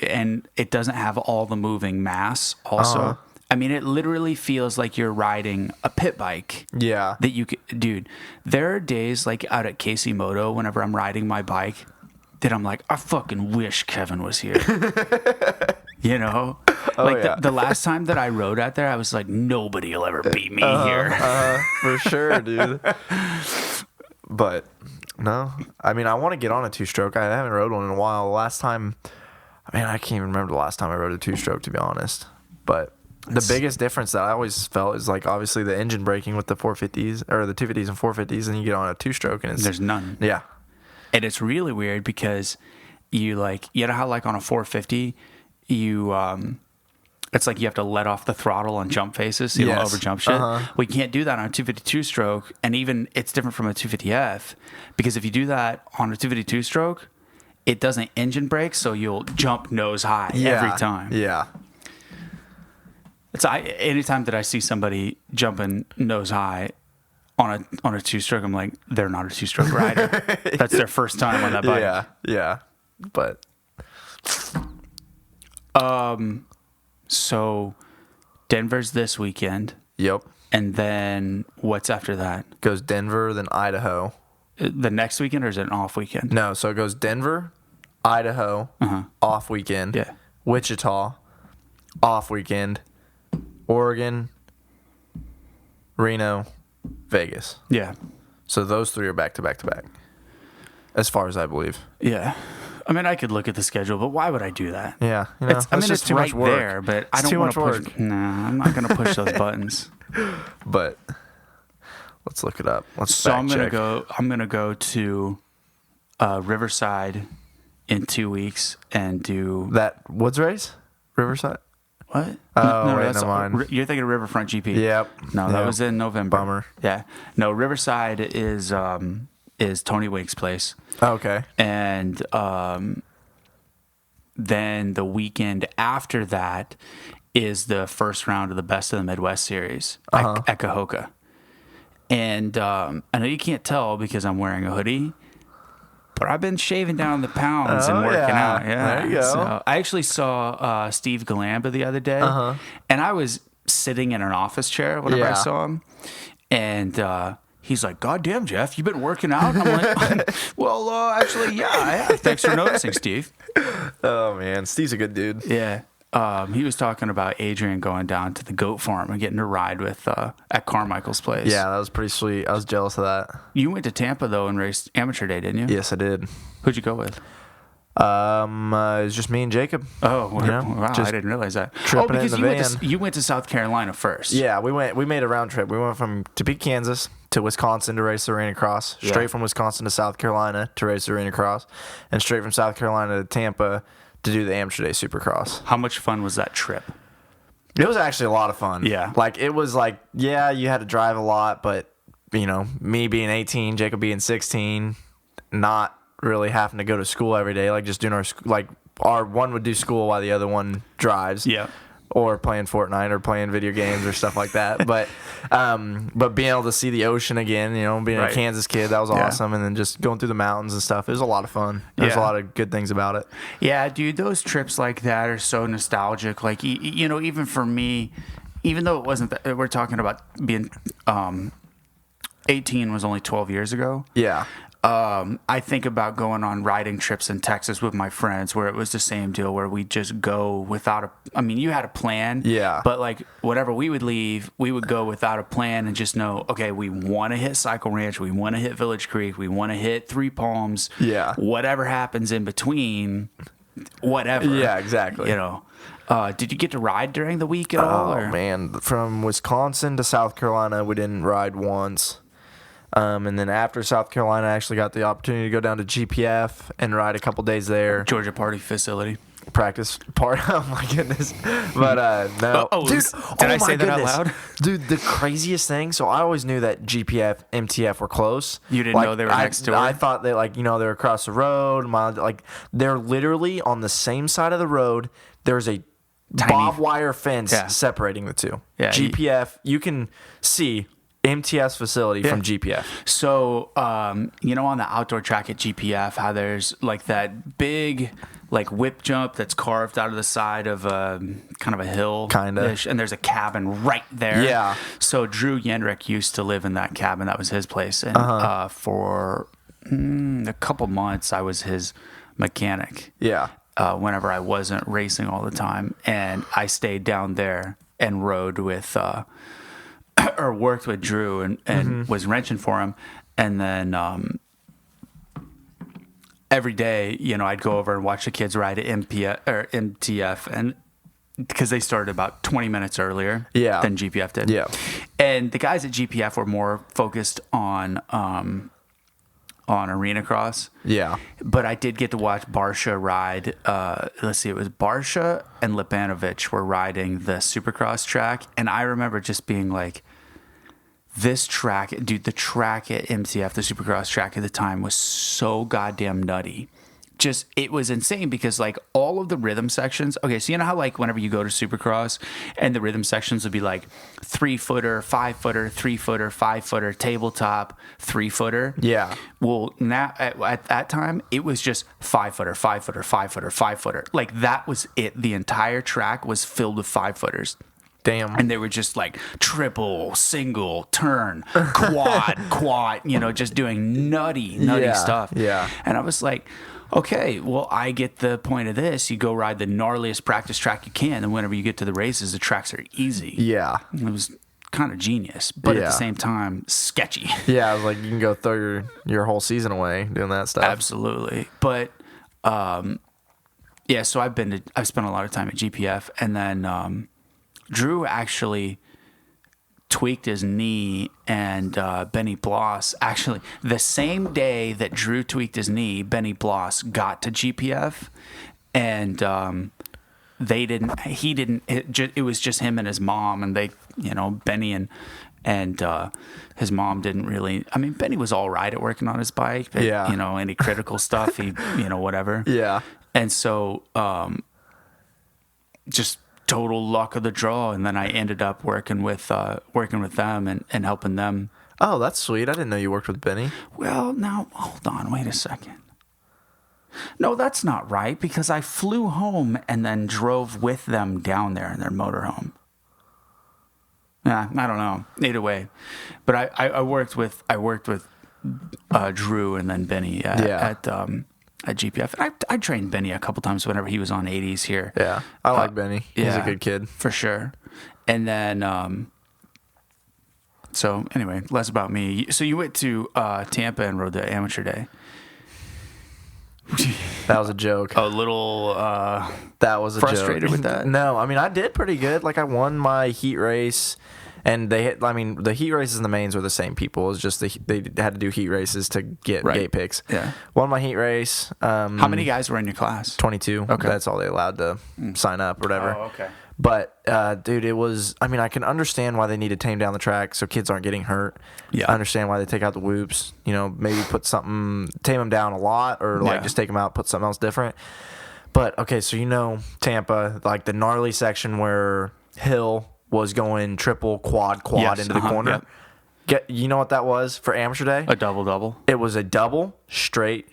and it doesn't have all the moving mass also. I mean, it literally feels like you're riding a pit bike. Yeah. That you could, dude, there are days like out at Casey Moto, whenever I'm riding my bike, that I'm like, I fucking wish Kevin was here. You know? The last time that I rode out there, I was like, nobody will ever beat me here. For sure, dude. But no, I mean, I want to get on a two-stroke. I haven't rode one in a while. The last time, I can't even remember the last time I rode a two-stroke, to be honest. But the biggest difference that I always felt is like obviously the engine braking with the 450s or the 250s and 450s, and you get on a two-stroke and there's none. Yeah. And it's really weird because you know how like on a 450 you it's like you have to let off the throttle on jump faces so you don't overjump shit. Well, you can't do that on a 252 stroke, and even it's different from a 250F because if you do that on a 252 stroke, it doesn't engine brake, so you'll jump nose high every time. Yeah. Anytime that I see somebody jumping nose high on a two-stroke, I'm like, they're not a two-stroke rider. That's their first time on that bike. Yeah. But so Denver's this weekend. Yep. And then what's after that? Goes Denver, then Idaho. The next weekend, or is it an off weekend? No, so it goes Denver, Idaho, off weekend. Yeah. Wichita, off weekend. Oregon, Reno, Vegas. Yeah. So those three are back to back to back, as far as I believe. Yeah. I mean, I could look at the schedule, but why would I do that? Yeah. You know, it's too right much work. there, but I don't want to push. Nah, I'm not going to push those buttons. But let's look it up. So I'm going to go to Riverside in 2 weeks and do that Woods race. Riverside. What? Oh, no, wait, never mind. You're thinking of Riverfront GP. Yep. No, that was in November. Bummer. Yeah. No, Riverside is Tony Winck's place. Okay. And then the weekend after that is the first round of the Best of the Midwest series at Cahokia. And I know you can't tell because I'm wearing a hoodie, but I've been shaving down the pounds and working out. Yeah. There you go. So I actually saw Steve Galamba the other day, and I was sitting in an office chair whenever I saw him. And he's like, "God damn, Jeff, you been working out?" And I'm like, well, actually, yeah. Thanks for noticing, Steve. Oh, man. Steve's a good dude. Yeah. He was talking about Adrian going down to the goat farm and getting to ride with at Carmichael's place. Yeah, that was pretty sweet. I was jealous of that. You went to Tampa, though, and raced Amateur Day, didn't you? Yes, I did. Who'd you go with? It was just me and Jacob. Oh, know, wow. I didn't realize that. Tripping in the van. You went to South Carolina first. Yeah, we made a round trip. We went from Topeka, Kansas to Wisconsin to race the Arena Cross, straight from Wisconsin to South Carolina to race the Arena Cross, and straight from South Carolina to Tampa to do the Amateur Day Supercross. How much fun was that trip? It was actually a lot of fun. Yeah. Like, it was like, yeah, you had to drive a lot, but, you know, me being 18, Jacob being 16, not really having to go to school every day, like just doing our one would do school while the other one drives. Yeah. Or playing Fortnite or playing video games or stuff like that. But being able to see the ocean again, being a Kansas kid, that was awesome. And then just going through the mountains and stuff, it was a lot of fun. There's a lot of good things about it. Yeah, dude, those trips like that are so nostalgic. Like, even for me, even though it wasn't that, we're talking about being 18 was only 12 years ago. Yeah. I think about going on riding trips in Texas with my friends where it was the same deal where we just go without you had a plan. Yeah. But like whatever we would leave, we would go without a plan and just know, okay, we want to hit Cycle Ranch. We want to hit Village Creek. We want to hit Three Palms. Yeah. Whatever happens in between, whatever. Yeah, exactly. Did you get to ride during the week at all? Oh, man. From Wisconsin to South Carolina, we didn't ride once. And then after South Carolina, I actually got the opportunity to go down to GPF and ride a couple days there. Georgia Party Facility. Practice part. Oh my goodness. But no. Dude, did I say that out loud? Dude, the craziest thing. So I always knew that GPF, MTF were close. You didn't know they were next door? I thought they they were across the road. They're literally on the same side of the road. There's a barbed wire fence separating the two. Yeah, GPF, you can see MTS facility from GPF. So, on the outdoor track at GPF, how there's like that big whip jump that's carved out of the side of kind of a hill. Kinda. And there's a cabin right there. Yeah. So Drew Yenrick used to live in that cabin. That was his place. And for a couple months, I was his mechanic. Yeah. Whenever I wasn't racing all the time. And I stayed down there and rode with... or worked with Drew and was wrenching for him. And then every day, I'd go over and watch the kids ride at MTF, and because they started about 20 minutes earlier than GPF did. Yeah. And the guys at GPF were more focused on arena cross. Yeah. But I did get to watch Barsha ride. It was Barsha and Lipanovich were riding the Supercross track. And I remember just being like, this track, dude, the track at MTF, the Supercross track at the time was so goddamn nutty. Just, it was insane because all of the rhythm sections, okay, so you know how whenever you go to Supercross and the rhythm sections would be 3-footer, 5-footer, 3-footer, 5-footer, tabletop, 3-footer. Yeah. Well, now at that time, it was just 5-footer, 5-footer, 5-footer, 5-footer. That was it. The entire track was filled with 5-footers. Damn. And they were just triple, single, turn, quad, just doing nutty stuff. Yeah. And I was like, okay, well, I get the point of this. You go ride the gnarliest practice track you can, and whenever you get to the races, the tracks are easy. Yeah. It was kind of genius, but at the same time, sketchy. Yeah, I was like, you can go throw your whole season away doing that stuff. Absolutely. But, so I've spent a lot of time at GPF, and then Drew actually tweaked his knee, and Benny Bloss actually the same day that Drew tweaked his knee, Benny Bloss got to GPF, and it was just him and his mom, and they, Benny and his mom didn't really. I mean, Benny was all right at working on his bike, but any critical stuff, he whatever. Yeah. And so just total luck of the draw, and then I ended up working with them and helping them. Oh, that's sweet. I didn't know you worked with Benny. Well, now hold on, wait a second. No, that's not right, because I flew home and then drove with them down there in their motorhome. Yeah, I don't know. Either way, but I worked with Drew and then Benny at GPF. And I trained Benny a couple times whenever he was on 80s here. Yeah, I like Benny. He's a good kid. For sure. And then, so anyway, less about me. So you went to Tampa and rode the amateur day. That was a joke. A little that was a frustrated joke. with that? No, I mean, I did pretty good. I won my heat race. And the heat races and the mains were the same people. It was just they had to do heat races to get gate picks. Yeah. Won my heat race. How many guys were in your class? 22. Okay. That's all they allowed to sign up or whatever. Oh, okay. But, dude, it was, I mean, I can understand why they need to tame down the track so kids aren't getting hurt. Yeah. I understand why they take out the whoops, maybe put something, tame them down a lot, or like just take them out, put something else different. But, okay, so Tampa, like the gnarly section where Hill was going triple, quad into the corner. Yep. You know what that was for amateur day? A double. It was a double, straight,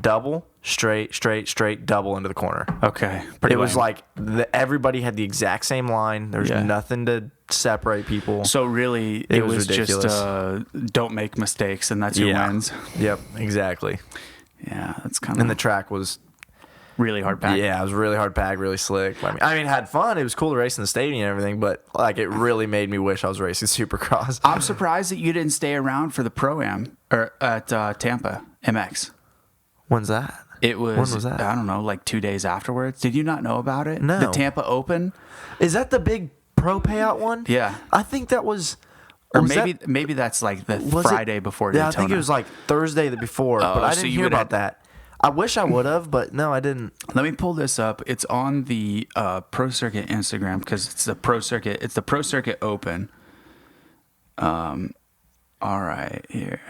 double, straight, double into the corner. Okay. It was like everybody had the exact same line. There's nothing to separate people. So really, it was ridiculous. Just don't make mistakes, and that's your wins. Yep, exactly. Yeah, that's kind of. And the track was really hard pack. Yeah, it was really hard pack, really slick. I mean, it had fun. It was cool to race in the stadium and everything, but like it really made me wish I was racing Supercross. I'm surprised that you didn't stay around for the Pro-Am or at Tampa MX. When's that? It was, when was that? I don't know, like 2 days afterwards. Did you not know about it? No. The Tampa Open? Is that the big pro payout one? Yeah. I think that was... Or maybe that's like the Friday before Daytona. Yeah, I think it was like Thursday before, but I didn't hear about that. I wish I would have, but no, I didn't. Let me pull this up. It's on the Pro Circuit Instagram because it's the Pro Circuit. It's the Pro Circuit Open. All right, here.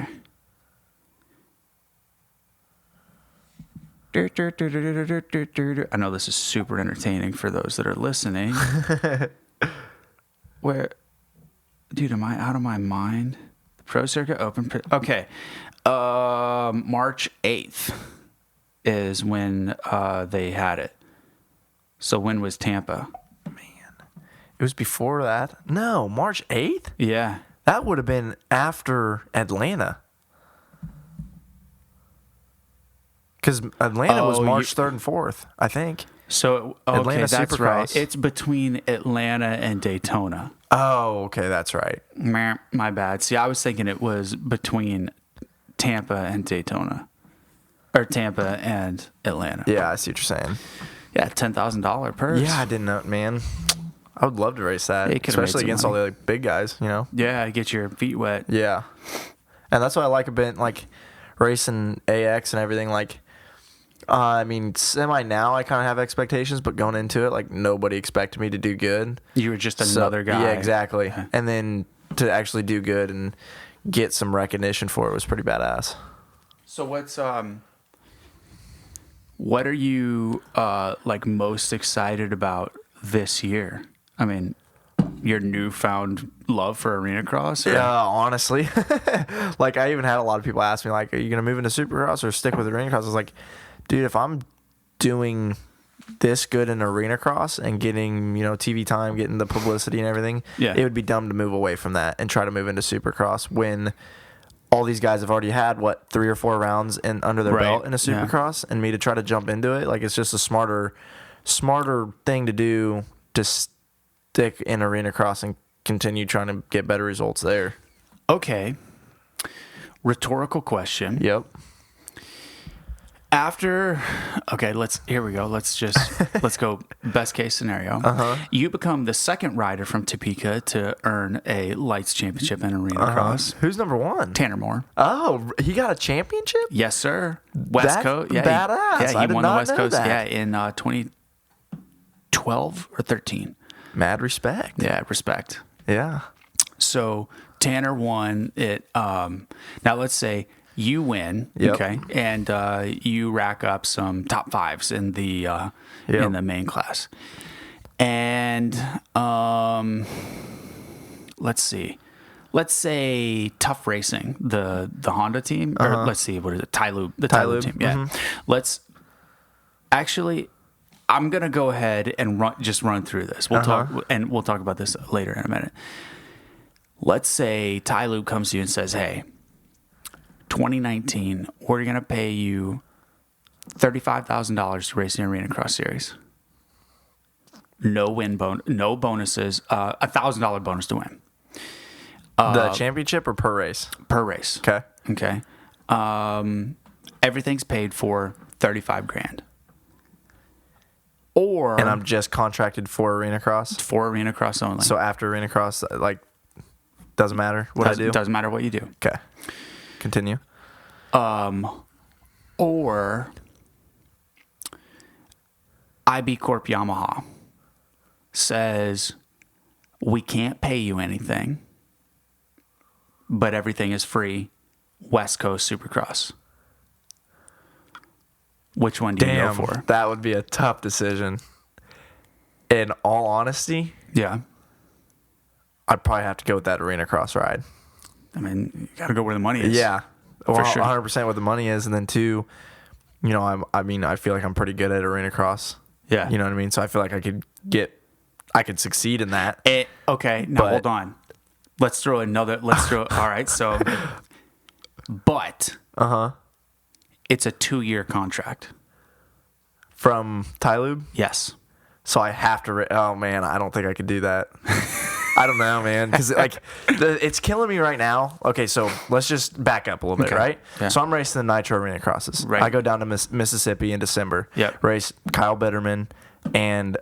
I know this is super entertaining for those that are listening. Dude, am I out of my mind? The Pro Circuit Open. Okay, March 8th. Is when they had it. So when was Tampa? Man, it was before that. No, March 8th? Yeah. That would have been after Atlanta. Because Atlanta was March 3rd and 4th, I think. So, okay, that's Supercross. Right. It's between Atlanta and Daytona. Oh, okay, that's right. My bad. See, I was thinking it was between Tampa and Daytona. Or Tampa and Atlanta. Yeah, I see what you're saying. Yeah, $10,000 purse. Yeah, I didn't know, man. I would love to race that, especially against all the big guys, Yeah, get your feet wet. Yeah. And that's what I like a bit, like, racing AX and everything. Like, I mean, semi now I kind of have expectations, but going into it, like, nobody expected me to do good. You were just another guy. Yeah, exactly. And then to actually do good and get some recognition for it was pretty badass. So what are you like most excited about this year? I mean, your newfound love for arena cross? Or? Yeah, honestly. Like, I even had a lot of people ask me, like, are you going to move into Supercross or stick with arena cross? I was like, dude, if I'm doing this good in arena cross and getting, TV time, getting the publicity and everything, it would be dumb to move away from that and try to move into Supercross when all these guys have already had 3 or 4 rounds under their belt in a Supercross, and me to try to jump into it, like, it's just a smarter thing to do to stick in arena cross and continue trying to get better results there. Okay. Rhetorical question. Yep. Here we go. Let's go best case scenario. You become the second rider from Topeka to earn a lights championship in arena cross. Who's number 1? Tanner Moore. Oh, he got a championship? Yes, sir. West Coast. Yeah, badass. He won the West Coast. That. Yeah, in 2012 or 13. Mad respect. Yeah, respect. Yeah. So Tanner won it. Now let's say you win, okay, and you rack up some top 5s in the main class. And let's see. Let's say Tough Racing, the Honda team, or let's see, what is it? Tylube, the Tylube team. Yeah. Let's actually. I'm gonna go ahead and run through this. We'll talk about this later in a minute. Let's say Tylube comes to you and says, "Hey, 2019, we're going to pay you $35,000 to race in the Arena Cross Series. No bonuses, $1,000 bonus to win." The championship or per race? Per race. Okay. Everything's paid for $35,000. And I'm just contracted for Arena Cross? For Arena Cross only. So after Arena Cross, like, doesn't matter what I do? Doesn't matter what you do. Okay. Continue. Or IB Corp Yamaha says, we can't pay you anything, but everything is free, West Coast Supercross. Which one do you go for? That would be a tough decision. In all honesty, Yeah. I'd probably have to go with that arena cross ride. I mean, you got to go where the money is. Yeah. For Well, sure. 100% where the money is. And then two, you know, I feel like I'm pretty good at arena cross. Yeah. You know what I mean? So I feel like I could succeed in that. Okay, now But- hold on. Let's throw all right, so, but it's a 2-year contract. From Tylube? Yes. So I have to. Oh man, I don't think I could do that. I don't know, man, because it's killing me right now. Okay, so let's just back up a little bit, Okay. right? Yeah. So I'm racing the Nitro Arena Crosses. Right. I go down to Mississippi in December. Yep. Race Kyle Bitterman and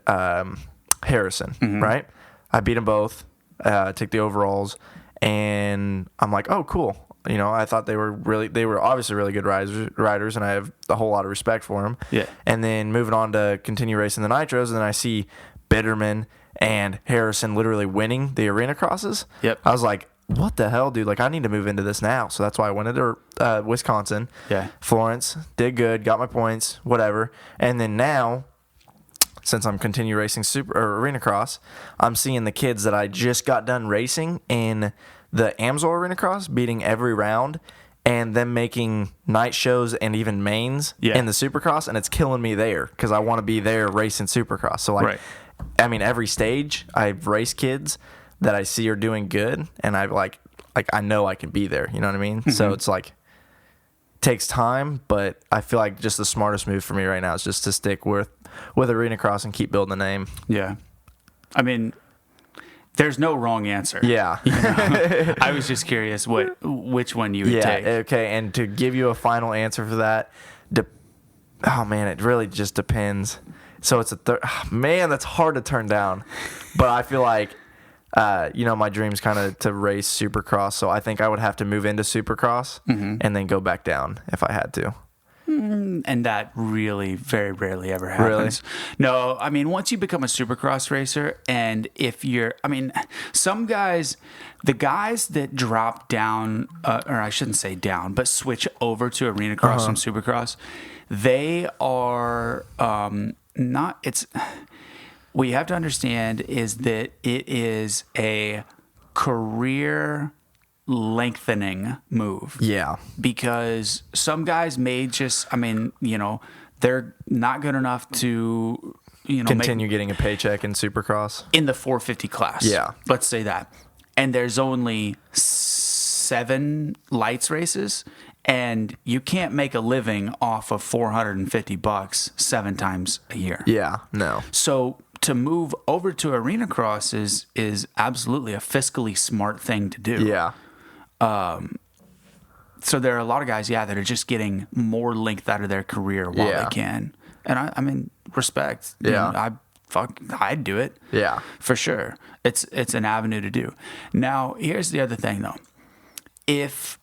Harrison. Mm-hmm. Right. I beat them both. Took the overalls, and I'm like, oh, cool. You know, I thought they were obviously really good riders, and I have a whole lot of respect for them. Yeah. And then moving on to continue racing the Nitros, and then I see Bitterman and Harrison literally winning the arena crosses. Yep. I was like, what the hell, dude? Like, I need to move into this now. So that's why I went into Wisconsin. Yeah. Florence, did good, got my points, whatever. And then now, since I'm continue racing arena cross, I'm seeing the kids that I just got done racing in the Amsoil Arena Cross beating every round, and them making night shows and even mains in the Supercross, and it's killing me there because I want to be there racing Supercross. So like, Right. I mean, every stage I've raced kids that I see are doing good, and I've like I know I can be there. You know what I mean? So it's like takes time, but I feel like just the smartest move for me right now is just to stick with arena cross and keep building the name. Yeah. I mean, there's no wrong answer. Yeah. I was just curious which one you would take. Okay. And to give you a final answer for that, oh man, it really just depends. So it's man, that's hard to turn down. But I feel like, my dream's kind of to race Supercross. So I think I would have to move into Supercross and then go back down if I had to. And that really very rarely ever happens. Really? No, I mean, once you become a Supercross racer, and some guys, the guys that drop down, or I shouldn't say down, but switch over to arena cross from Supercross, they are what you have to understand is that it is a career lengthening move. Yeah. Because some guys may just, they're not good enough to, Continue getting a paycheck in Supercross. in the 450 class. Yeah. Let's say that. And there's only 7 lights races, and you can't make a living off of $450 7 times a year. Yeah. No. So to move over to arena cross is absolutely a fiscally smart thing to do. Yeah. So there are a lot of guys, that are just getting more length out of their career while Yeah. they can. And I mean, respect. Yeah. I'd do it. Yeah. For sure. It's an avenue to do. Now, here's the other thing though. If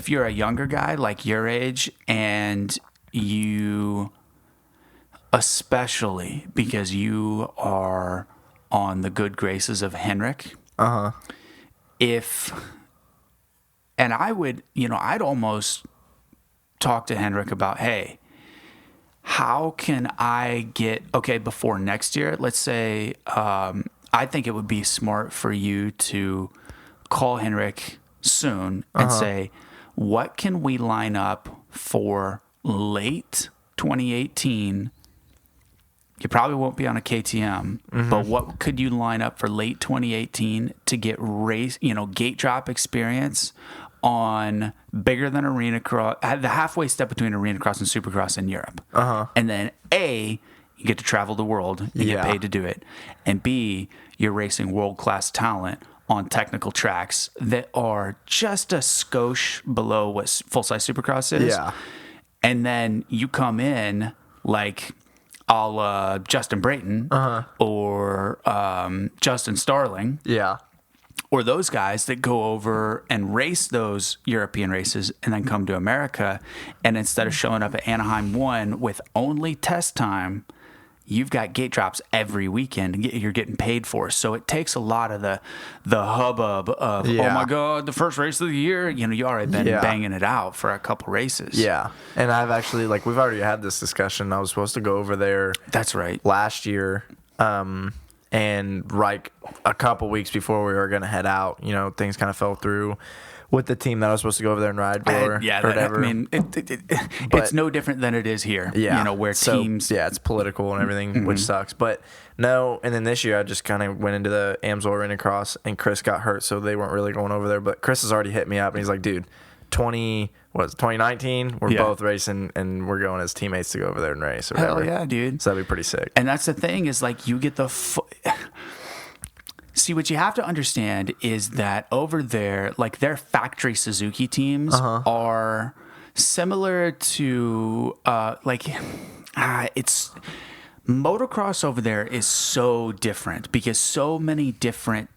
you're a younger guy like your age, and you, especially because you are on the good graces of Henrik, and I would, I'd almost talk to Henrik about, hey, how can I before next year, let's say, I think it would be smart for you to call Henrik soon and say, what can we line up for late 2018? You probably won't be on a KTM, but what could you line up for late 2018 to get gate drop experience on bigger than arena cross, the halfway step between arena cross and supercross in Europe? And then A, you get to travel the world, you get paid to do it, and B, you're racing world-class talent on technical tracks that are just a skosh below what full-size supercross is. Yeah. And then you come in like a la Justin Brayton or Justin Starling, or those guys that go over and race those European races and then come to America, and instead of showing up at Anaheim 1 with only test time, you've got gate drops every weekend and you're getting paid for. So it takes a lot of the hubbub of, oh my God, the first race of the year. You know, you already been banging it out for a couple races. Yeah. And I've actually, like, we've already had this discussion. I was supposed to go over there. That's right. Last year. And like a couple weeks before we were going to head out, you know, things kind of fell through with the team that I was supposed to go over there and ride for. Or whatever. I mean, it's no different than it is here. Yeah. You know, where teams. Yeah, it's political and everything, which sucks. But no, and then this year I just kind of went into the Amsoil Arena Cross and Chris got hurt, so they weren't really going over there. But Chris has already hit me up and he's like, dude, 2019, we're both racing and we're going as teammates to go over there and race. Or Hell whatever. yeah, dude. So that'd be pretty sick. And that's the thing is, like, you get the. See, what you have to understand is that over there, like, their factory Suzuki teams are similar to, it's motocross over there is so different because there's so many different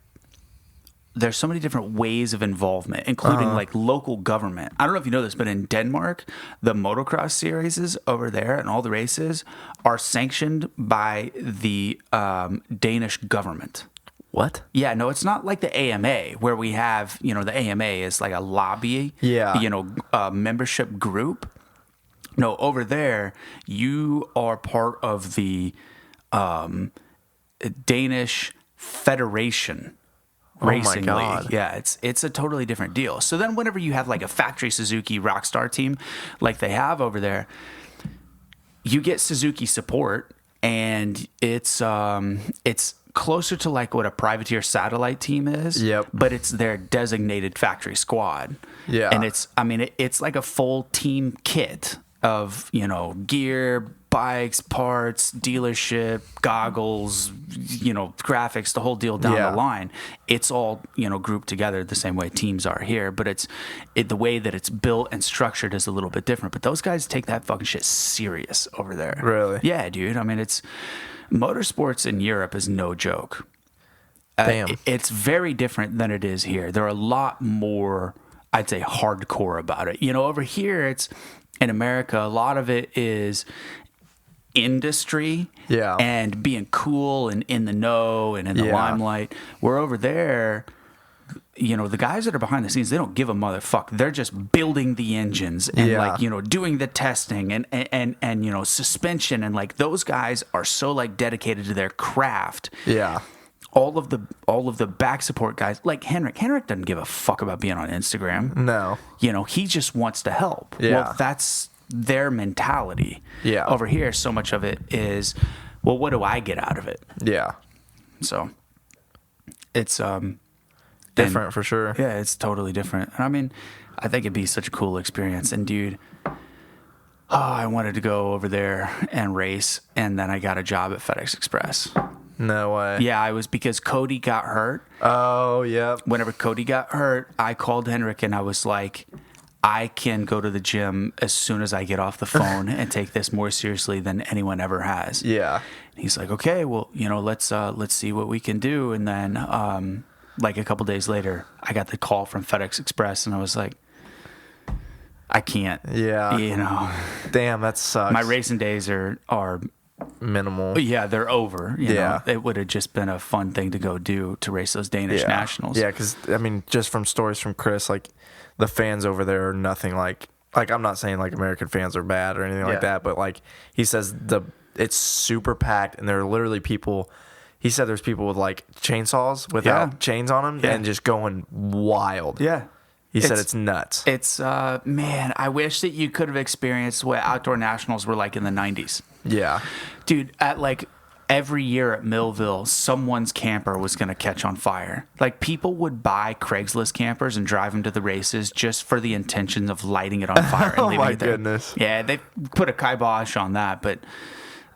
ways of involvement, including like local government. I don't know if you know this, but in Denmark, the motocross series over there and all the races are sanctioned by the Danish government. What? Yeah, no, it's not like the AMA where we have, you know, the AMA is like a lobby, membership group. No, over there, you are part of the Danish Federation Racing League. Yeah, it's a totally different deal. So then whenever you have like a factory Suzuki Rockstar team like they have over there, you get Suzuki support, and it's closer to like what a privateer satellite team is. Yep. But it's their designated factory squad. Yeah. And it's like a full team kit of, you know, gear, bikes, parts, dealership, goggles, you know, graphics, the whole deal down the line. It's all, you know, grouped together the same way teams are here, but the way that it's built and structured is a little bit different. But those guys take that fucking shit serious over there. Really? Yeah, dude. I mean, motorsports in Europe is no joke. Damn. It's very different than it is here. They're a lot more, I'd say, hardcore about it. You know, over here, in America, a lot of it is industry and being cool and in the know and in the limelight. Where over there, you know, the guys that are behind the scenes, they don't give a motherfuck. They're just building the engines and like, you know, doing the testing and you know, suspension, and like those guys are so like dedicated to their craft. Yeah. All of the back support guys, like Henrik doesn't give a fuck about being on Instagram. No. You know, he just wants to help. Yeah. Well, that's their mentality. Yeah. Over here, so much of it is, well, what do I get out of it? Yeah. So it's different for sure. Yeah, it's totally different. And I mean, I think it'd be such a cool experience. And dude, I wanted to go over there and race, and then I got a job at FedEx Express. No way. Yeah, I was, because Cody got hurt. Oh, yeah. Whenever Cody got hurt, I called Henrik and I was like, I can go to the gym as soon as I get off the phone and take this more seriously than anyone ever has. Yeah. And he's like, okay, well, you know, let's see what we can do. And then, like a couple days later, I got the call from FedEx Express, and I was like, I can't. Yeah. You know. Damn, that sucks. My racing days are minimal. Yeah, they're over. You know? It would have just been a fun thing to go do, to race those Danish nationals. Yeah, because, I mean, just from stories from Chris, like, the fans over there are nothing like I'm not saying like American fans are bad or anything like that, but like he says it's super packed, and there are literally people. He said there's people with like chainsaws without chains on them and just going wild. Yeah. He said it's nuts. It's, man, I wish that you could have experienced what outdoor nationals were like in the 90s. Yeah. Dude, at like every year at Millville, someone's camper was going to catch on fire. Like, people would buy Craigslist campers and drive them to the races just for the intention of lighting it on fire and leaving it there. Oh, my goodness. Yeah, they put a kibosh on that, but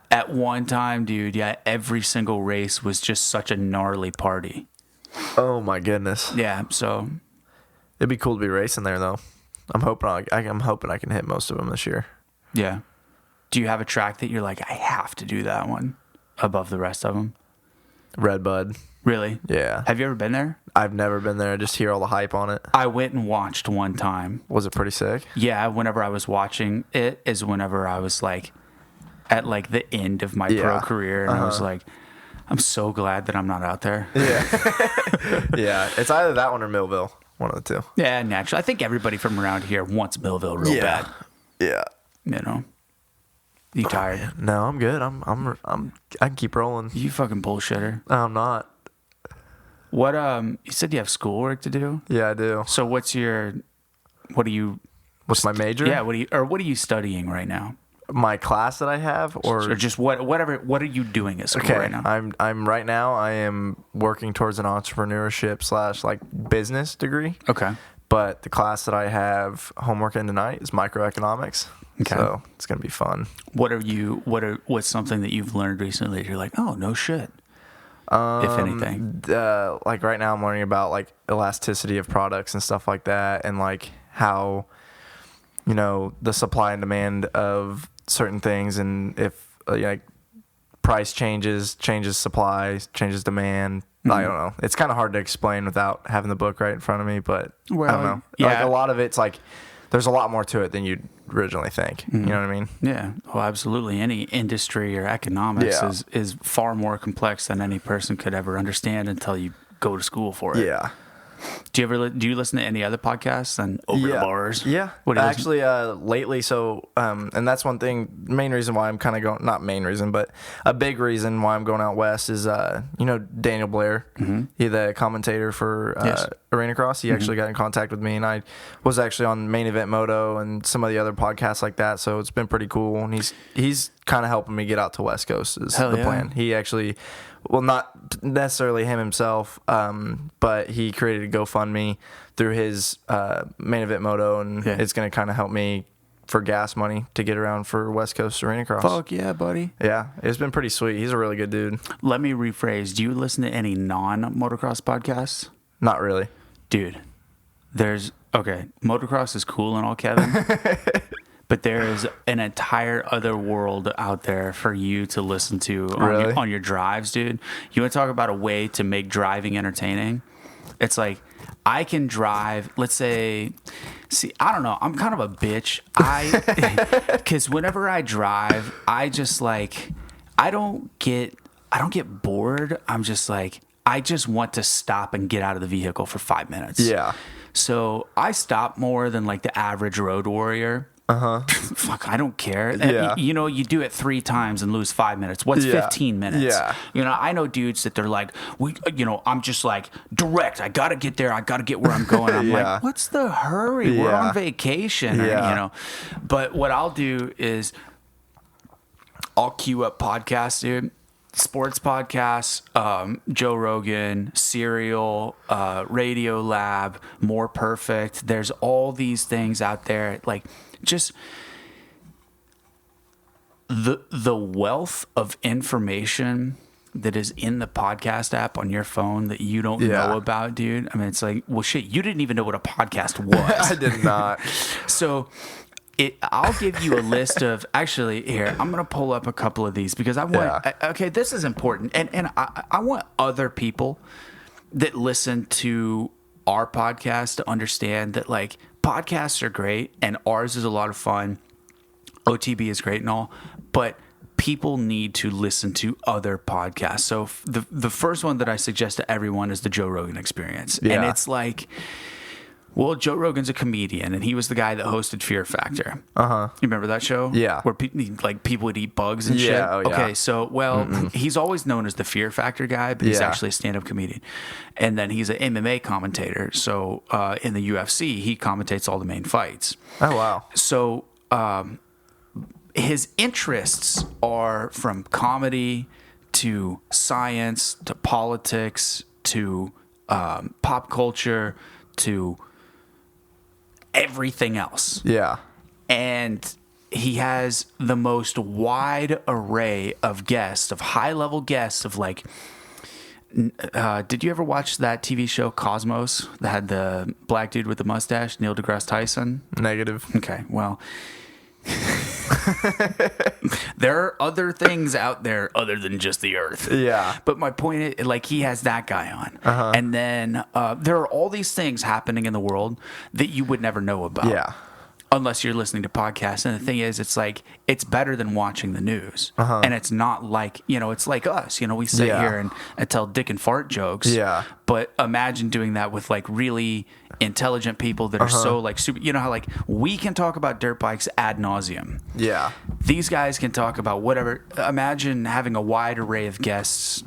at one time, dude, every single race was just such a gnarly party. Oh, my goodness. Yeah, so it'd be cool to be racing there, though. I'm hoping I can hit most of them this year. Yeah. Do you have a track that you're like, I have to do that one above the rest of them? Redbud. Really? Yeah. Have you ever been there? I've never been there. I just hear all the hype on it. I went and watched one time. Was it pretty sick? Yeah. Whenever I was watching it is whenever I was like, at like the end of my pro career, and I was like, I'm so glad that I'm not out there. Yeah. Yeah. It's either that one or Millville. One of the two. Yeah, naturally. I think everybody from around here wants Millville real bad. Yeah. You know. You tired? No, I'm good. I can keep rolling. You fucking bullshitter. No, I'm not. What you said you have schoolwork to do? Yeah, I do. So what's my major? Yeah, what are you studying right now? My class that I have, or just whatever. What are you doing at school right now? I'm right now. I am working towards an entrepreneurship / like business degree. Okay. But the class that I have homework in tonight is microeconomics. Okay. So it's gonna be fun. What's something that you've learned recently that you're like, oh no shit. If anything, like right now I'm learning about like elasticity of products and stuff like that, and like how, you know, the supply and demand of certain things, and if like price changes supply, changes demand. I don't know. It's kind of hard to explain without having the book right in front of me, but I don't know. Yeah. Like a lot of it's like there's a lot more to it than you'd originally think. You know what I mean? Yeah. Well, absolutely. Any industry or economics is far more complex than any person could ever understand until you go to school for it. Yeah. Do you listen to any other podcasts than Over the Bars? Yeah. What do you actually lately, so and that's one thing, main reason why I'm kind of going, not main reason, but a big reason why I'm going out west is you know Daniel Blair. He the commentator for Arena Cross. He actually got in contact with me, and I was actually on Main Event Moto and some of the other podcasts like that, so it's been pretty cool, and he's kind of helping me get out to West Coast is the plan. He actually, well, not necessarily him himself, but he created a GoFundMe through his Main Event Moto, and it's going to kind of help me for gas money to get around for West Coast Arena Cross. Fuck yeah, buddy. Yeah, it's been pretty sweet. He's a really good dude. Let me rephrase. Do you listen to any non-motocross podcasts? Not really. Dude, motocross is cool and all, Kevin. But there is an entire other world out there for you to listen to on your drives, dude. You want to talk about a way to make driving entertaining? It's like, I can drive, let's say, I don't know. I'm kind of a bitch. Because whenever I drive, I just like, I don't get bored. I'm just like, I just want to stop and get out of the vehicle for 5 minutes. Yeah. So I stop more than like the average road warrior. Fuck, I don't care. Yeah. You know, you do it 3 times and lose 5 minutes. What's 15 minutes? Yeah. You know, I know dudes that they're like, I'm just like direct. I got to get there. I got to get where I'm going. I'm like, what's the hurry? We're on vacation. Or, you know, but what I'll do is I'll queue up podcasts, dude. Sports podcasts, Joe Rogan, Serial, Radio Lab, More Perfect. There's all these things out there. Like, just the wealth of information that is in the podcast app on your phone that you don't know about, dude. I mean, it's like, well, shit, you didn't even know what a podcast was. I did not. So I'll give you a list of, actually, here, I'm going to pull up a couple of these because I want, okay, this is important. And I want other people that listen to our podcast to understand that, like, podcasts are great and ours is a lot of fun. OTB is great and all, but people need to listen to other podcasts. So the first one that I suggest to everyone is the Joe Rogan Experience. Yeah. And it's like, well, Joe Rogan's a comedian, and he was the guy that hosted Fear Factor. You remember that show? Yeah. Where people would eat bugs and shit? Oh, yeah. Okay, so, he's always known as the Fear Factor guy, but he's actually a stand-up comedian. And then he's an MMA commentator. So in the UFC, he commentates all the main fights. Oh, wow. So his interests are from comedy to science to politics to pop culture to everything else. Yeah. And he has the most wide array of guests, of high-level guests, of like, did you ever watch that TV show Cosmos that had the black dude with the mustache, Neil deGrasse Tyson? Negative. Okay, well, there are other things out there other than just the Earth. Yeah. But my point is, like, he has that guy on. And then there are all these things happening in the world that you would never know about. Yeah. unless you're listening to podcasts. And the thing is, it's like, it's better than watching the news. And it's not like, it's like us, we sit here and tell dick and fart jokes. Yeah. But imagine doing that with like really intelligent people that are so like super, how like we can talk about dirt bikes ad nauseum. Yeah. These guys can talk about whatever. Imagine having a wide array of guests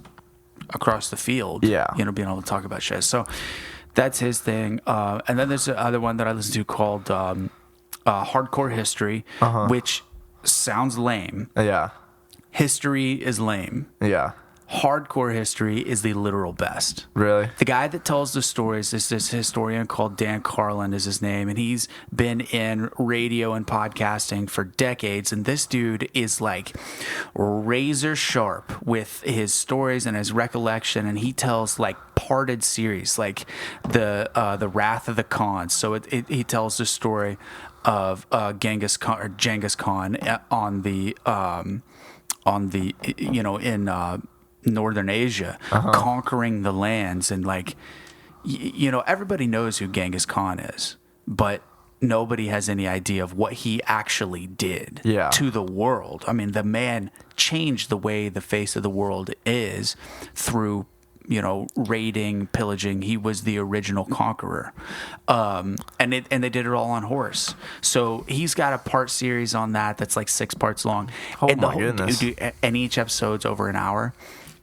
across the field. Yeah. Being able to talk about shit. So that's his thing. And then there's the other one that I listen to called Hardcore History, which sounds lame. Yeah. History is lame. Yeah. Hardcore History is the literal best. Really? The guy that tells the stories is this historian called Dan Carlin is his name, and he's been in radio and podcasting for decades, and this dude is like razor sharp with his stories and his recollection, and he tells like parted series, like the Wrath of the Khans. So he tells the story of Genghis Khan in Northern Asia, conquering the lands, and like, everybody knows who Genghis Khan is, but nobody has any idea of what he actually did to the world. I mean, the man changed the way the face of the world is through, raiding, pillaging. He was the original conqueror, and they did it all on horse. So he's got a part series on that's like 6 parts long. Oh my goodness! And each episode's over an hour.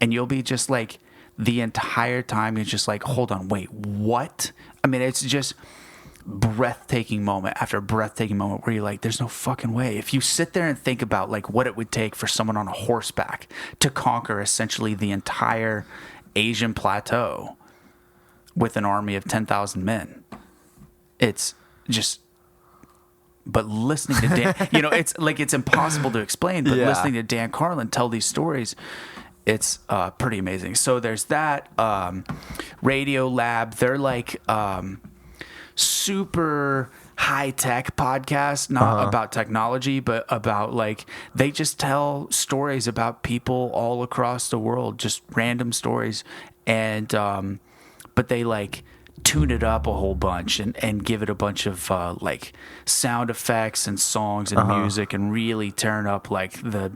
And you'll be just like, the entire time, you're just like, hold on, wait, what? I mean, it's just breathtaking moment after breathtaking moment where you're like, there's no fucking way. If you sit there and think about like what it would take for someone on a horseback to conquer essentially the entire Asian plateau with an army of 10,000 men, it's just... But listening to Dan, it's like, it's impossible to explain, but listening to Dan Carlin tell these stories, it's pretty amazing. So there's that Radio Lab. They're like super high-tech podcast, not about technology, but about like, they just tell stories about people all across the world, just random stories. And but they like tune it up a whole bunch and give it a bunch of like sound effects and songs and music, and really turn up like the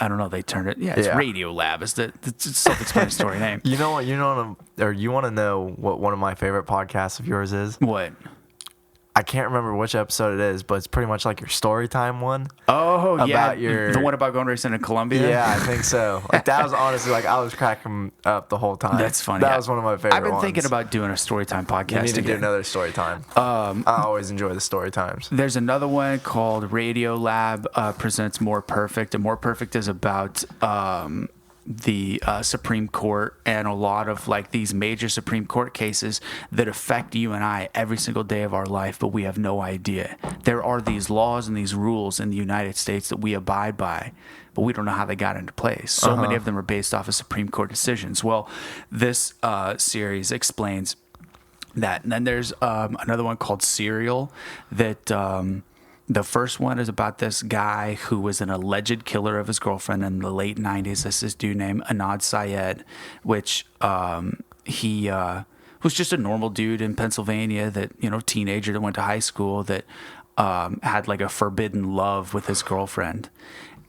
I don't know, they turned it. Yeah, it's Radio Lab. It's the self-explanatory name. You want to know what one of my favorite podcasts of yours is? What? I can't remember which episode it is, but it's pretty much like your story time one. Oh, about the one about going racing in Colombia? Yeah, I think so. Like, that was honestly, like, I was cracking up the whole time. That's funny. That was one of my favorite I've been ones. thinking about doing a story time podcast. You need to again. do another story time. I always enjoy the story times. There's another one called Radio Lab presents More Perfect, and More Perfect is about the Supreme Court and a lot of like these major Supreme Court cases that affect you and I every single day of our life, but we have no idea. There are these laws and these rules in the United States that we abide by, but we don't know how they got into place. So many of them are based off of Supreme Court decisions. Well, this series explains that. And then there's another one called Serial that... The first one is about this guy who was an alleged killer of his girlfriend in the late 90s. This is dude named Anand Syed, which he was just a normal dude in Pennsylvania that, teenager that went to high school that had like a forbidden love with his girlfriend.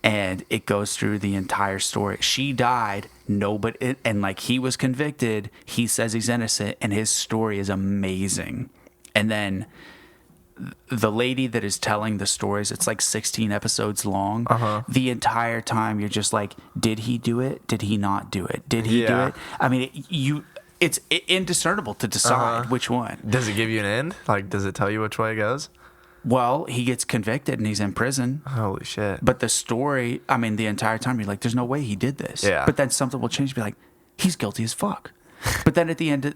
And it goes through the entire story. She died, and like he was convicted. He says he's innocent, and his story is amazing. And then the lady that is telling the stories, it's like 16 episodes long. The entire time you're just like, did he do it? Did he not do it? Did he do it? I mean, it's indiscernible to decide which one. Does it give you an end? Like, does it tell you which way it goes? Well, he gets convicted and he's in prison. Holy shit. But the story, I mean, the entire time you're like, there's no way he did this. Yeah. But then something will change, be like, he's guilty as fuck. But then at the end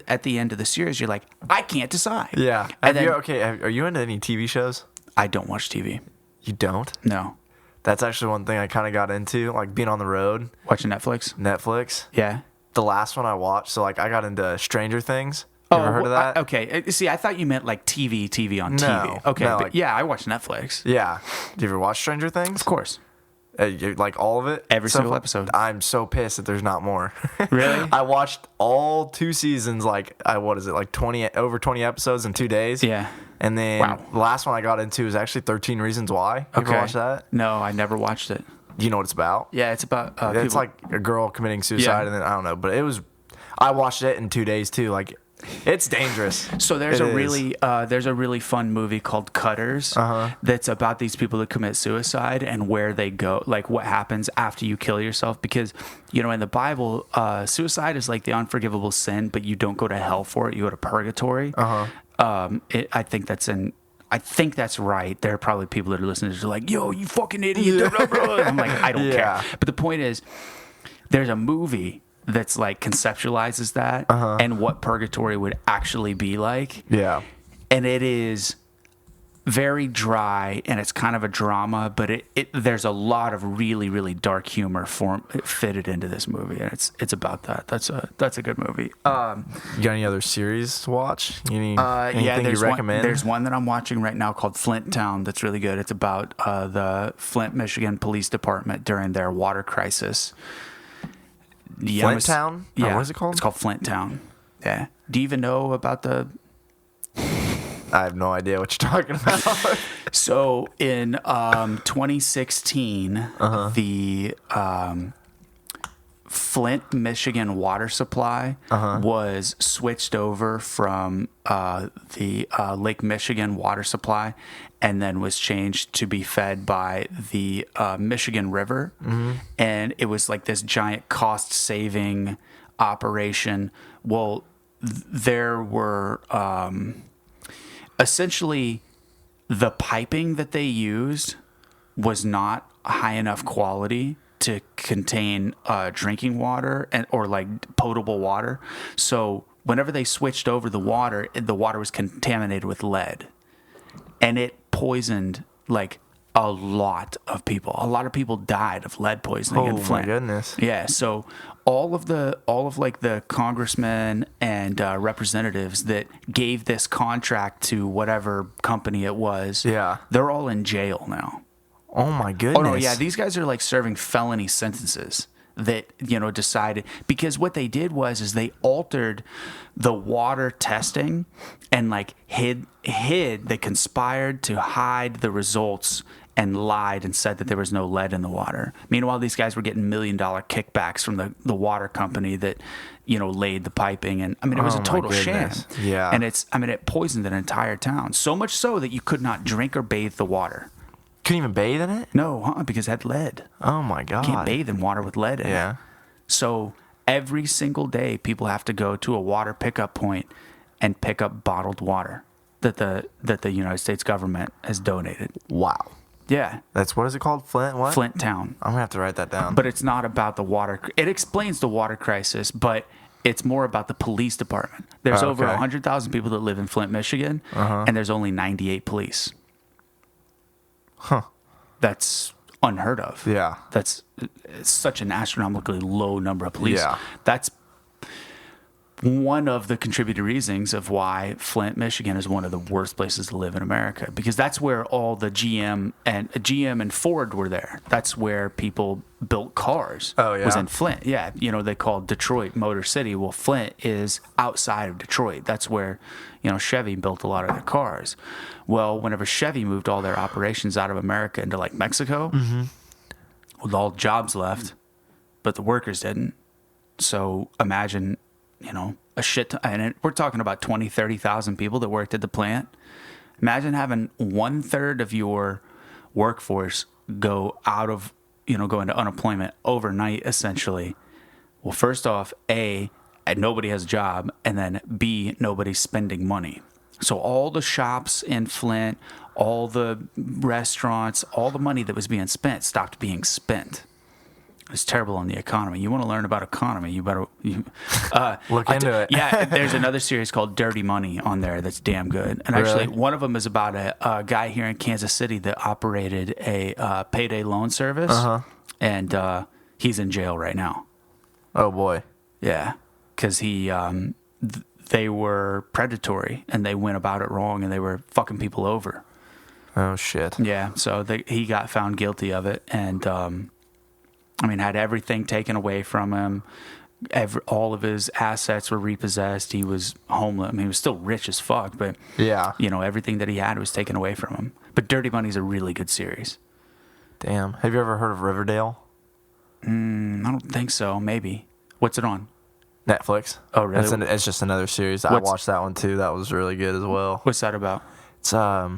of the series, you're like, I can't decide. Yeah. And are you into any TV shows? I don't watch TV. You don't? No. That's actually one thing I kind of got into, like being on the road. Watching Netflix? Yeah. The last one I watched, so like I got into Stranger Things. You ever heard of that? Okay. See, I thought you meant like TV on No, TV. Okay. no, But like- yeah, I watch Netflix. Yeah. Did you ever watch Stranger Things? Of course. Like all of it? Every single episode. I'm so pissed that there's not more. Really? I watched all 2 seasons, like, over 20 episodes in 2 days. Yeah. And then the last one I got into is actually 13 Reasons Why. You ever watch that? No, I never watched it. Do you know what it's about? Yeah, it's about it's like a girl committing suicide, and then I don't know, but I watched it in 2 days too. Like, it's dangerous. So there's a really fun movie called Cutters that's about these people that commit suicide and where they go, like what happens after you kill yourself. Because, you know, in the Bible, suicide is like the unforgivable sin, but you don't go to hell for it. You go to purgatory. I think that's right. There are probably people that are listening to like, yo, you fucking idiot. I'm like, I don't care. But the point is, there's a movie that's like conceptualizes that and what purgatory would actually be like. Yeah. And it is very dry and it's kind of a drama, but there's a lot of really, really dark humor fitted into this movie, and it's about that. That's a good movie. You got any other series to watch? Anything you recommend? There's one that I'm watching right now called Flint Town that's really good. It's about the Flint, Michigan Police Department during their water crisis. Flint Town? Yeah. What is it called? It's called Flint Town. Yeah. Do you even know about the... I have no idea what you're talking about. So in 2016, the Flint, Michigan water supply was switched over from the Lake Michigan water supply, and then was changed to be fed by the Michigan River. And it was like this giant cost-saving operation. Well, there were... essentially, the piping that they used was not high enough quality to contain drinking water or like potable water. So whenever they switched over the water was contaminated with lead, and it poisoned like a lot of people. A lot of people died of lead poisoning in Flint. Oh my goodness! Yeah, so all of the congressmen and representatives that gave this contract to whatever company it was, they're all in jail now. Oh my goodness! Oh no, yeah, these guys are like serving felony sentences that, you know, decided, because what they did is they altered the water testing and like they conspired to hide the results and lied and said that there was no lead in the water. Meanwhile, these guys were getting $1 million kickbacks from the water company that, you know, laid the piping. And I mean, it was a total sham. Yeah. And it poisoned an entire town. So much so that you could not drink or bathe the water. Couldn't even bathe in it? No, because it had lead. Oh my God. You can't bathe in water with lead in it. So every single day, people have to go to a water pickup point and pick up bottled water that the United States government has donated. Wow. Yeah. What is it called? Flint what? Flint Town. I'm going to have to write that down. But it's not about the water. It explains the water crisis, but it's more about the police department. There's over 100,000 people that live in Flint, Michigan, and there's only 98 police. Huh. That's unheard of. Yeah. That's such an astronomically low number of police. Yeah. That's one of the contributing reasons of why Flint, Michigan is one of the worst places to live in America, because that's where all the GM and Ford were there. That's where people built cars. Oh, yeah. Was in Flint. Yeah. You know, they call Detroit Motor City. Well, Flint is outside of Detroit. That's where, you know, Chevy built a lot of their cars. Well, whenever Chevy moved all their operations out of America into like Mexico, well, all the jobs left, but the workers didn't. So imagine, you know, and we're talking about 20, 30,000 people that worked at the plant. Imagine having 1/3 of your workforce go into unemployment overnight, essentially. Well, first off, A, nobody has a job, and then B, nobody's spending money. So all the shops in Flint, all the restaurants, all the money that was being spent stopped being spent. It's terrible on the economy. You want to learn about economy, you better look into it. Yeah, there's another series called Dirty Money on there that's damn good. And actually, one of them is about a guy here in Kansas City that operated a payday loan service, and he's in jail right now. Oh boy. Yeah, because they were predatory and they went about it wrong and they were fucking people over. Oh shit. Yeah, so he got found guilty of it, and had everything taken away from him, all of his assets were repossessed. He was homeless. I mean, he was still rich as fuck, but Yeah. everything that he had was taken away from him. But Dirty Money's a really good series. Damn. Have you ever heard of Riverdale? I don't think so. Maybe. What's it on? Netflix. Oh, really? It's just another series. I watched that one too. That was really good as well. What's that about? It's I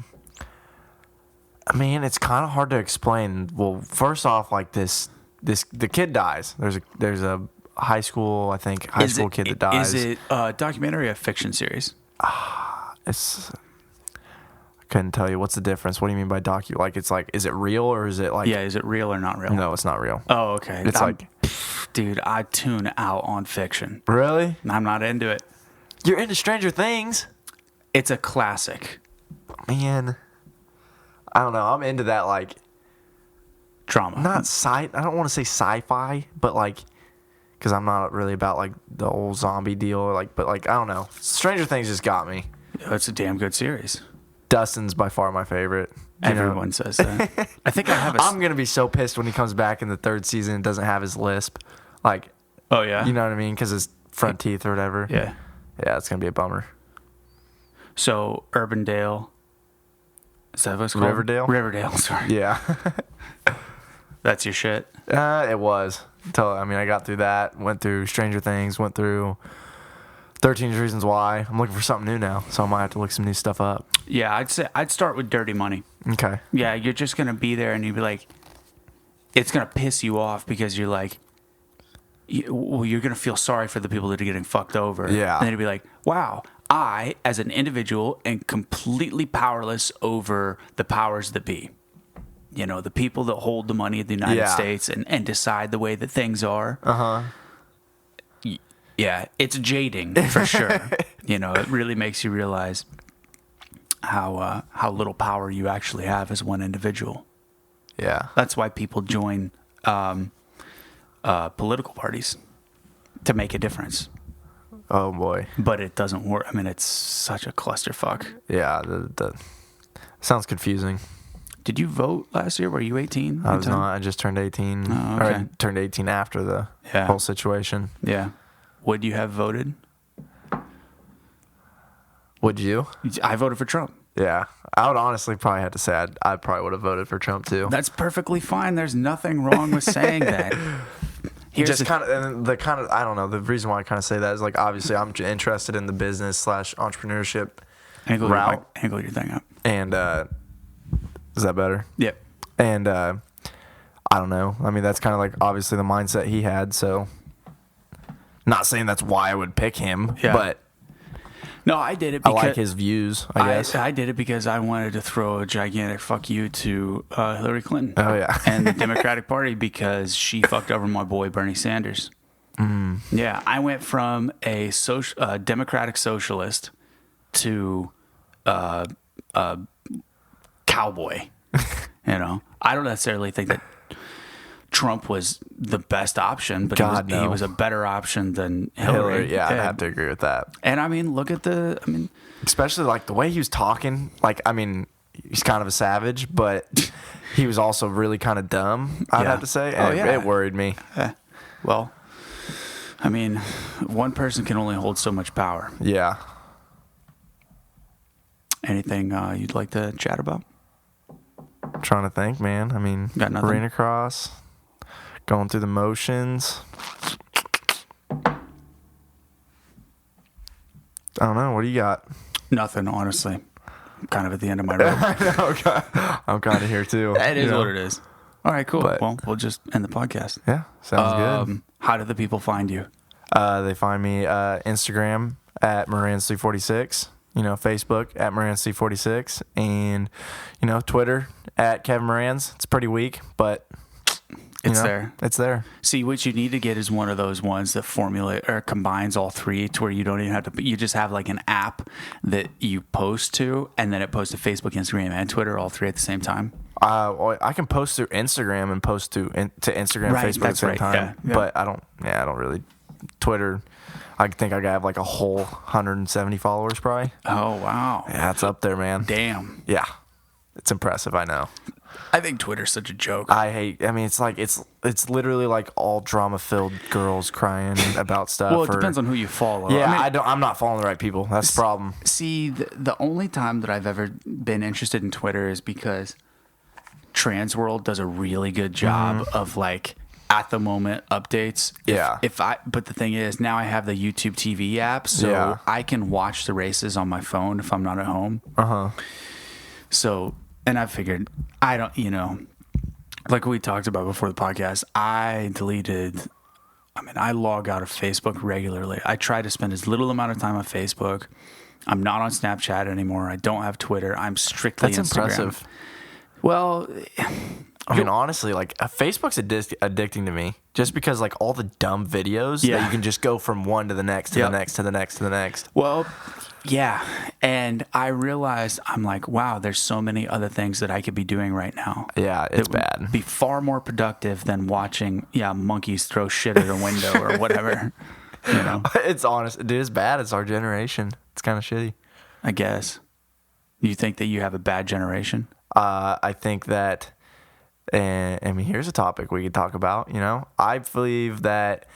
mean, it's kind of hard to explain. Well, first off, like the kid dies. There's a high school, I think, school kid that dies. Is it a documentary or a fiction series? It's I couldn't tell you. What's the difference. What do you mean by docu? Like, it's like, is it real or is it like? Yeah, is it real or not real? No, it's not real. Oh, okay. It's dude, I tune out on fiction. Really? I'm not into it. You're into Stranger Things? It's a classic. Man, I don't know. I'm into that, like, Drama. I don't want to say sci-fi, but like, because I'm not really about like the old zombie deal, or like, but like, I don't know. Stranger Things just got me. It's a damn good series. Dustin's by far my favorite. Everyone says that. I think I have a... I'm gonna be so pissed when he comes back in the third season and doesn't have his lisp. Like, oh yeah, you know what I mean? Because his front teeth or whatever. Yeah, it's gonna be a bummer. So Urbandale. Is that what it's called? Riverdale, sorry. Yeah. That's your shit? It was. I got through that, went through Stranger Things, went through 13 Reasons Why. I'm looking for something new now, so I might have to look some new stuff up. Yeah, I'd say I'd start with Dirty Money. Okay. Yeah, you're just going to be there and you'd be like, it's going to piss you off because you're like, you're going to feel sorry for the people that are getting fucked over. Yeah. And then you'd be like, wow, I, as an individual, am completely powerless over the powers that be. The people that hold the money of the United States and decide the way that things are. Uh-huh. Yeah, it's jading for sure. It really makes you realize how little power you actually have as one individual. Yeah. That's why people join political parties, to make a difference. Oh, boy. But it doesn't work. I mean, it's such a clusterfuck. Yeah, the sounds confusing. Did you vote last year? Were you 18? I was not. I just turned 18. Oh, okay. Or I turned 18 after the whole situation. Yeah. Would you have voted? Would you? I voted for Trump. Yeah. I would honestly probably have to say I probably would have voted for Trump too. That's perfectly fine. There's nothing wrong with saying that. I don't know. The reason why I kind of say that is, like, obviously I'm interested in the business / entrepreneurship route. Angle your thing up. And is that better? Yep. And I don't know. I mean, that's kind of like obviously the mindset he had. So, not saying that's why I would pick him, but no, I did it because I like his views, I guess. I did it because I wanted to throw a gigantic fuck you to Hillary Clinton. Oh, yeah. And the Democratic Party because she fucked over my boy Bernie Sanders. Mm. Yeah, I went from a Democratic socialist to cowboy. I don't necessarily think that Trump was the best option, but he was a better option than Hillary. Yeah, I'd have to agree with that. And I mean, especially like the way he was talking. Like, I mean, he's kind of a savage, but he was also really kind of dumb, I'd have to say. And it worried me. Well, I mean, one person can only hold so much power. Yeah. Anything you'd like to chat about? I'm trying to think, man. I mean, got nothing? Arena Cross, going through the motions. I don't know. What do you got? Nothing, honestly. I'm kind of at the end of my rope. I know. I'm kind of here, too. That is what it is. All right, cool. Well, we'll just end the podcast. Yeah, sounds good. How do the people find you? They find me Instagram at Moranz346. Facebook at Moranz346, and Twitter at Kevin Moranz. It's pretty weak, but it's there. It's there. See, what you need to get is one of those ones that formulate or combines all three, to where you don't even have to. You just have like an app that you post to, and then it posts to Facebook, Instagram, and Twitter, all three at the same time. I can post through Instagram and post to Instagram, Facebook at the same time. Yeah. But I don't really Twitter. I think I have like a whole 170 followers probably. Oh, wow. Yeah, it's up there, man. Damn. Yeah. It's impressive, I know. I think Twitter's such a joke. I mean, it's like it's literally like all drama-filled girls crying about stuff. Well, it depends on who you follow. Yeah, I mean, I'm not following the right people. That's the problem. See, the only time that I've ever been interested in Twitter is because Transworld does a really good job of like at the moment updates. But the thing is, now I have the YouTube TV app, so I can watch the races on my phone if I'm not at home. So, and I figured I don't, like we talked about before the podcast, I log out of Facebook regularly. I try to spend as little amount of time on Facebook. I'm not on Snapchat anymore. I don't have Twitter. I'm strictly That's Instagram. impressive. Well, I mean, honestly, like Facebook's addicting to me just because like all the dumb videos that you can just go from one to the next to the next to the next to the next. Well, yeah. And I realized I'm like, wow, there's so many other things that I could be doing right now. Yeah, it's bad. Be far more productive than watching, monkeys throw shit at a window or whatever. It's honest. Dude, it's bad. It's our generation. It's kind of shitty. I guess. You think that you have a bad generation? I think that, here's a topic we could talk about. I believe that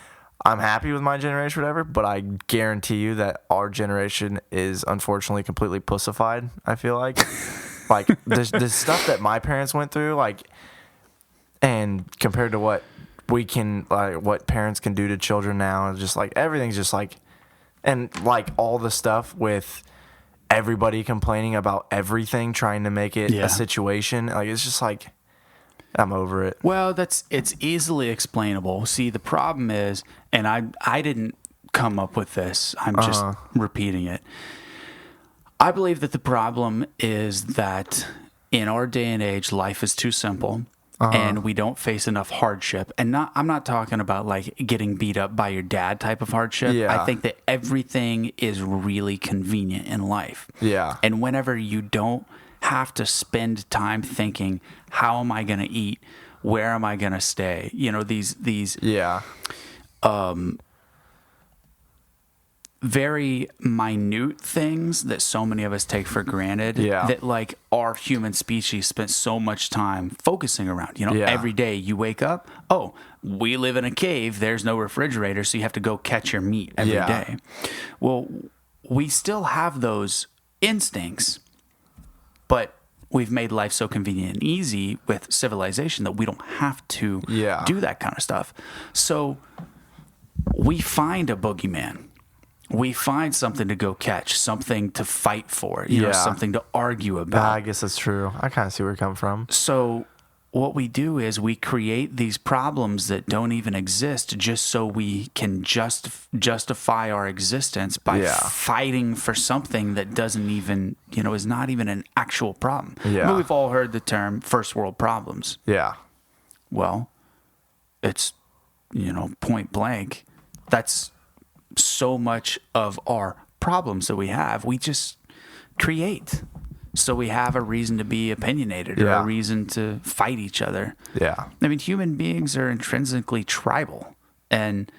I'm happy with my generation, whatever, but I guarantee you that our generation is unfortunately completely pussified. I feel like, the stuff that my parents went through, and compared to what we can, what parents can do to children now, it's just like everything's just like, and like all the stuff with everybody complaining about everything, trying to make it a situation. Like, it's just like, I'm over it. Well, it's easily explainable. See, the problem is, and I didn't come up with this. I'm just repeating it. I believe that the problem is that in our day and age, life is too simple. And we don't face enough hardship. And I'm not talking about like getting beat up by your dad type of hardship. Yeah. I think that everything is really convenient in life. Yeah. And whenever you don't have to spend time thinking, how am I going to eat? Where am I going to stay? These very minute things that so many of us take for granted that like our human species spent so much time focusing around. Every day you wake up, we live in a cave, there's no refrigerator, so you have to go catch your meat every day. Well, we still have those instincts, but we've made life so convenient and easy with civilization that we don't have to do that kind of stuff. So we find a boogeyman. We find something to go catch, something to fight for, something to argue about. I guess that's true. I kind of see where you're coming from. So what we do is we create these problems that don't even exist just so we can justify our existence by fighting for something that doesn't even, is not even an actual problem. Yeah. I mean, we've all heard the term first world problems. Yeah. Well, it's, point blank. That's so much of our problems that we have, we just create. So we have a reason to be opinionated or a reason to fight each other. Yeah. I mean, human beings are intrinsically tribal. And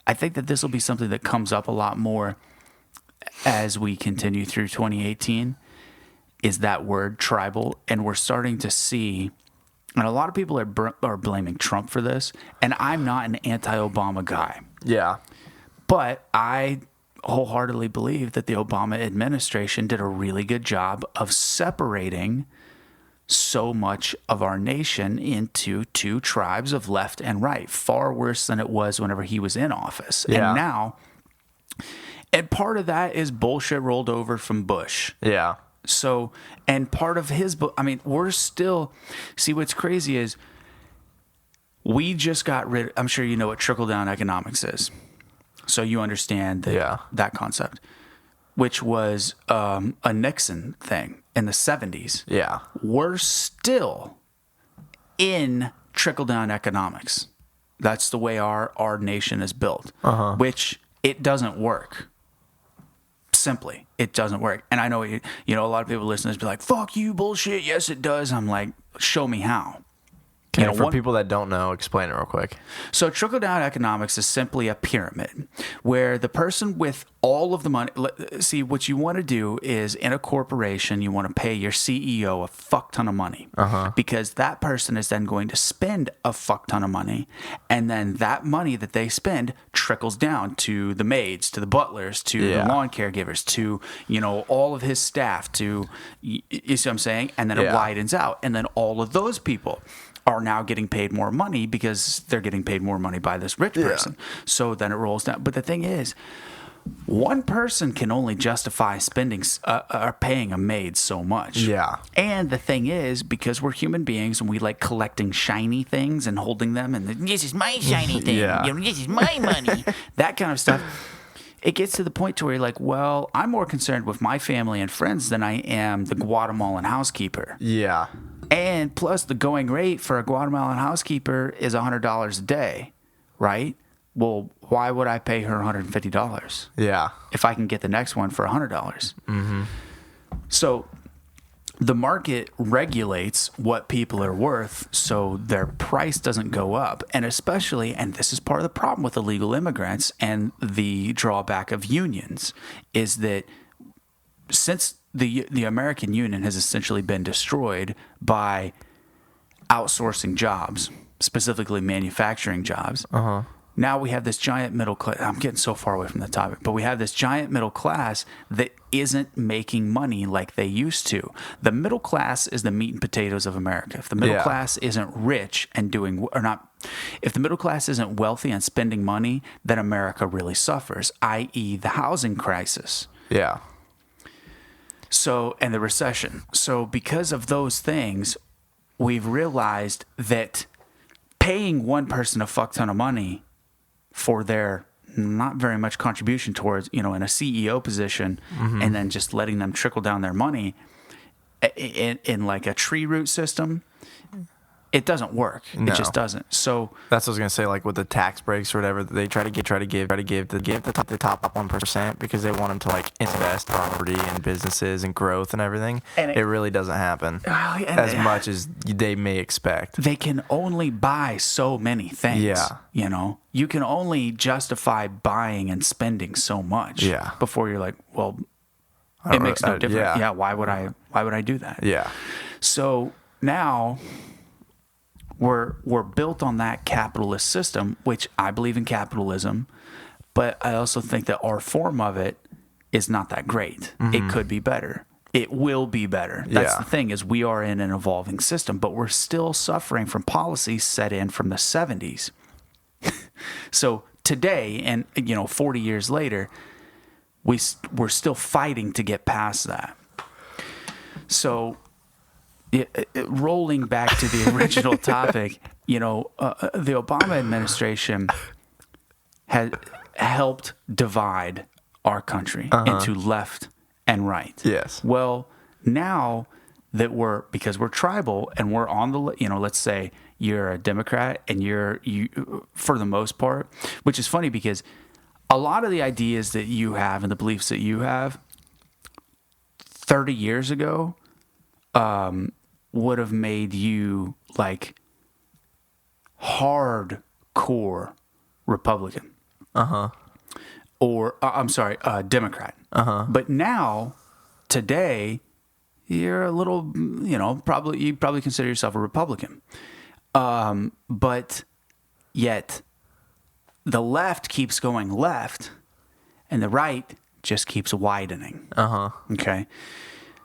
I think that this will be something that comes up a lot more as we continue through 2018 is that word tribal. And we're starting to see, and a lot of people are blaming Trump for this. And I'm not an anti-Obama guy. Yeah. But I wholeheartedly believe that the Obama administration did a really good job of separating so much of our nation into two tribes of left and right, far worse than it was whenever he was in office. Yeah. And now, and part of that is bullshit rolled over from Bush. Yeah. So, and part of his book, we're still, see, what's crazy is we just got rid, I'm sure you know what trickle-down economics is. So you understand that concept, which was a Nixon thing in the 70s. Yeah. We're still in trickle-down economics. That's the way our nation is built, which it doesn't work. Simply, it doesn't work. And I know, a lot of people listening to this be like, fuck you, bullshit. Yes, it does. I'm like, show me how. Okay, for people that don't know, explain it real quick. So trickle-down economics is simply a pyramid where the person with all of the money... See, what you want to do is, in a corporation, you want to pay your CEO a fuck ton of money. Because that person is then going to spend a fuck ton of money, and then that money that they spend trickles down to the maids, to the butlers, to the lawn caregivers, to, all of his staff, to... You see what I'm saying? And then it widens out. And then all of those people are now getting paid more money because they're getting paid more money by this rich person. So then it rolls down. But the thing is, one person can only justify spending or paying a maid so much. Yeah. And the thing is, because we're human beings and we like collecting shiny things and holding them and this is my shiny thing. This is my money. That kind of stuff. It gets to the point to where you're like, well, I'm more concerned with my family and friends than I am the Guatemalan housekeeper. Yeah. And plus, the going rate for a Guatemalan housekeeper is $100 a day, right? Well, why would I pay her $150? Yeah. If I can get the next one for $100. Mm-hmm. So the market regulates what people are worth so their price doesn't go up. And especially, and this is part of the problem with illegal immigrants and the drawback of unions, is that since the American Union has essentially been destroyed by outsourcing jobs, specifically manufacturing jobs. Now we have this giant middle class. I'm getting so far away from the topic, but we have this giant middle class that isn't making money like they used to. The middle class is the meat and potatoes of America. If the middle class isn't rich and if the middle class isn't wealthy and spending money, then America really suffers, i.e. the housing crisis. Yeah. So, and the recession. So because of those things, we've realized that paying one person a fuck ton of money for their not very much contribution towards, in a CEO position, and then just letting them trickle down their money in like a tree root system, it doesn't work. No. It just doesn't. So that's what I was gonna say. Like with the tax breaks or whatever, they try to give the top up 1% because they want them to like invest property and businesses and growth and everything. And it really doesn't happen as much as they may expect. They can only buy so many things. Yeah. You can only justify buying and spending so much. Yeah. Before you're like, well, it makes no difference. Yeah. Why would I do that? Yeah. So now we're built on that capitalist system, which I believe in capitalism, but I also think that our form of it is not that great. It could be better. It will be better. That's the thing, is we are in an evolving system, but we're still suffering from policies set in from the 70s. So today, and 40 years later, we're still fighting to get past that. So rolling back to the original topic, the Obama administration has helped divide our country into left and right. Yes. Well, now that because we're tribal and we're on the, let's say you're a Democrat and you for the most part, which is funny because a lot of the ideas that you have and the beliefs that you have 30 years ago, would have made you like hardcore Republican. Or I'm sorry, Democrat. But now, today, you're a little, you probably consider yourself a Republican. But yet, the left keeps going left, and the right just keeps widening. Okay.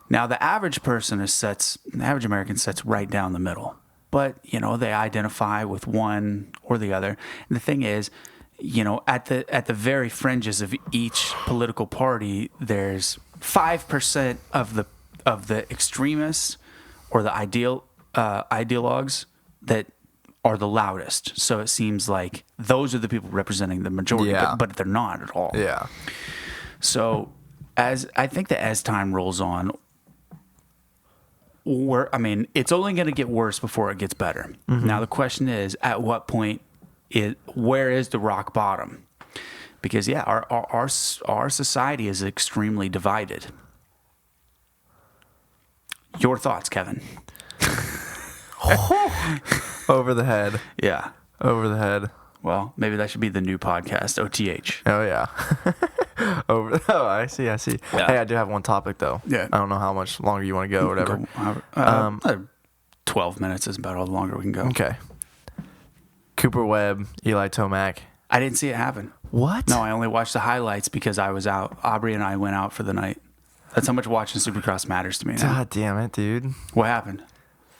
Now, the average American sits right down the middle. But, they identify with one or the other. And the thing is, at the very fringes of each political party, there's 5% of the extremists or the ideologues that are the loudest. So it seems like those are the people representing the majority, but they're not at all. Yeah. So I think that as time rolls on, it's only going to get worse before it gets better. Now the question is, at what point where is the rock bottom? Because our society is extremely divided. Your thoughts, Kevin? Over the head. Yeah. Over the head. Well, maybe that should be the new podcast, OTH. Oh, yeah. I see. Yeah. Hey, I do have one topic, though. Yeah. I don't know how much longer you want to go or whatever. 12 minutes is about all the longer we can go. Okay. Cooper Webb, Eli Tomac. I didn't see it happen. What? No, I only watched the highlights because I was out. Aubrey and I went out for the night. That's how much watching Supercross matters to me now. God damn it, dude. What happened?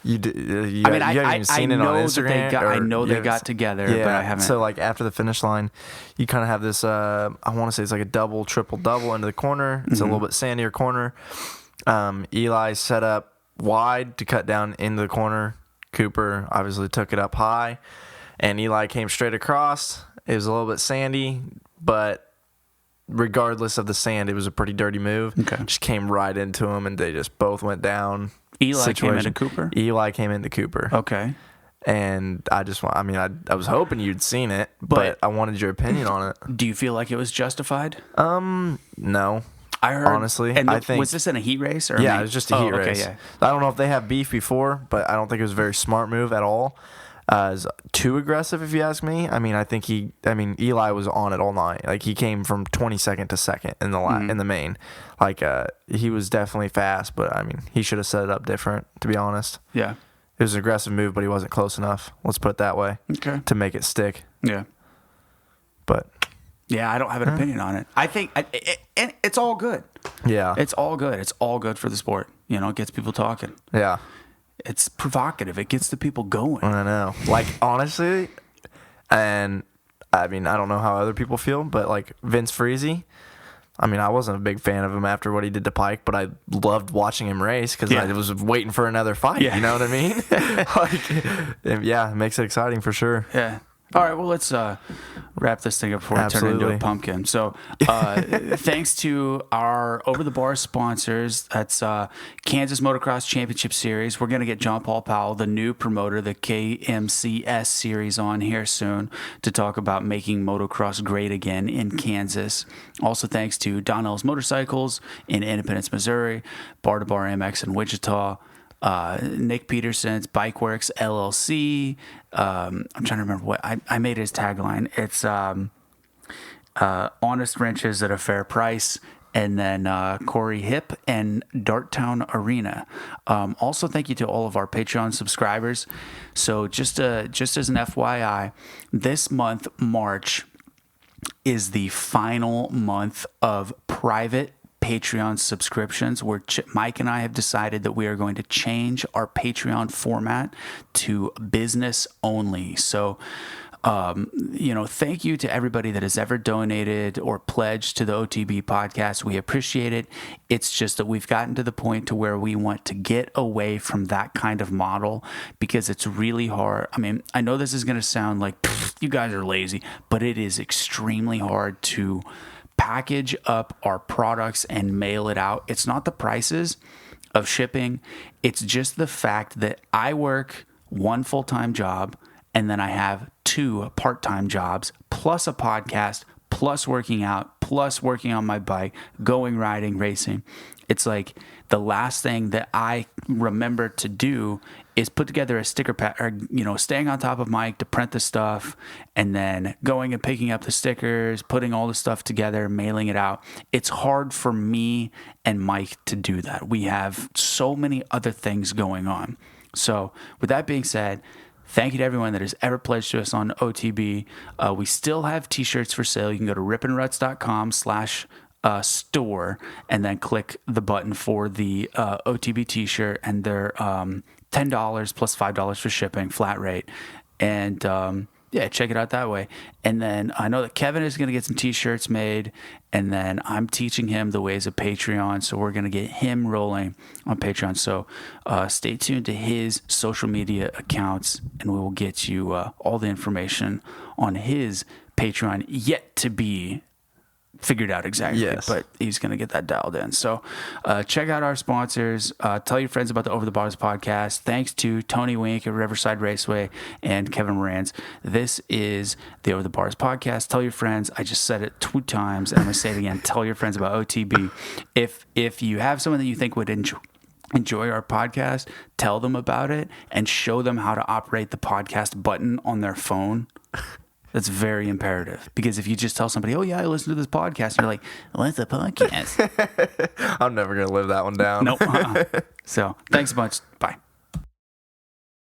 You haven't even seen it on Instagram? I know they got together, but I haven't. So, like, after the finish line, you kind of have this, I want to say it's like a double, triple-double into the corner. It's a little bit sandier corner. Eli set up wide to cut down into the corner. Cooper obviously took it up high, and Eli came straight across. It was a little bit sandy, but regardless of the sand, it was a pretty dirty move. Okay. Just came right into him, and they just both went down. Eli came into Cooper? Eli came into Cooper. Okay. And I was hoping you'd seen it, but I wanted your opinion on it. Do you feel like it was justified? No. I heard, honestly, and I think, was this in a heat race? Or yeah, it was just a heat race. Yeah. I don't know if they have beef before, but I don't think it was a very smart move at all. It was too aggressive, if you ask me. Eli was on it all night. Like, he came from 22nd to second in the in the main. Like, he was definitely fast, but he should have set it up different, to be honest. Yeah. It was an aggressive move, but he wasn't close enough. Let's put it that way. Okay. To make it stick. Yeah. But yeah, I don't have an opinion on it. I think and it's all good. Yeah. It's all good. It's all good for the sport. It gets people talking. Yeah. It's provocative. It gets the people going. I know. Like, honestly, and I don't know how other people feel, but like Vince Freezy, I wasn't a big fan of him after what he did to Pike, but I loved watching him race because I was waiting for another fight. Yeah. You know what I mean? It makes it exciting for sure. Yeah. All right, well, let's wrap this thing up before we turn into a pumpkin. So thanks to our over-the-bar sponsors. That's Kansas Motocross Championship Series. We're going to get John Paul Powell, the new promoter, the KMCS Series, on here soon to talk about making motocross great again in Kansas. Also thanks to Donnell's Motorcycles in Independence, Missouri, Bar to Bar MX in Wichita, Nick Peterson's Bikeworks LLC. I'm trying to remember what I made his tagline. It's honest wrenches at a fair price. And then Corey Hip and Darttown Arena. Also, thank you to all of our Patreon subscribers. So just as an FYI, this month, March, is the final month of private Patreon subscriptions, where Mike and I have decided that we are going to change our Patreon format to business only. So, thank you to everybody that has ever donated or pledged to the OTB podcast. We appreciate it. It's just that we've gotten to the point to where we want to get away from that kind of model because it's really hard. I know this is going to sound like you guys are lazy, but it is extremely hard to package up our products and mail it out. It's not the prices of shipping. It's just the fact that I work one full-time job and then I have two part-time jobs plus a podcast plus working out plus working on my bike, going riding, racing. It's like the last thing that I remember to do is put together a sticker pack, or staying on top of Mike to print the stuff, and then going and picking up the stickers, putting all the stuff together, mailing it out. It's hard for me and Mike to do that. We have so many other things going on. So with that being said, thank you to everyone that has ever pledged to us on OTB. We still have t-shirts for sale. You can go to ripandruts.com/store and then click the button for the OTB t-shirt, and they're $10 plus $5 for shipping, flat rate. And check it out that way. And then I know that Kevin is going to get some t-shirts made, and then I'm teaching him the ways of Patreon, so we're going to get him rolling on Patreon. So stay tuned to his social media accounts, and we will get you all the information on his Patreon, yet to be figured out exactly, but he's going to get that dialed in. So check out our sponsors. Tell your friends about the Over the Bars podcast. Thanks to Tony Wenck at Riverside Raceway and Kevin Moranz. This is the Over the Bars podcast. Tell your friends. I just said it 2 times, and I'm going to say it again. Tell your friends about OTB. If you have someone that you think would enjoy enjoy our podcast, tell them about it, and show them how to operate the podcast button on their phone. That's very imperative, because if you just tell somebody, oh, yeah, I listen to this podcast, and you're like, what's a podcast? I'm never going to live that one down. Nope. So thanks a bunch. Bye.